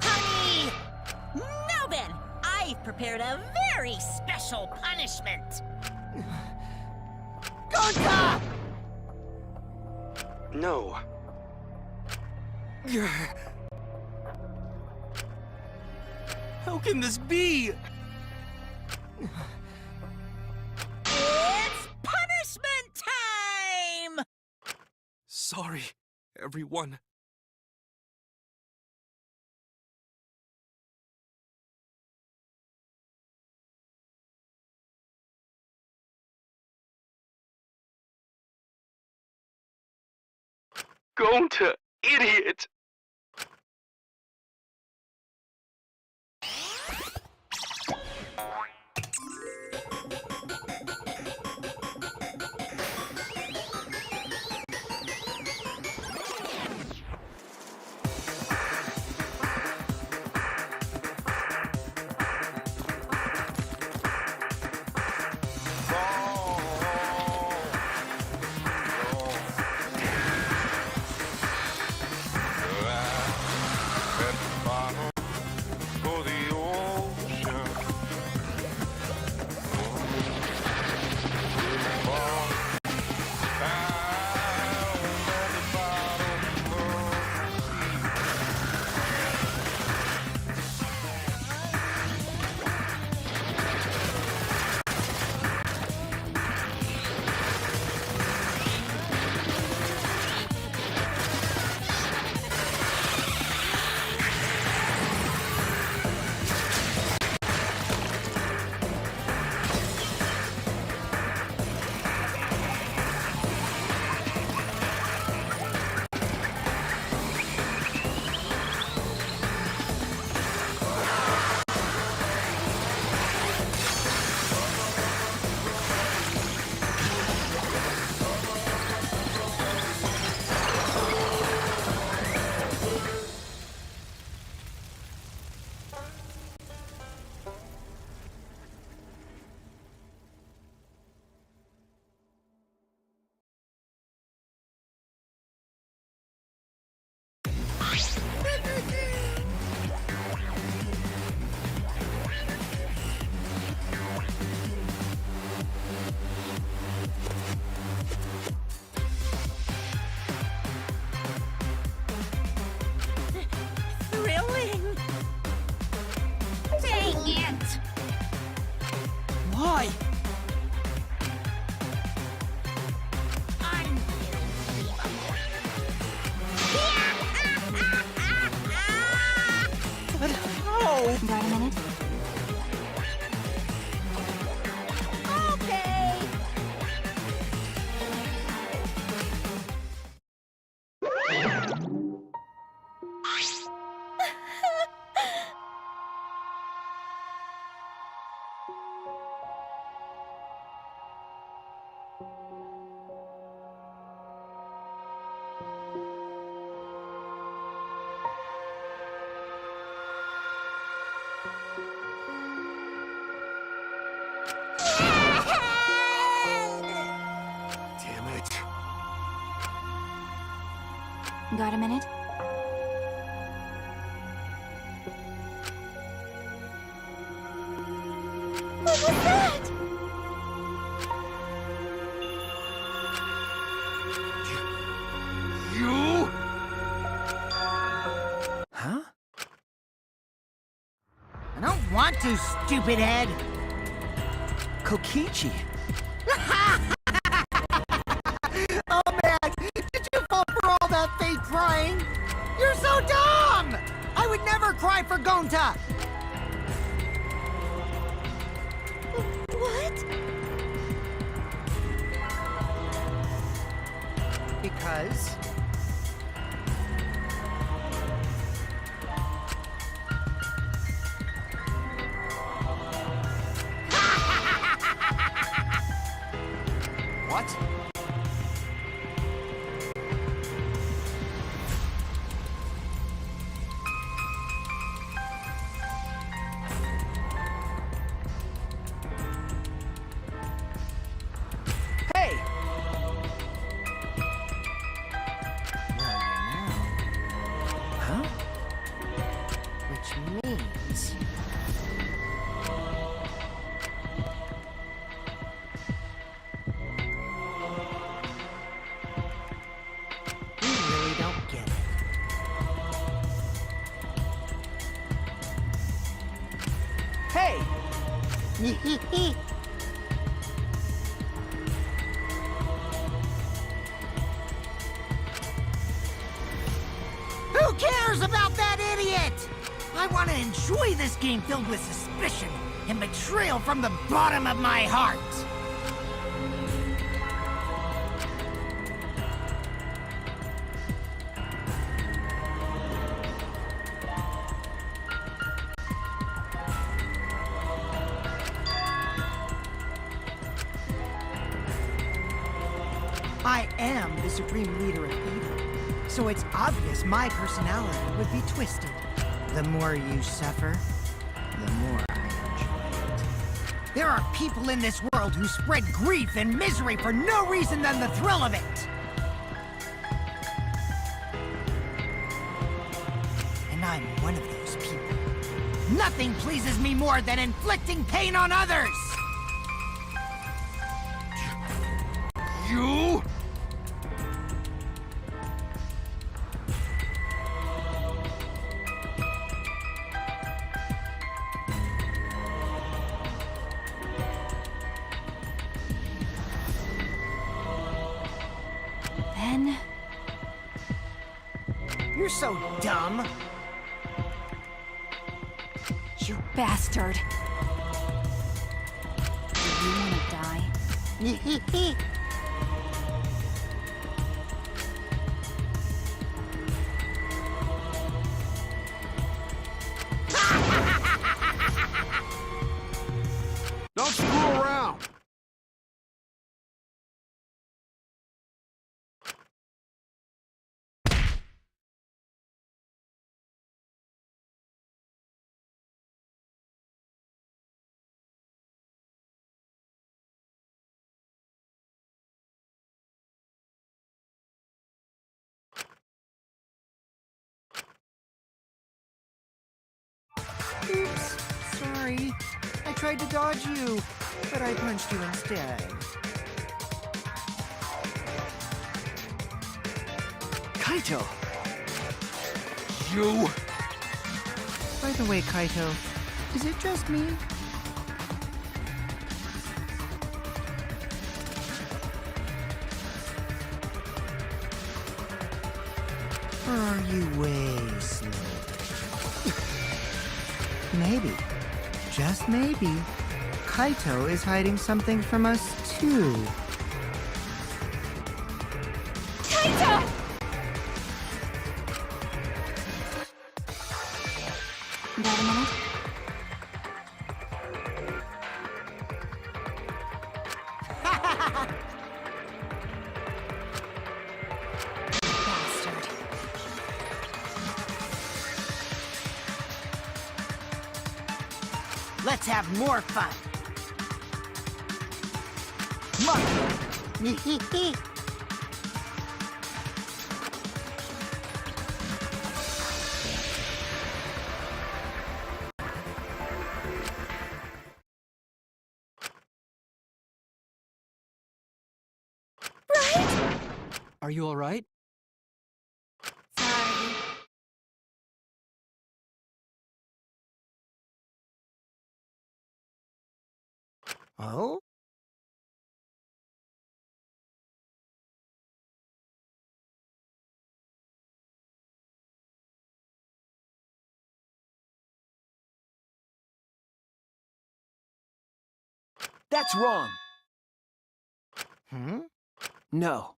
Honey! Now then, I've prepared a very special punishment. Gonta! No. How can this be? It's punishment time! Sorry, everyone. Gonta, idiot! Thrilling! Dang it! Why? But how? Got a minute? Okay! Got a minute? What was that? You? Huh? I don't want to, stupid head. Kokichi! Oh man, did you fall for all that fake crying? You're so dumb! I would never cry for Gonta! What? Because... What? Hey! Huh? Which means... You really don't get Hey! it. Who cares about that idiot? I want to enjoy this game filled with suspicion and betrayal from the bottom of my heart. I am the supreme leader of evil, so it's obvious my personality would be twisted. The more you suffer, the more I enjoy it. There are people in this world who spread grief and misery for no reason than the thrill of it. And I'm one of those people. Nothing pleases me more than inflicting pain on others! You? Then... You're so dumb. You bastard! Do you want to die? Don't screw around! Oops, sorry. I tried to dodge you, but I punched you instead. Kaito! You? By the way, Kaito, is it just me? Or are you way slow? Maybe, just maybe, Kaito is hiding something from us too. Kaito! Got a minute? Bastard. Let's have more fun. Monkey. Are you all right? Sorry. Oh? That's wrong. Hmm? No.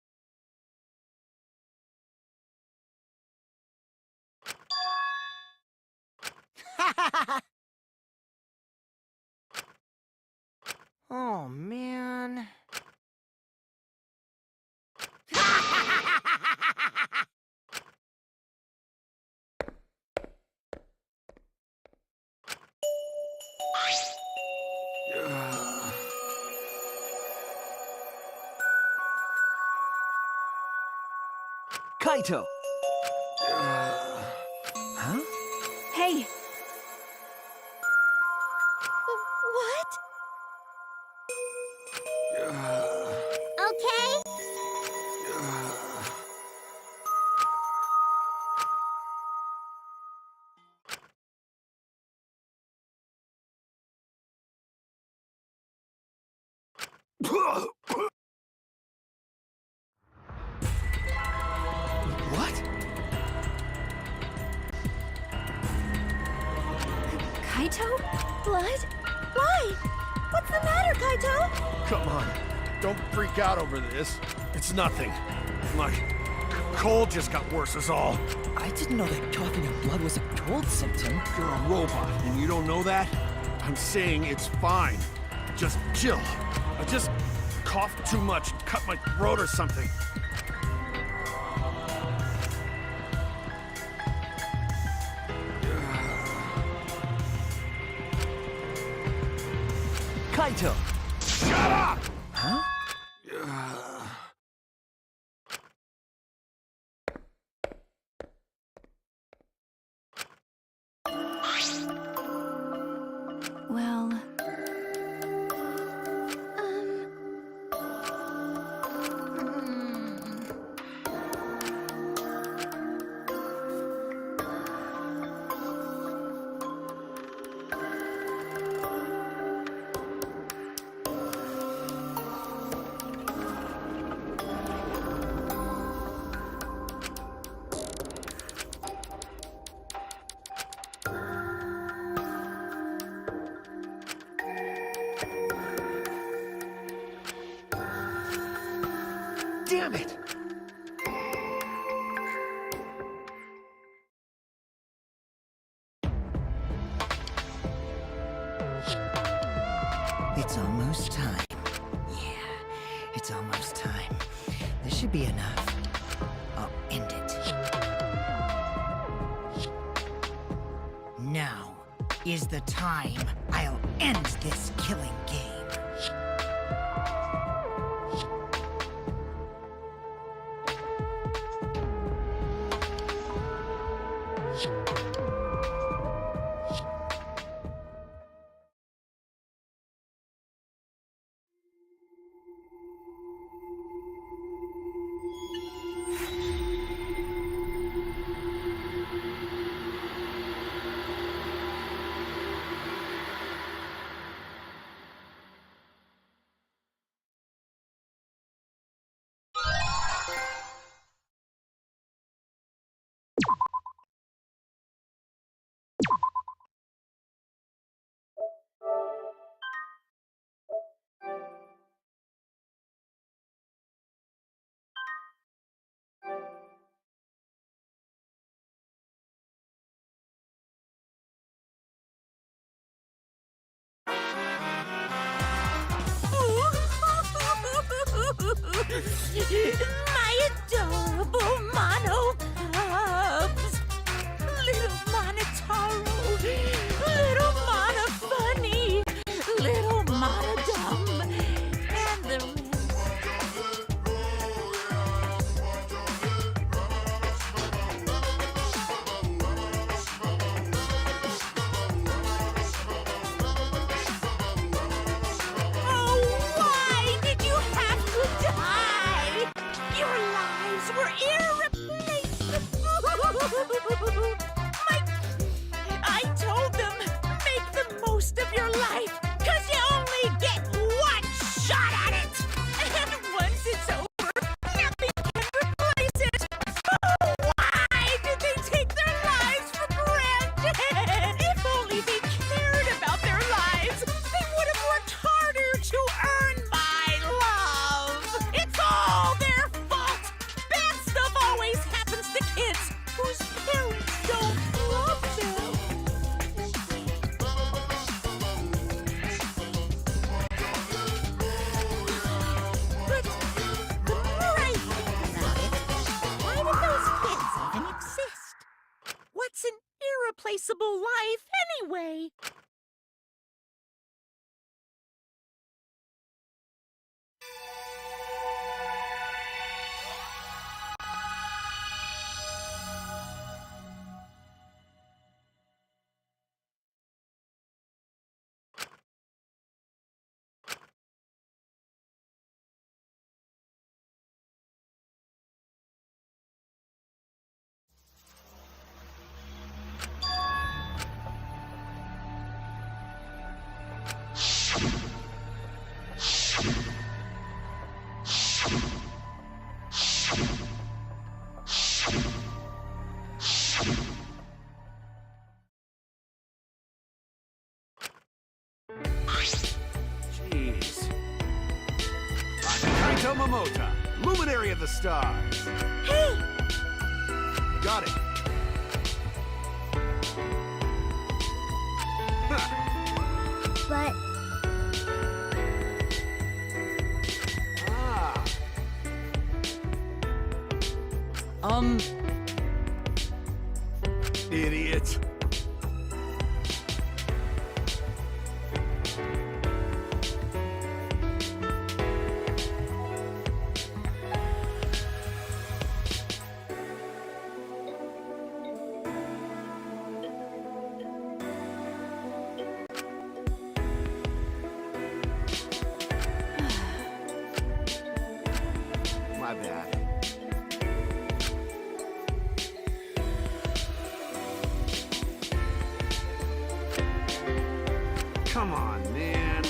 Oh, man. Kaito! Huh? Hey! What? Okay? What? Kaito? Blood? Why? What's the matter, Kaito? Come on. Don't freak out over this. It's nothing. My cold just got worse is all. I didn't know that coughing up blood was a cold symptom. You're a robot, and you don't know that? I'm saying it's fine. Just chill. I just coughed too much and cut my throat or something. Kaito! Shut up! Huh? Well, Damn it! It's almost time. Yeah, it's almost time. This should be enough. I'll end it. Now is the time I'll end this killing game. My adorable mono cubs! Little Monotaro, little Mono Funny, little Mono Dumb, and the rest. Oh, why did you have to die? You life anyway. Jeez. I'm Kaito Momota, Luminary of the Stars. Hey! Got it. But Ah, idiot. My bad. Come on, man.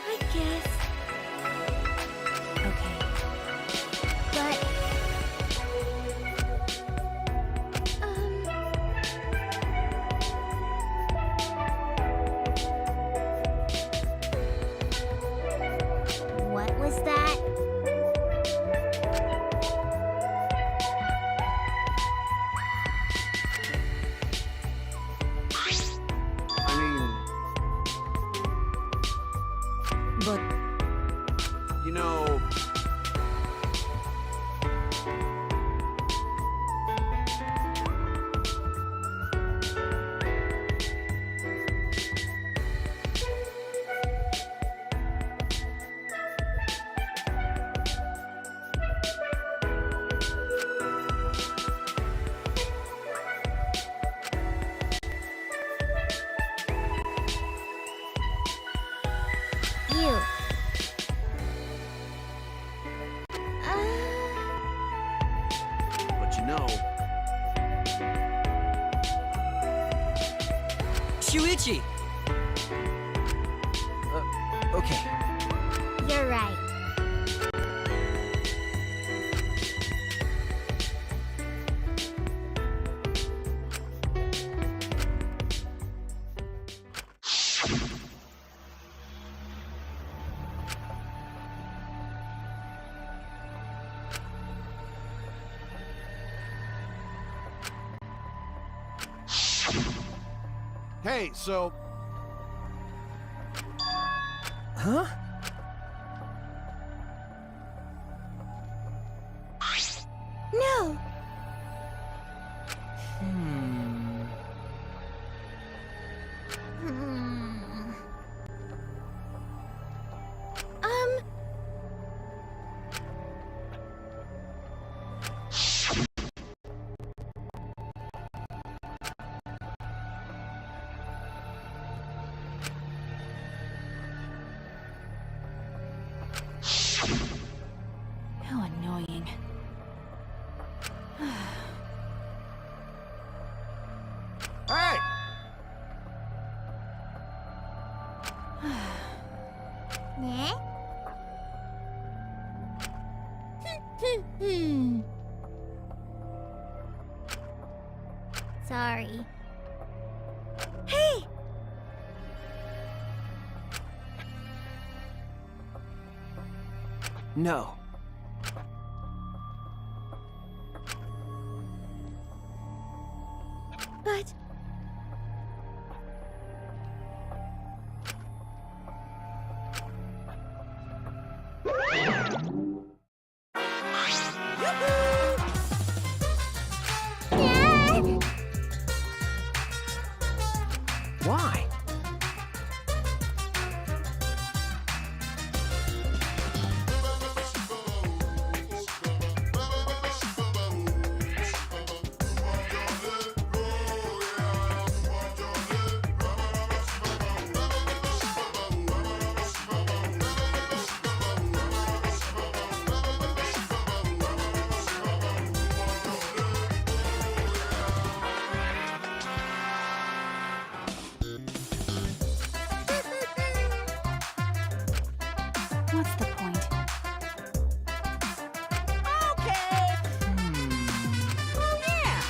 I guess. Okay. But what was that? I mean, But you know, You. but you know, Shuichi! Okay. You're right. hey, so Huh? No. Hmm. Hmm. How annoying. hey, Nah? Sorry. Hey! No. But... Dad! Why? What's the point? Okay. Oh, yeah.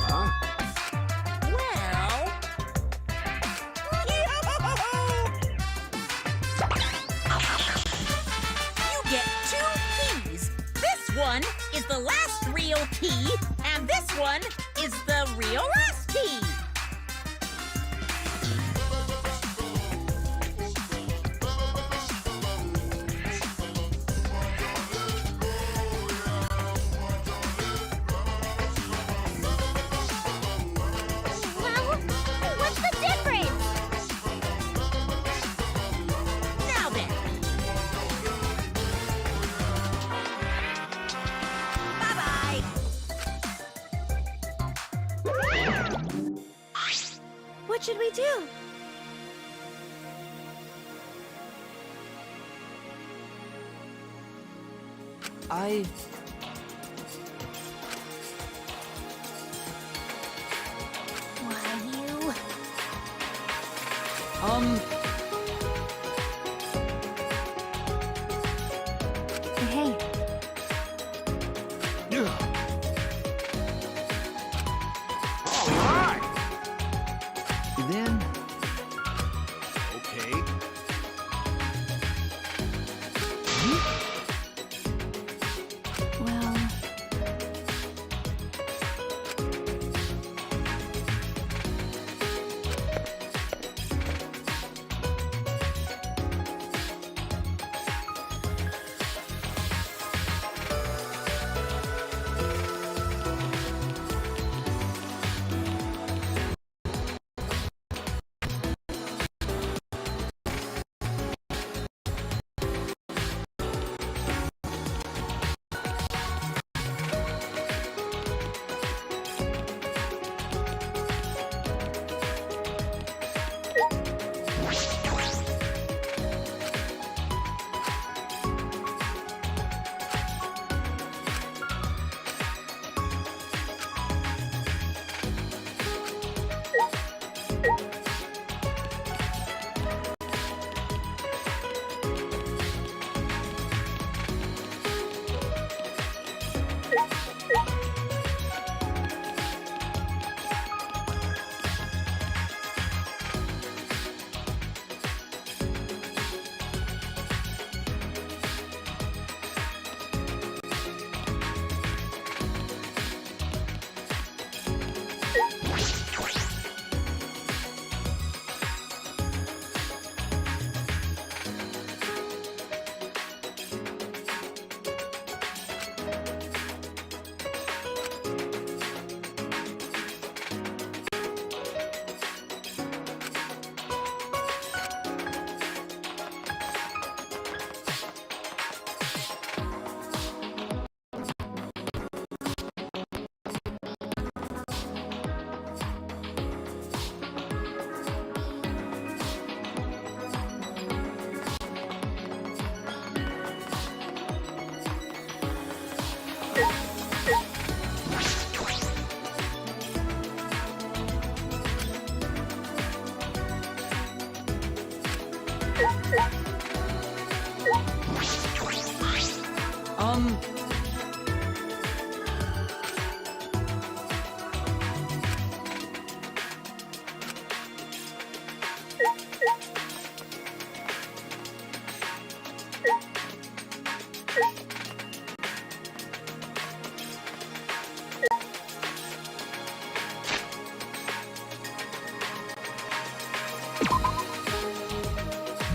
Huh? Well. You get 2 keys. This one is the last real key, and this one is the real last key. Well, what's the difference? Now then. Bye-bye. what should we do? Why, you... Hey, All right. Then, Okay. well...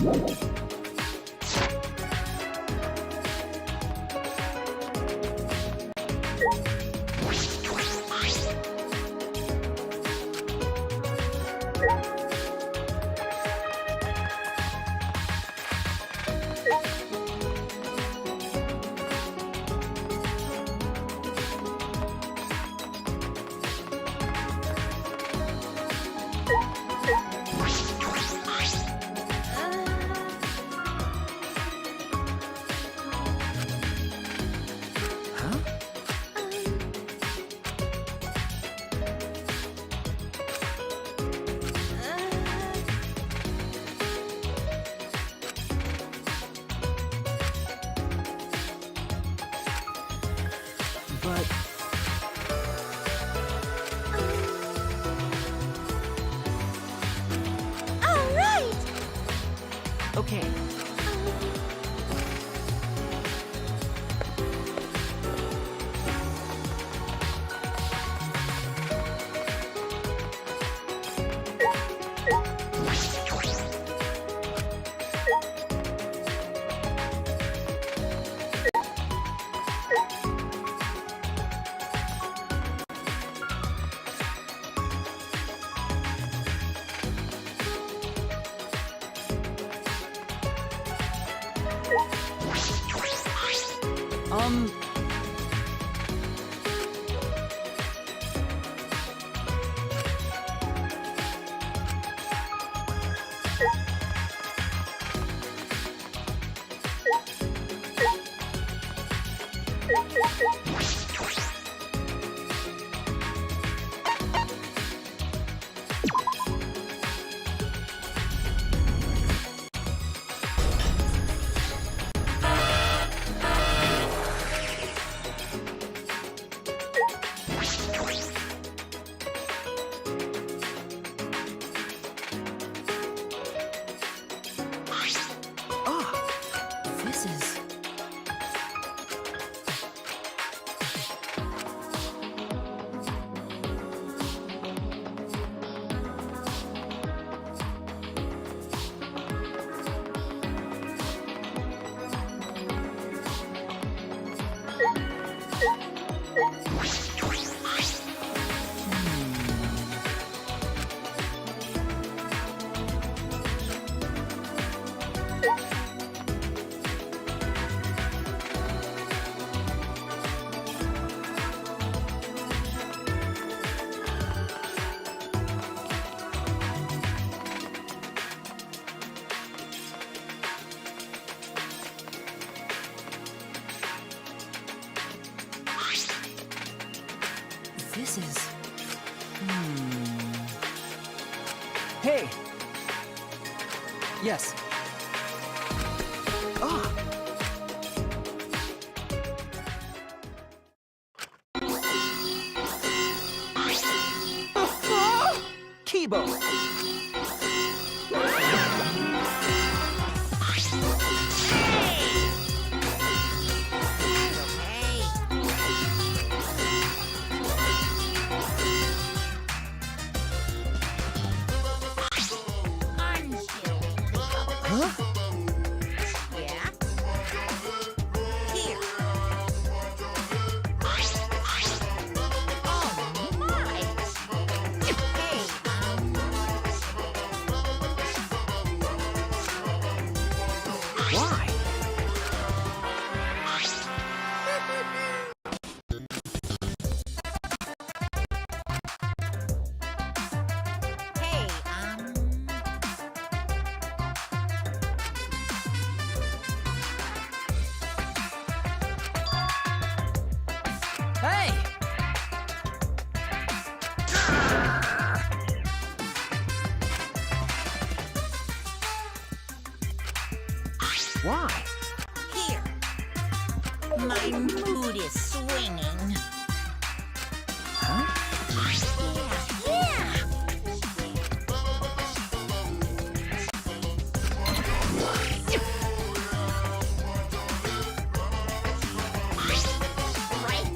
But All right! okay, um, this is... This is... Hey! Yes. Ah! Kibo! Why? Hey! Why? Here. My mood is swinging. Huh? Yeah. Right.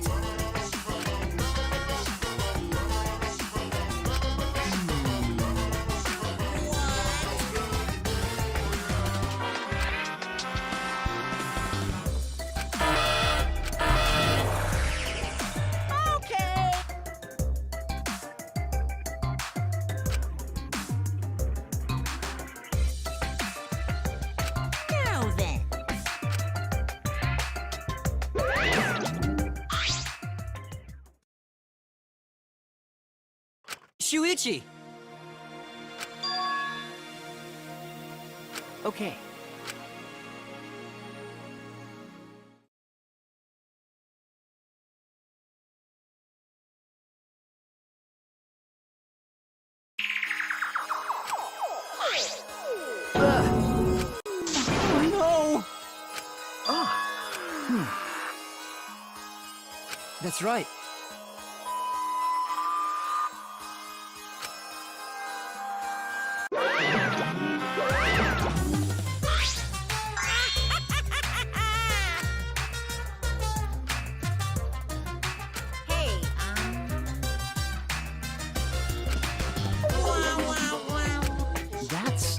Shuichi! Okay. Oh no! That's right. Hey, That's...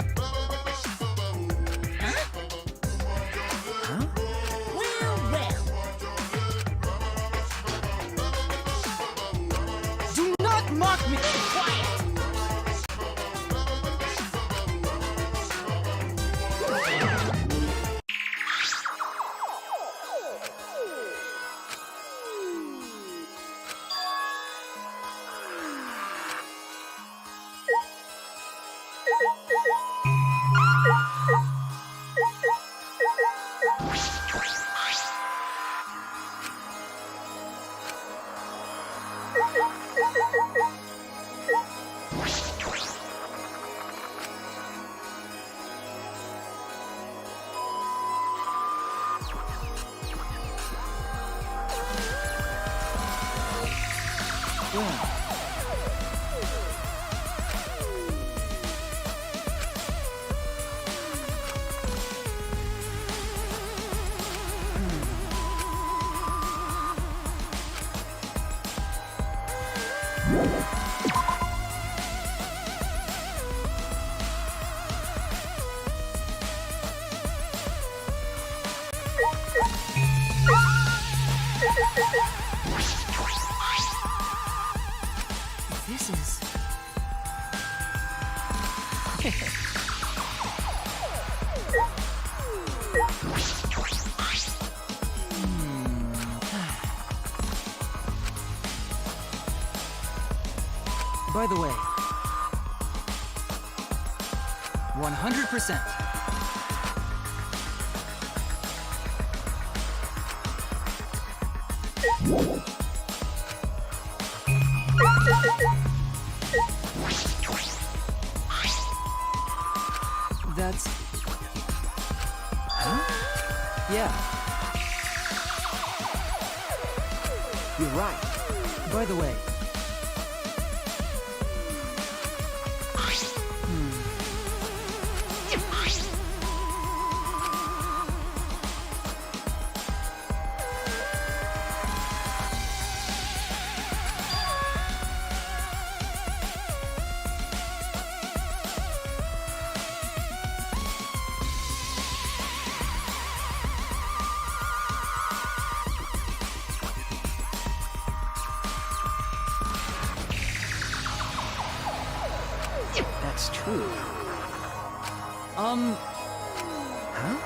well. Do not mock me! This is... By the way, 100%. That's... Huh? Yeah. You're right. By the way... That's true. Huh?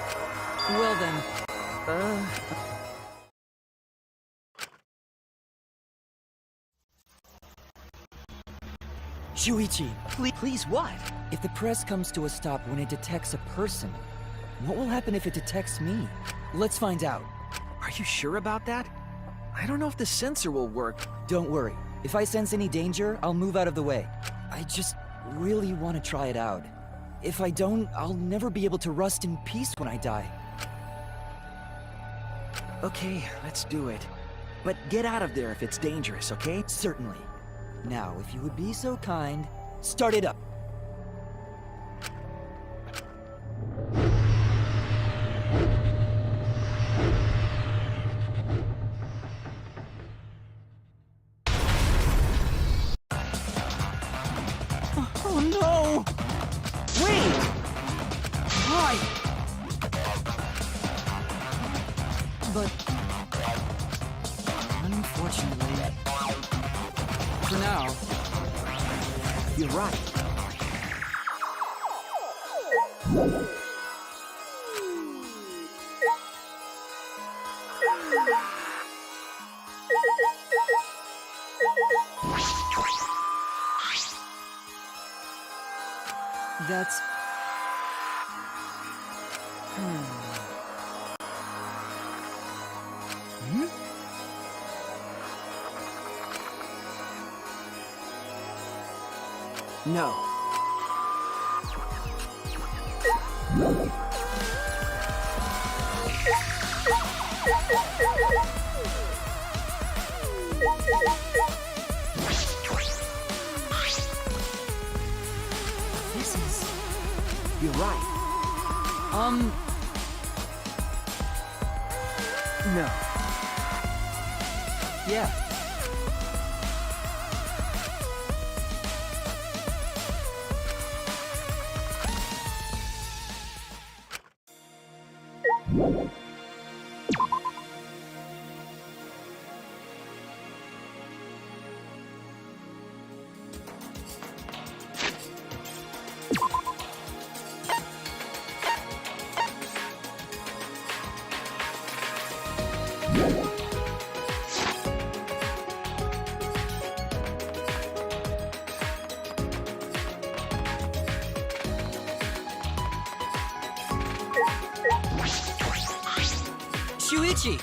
Well then... Shuichi, Please what? if the press comes to a stop when it detects a person, what will happen if it detects me? Let's find out. Are you sure about that? I don't know if the sensor will work. Don't worry. If I sense any danger, I'll move out of the way. I just really want to try it out. If I don't, I'll never be able to rest in peace when I die. Okay, let's do it. But get out of there if it's dangerous, okay? Certainly. Now, if you would be so kind, start it up. Oh no! Wait! Why? But... unfortunately... for now... You're right. That's... No. This is... You're right. No. Yeah. Shuichi!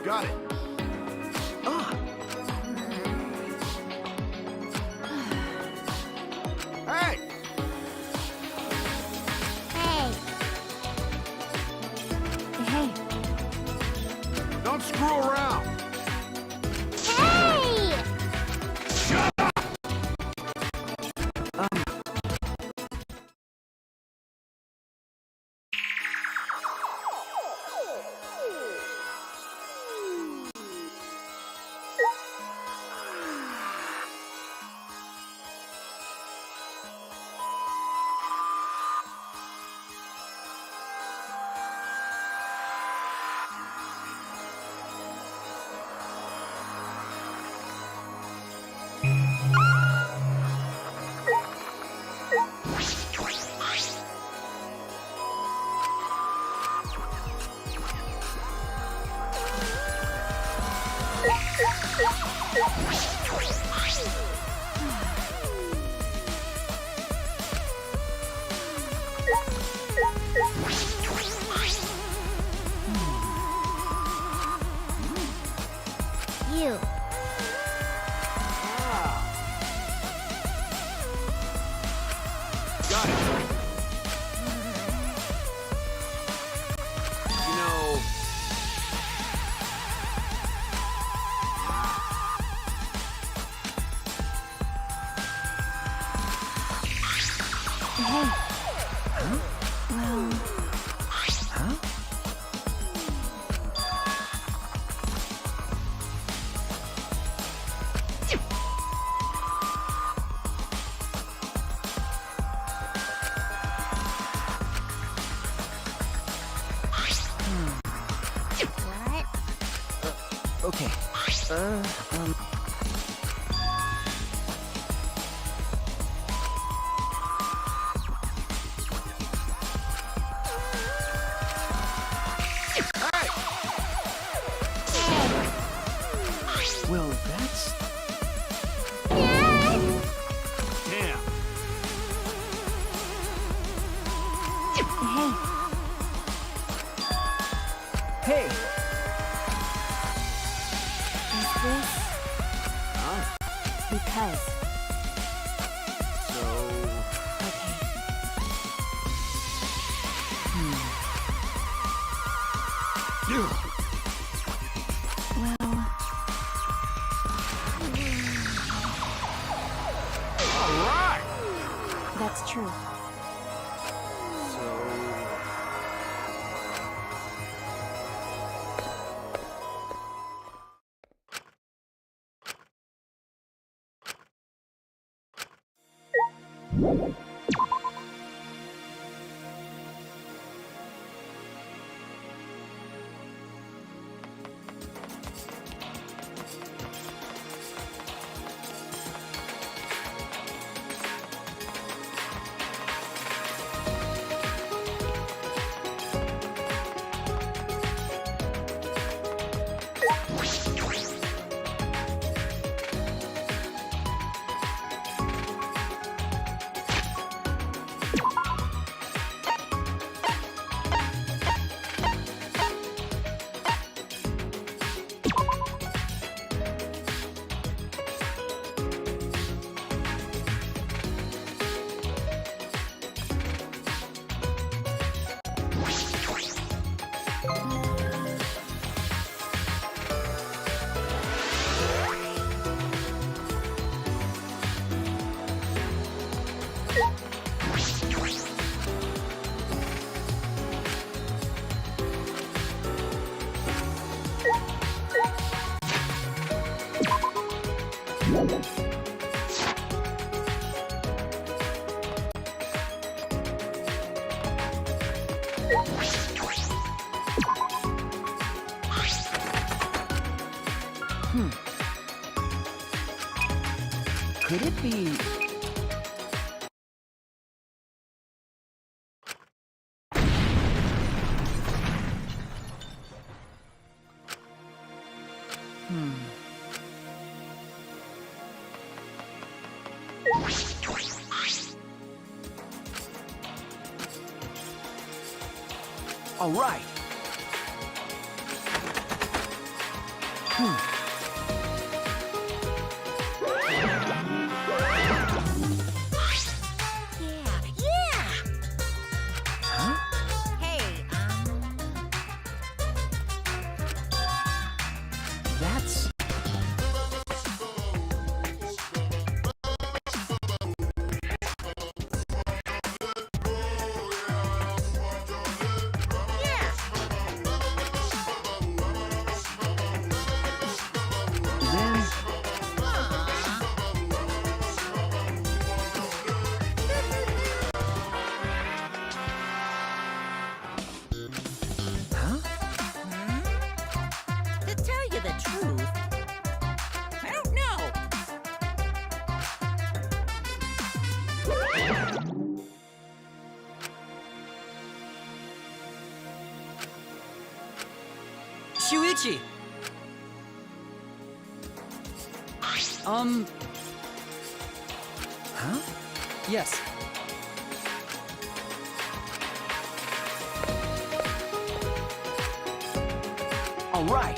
Got it. Hey! Hey, Hey, Don't screw around! hey! Okay. Well, that's... Damn. Hey! Is this because? So... Okay. Well, All right. that's true. So... Could it be... All right. Yeah. Hey, That's... Then... to tell you the truth, I don't know. Shuichi! Huh? Yes. All right.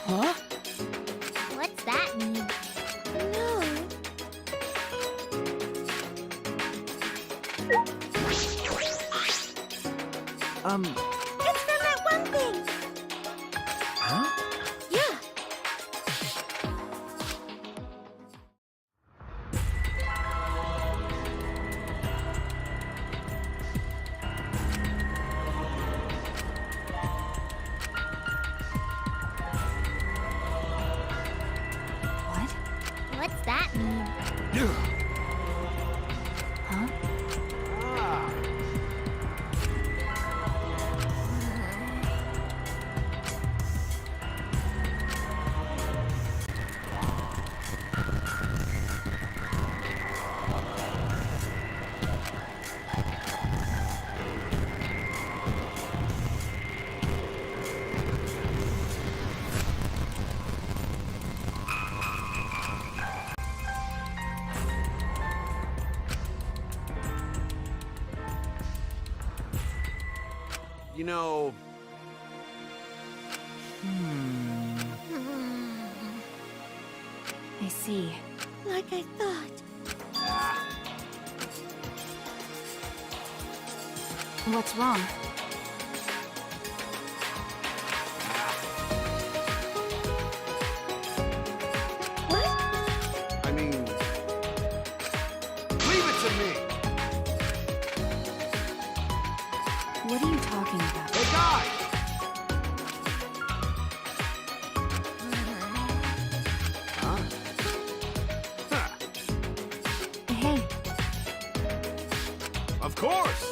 Huh? What's that mean? No. It's from that one thing. Huh? Yeah. What? What's that mean? Huh? You know, I see. Like I thought. What's wrong? What? I mean, leave it to me. What are you talking about? Hey, guys! Huh? Huh. Hey, Of course!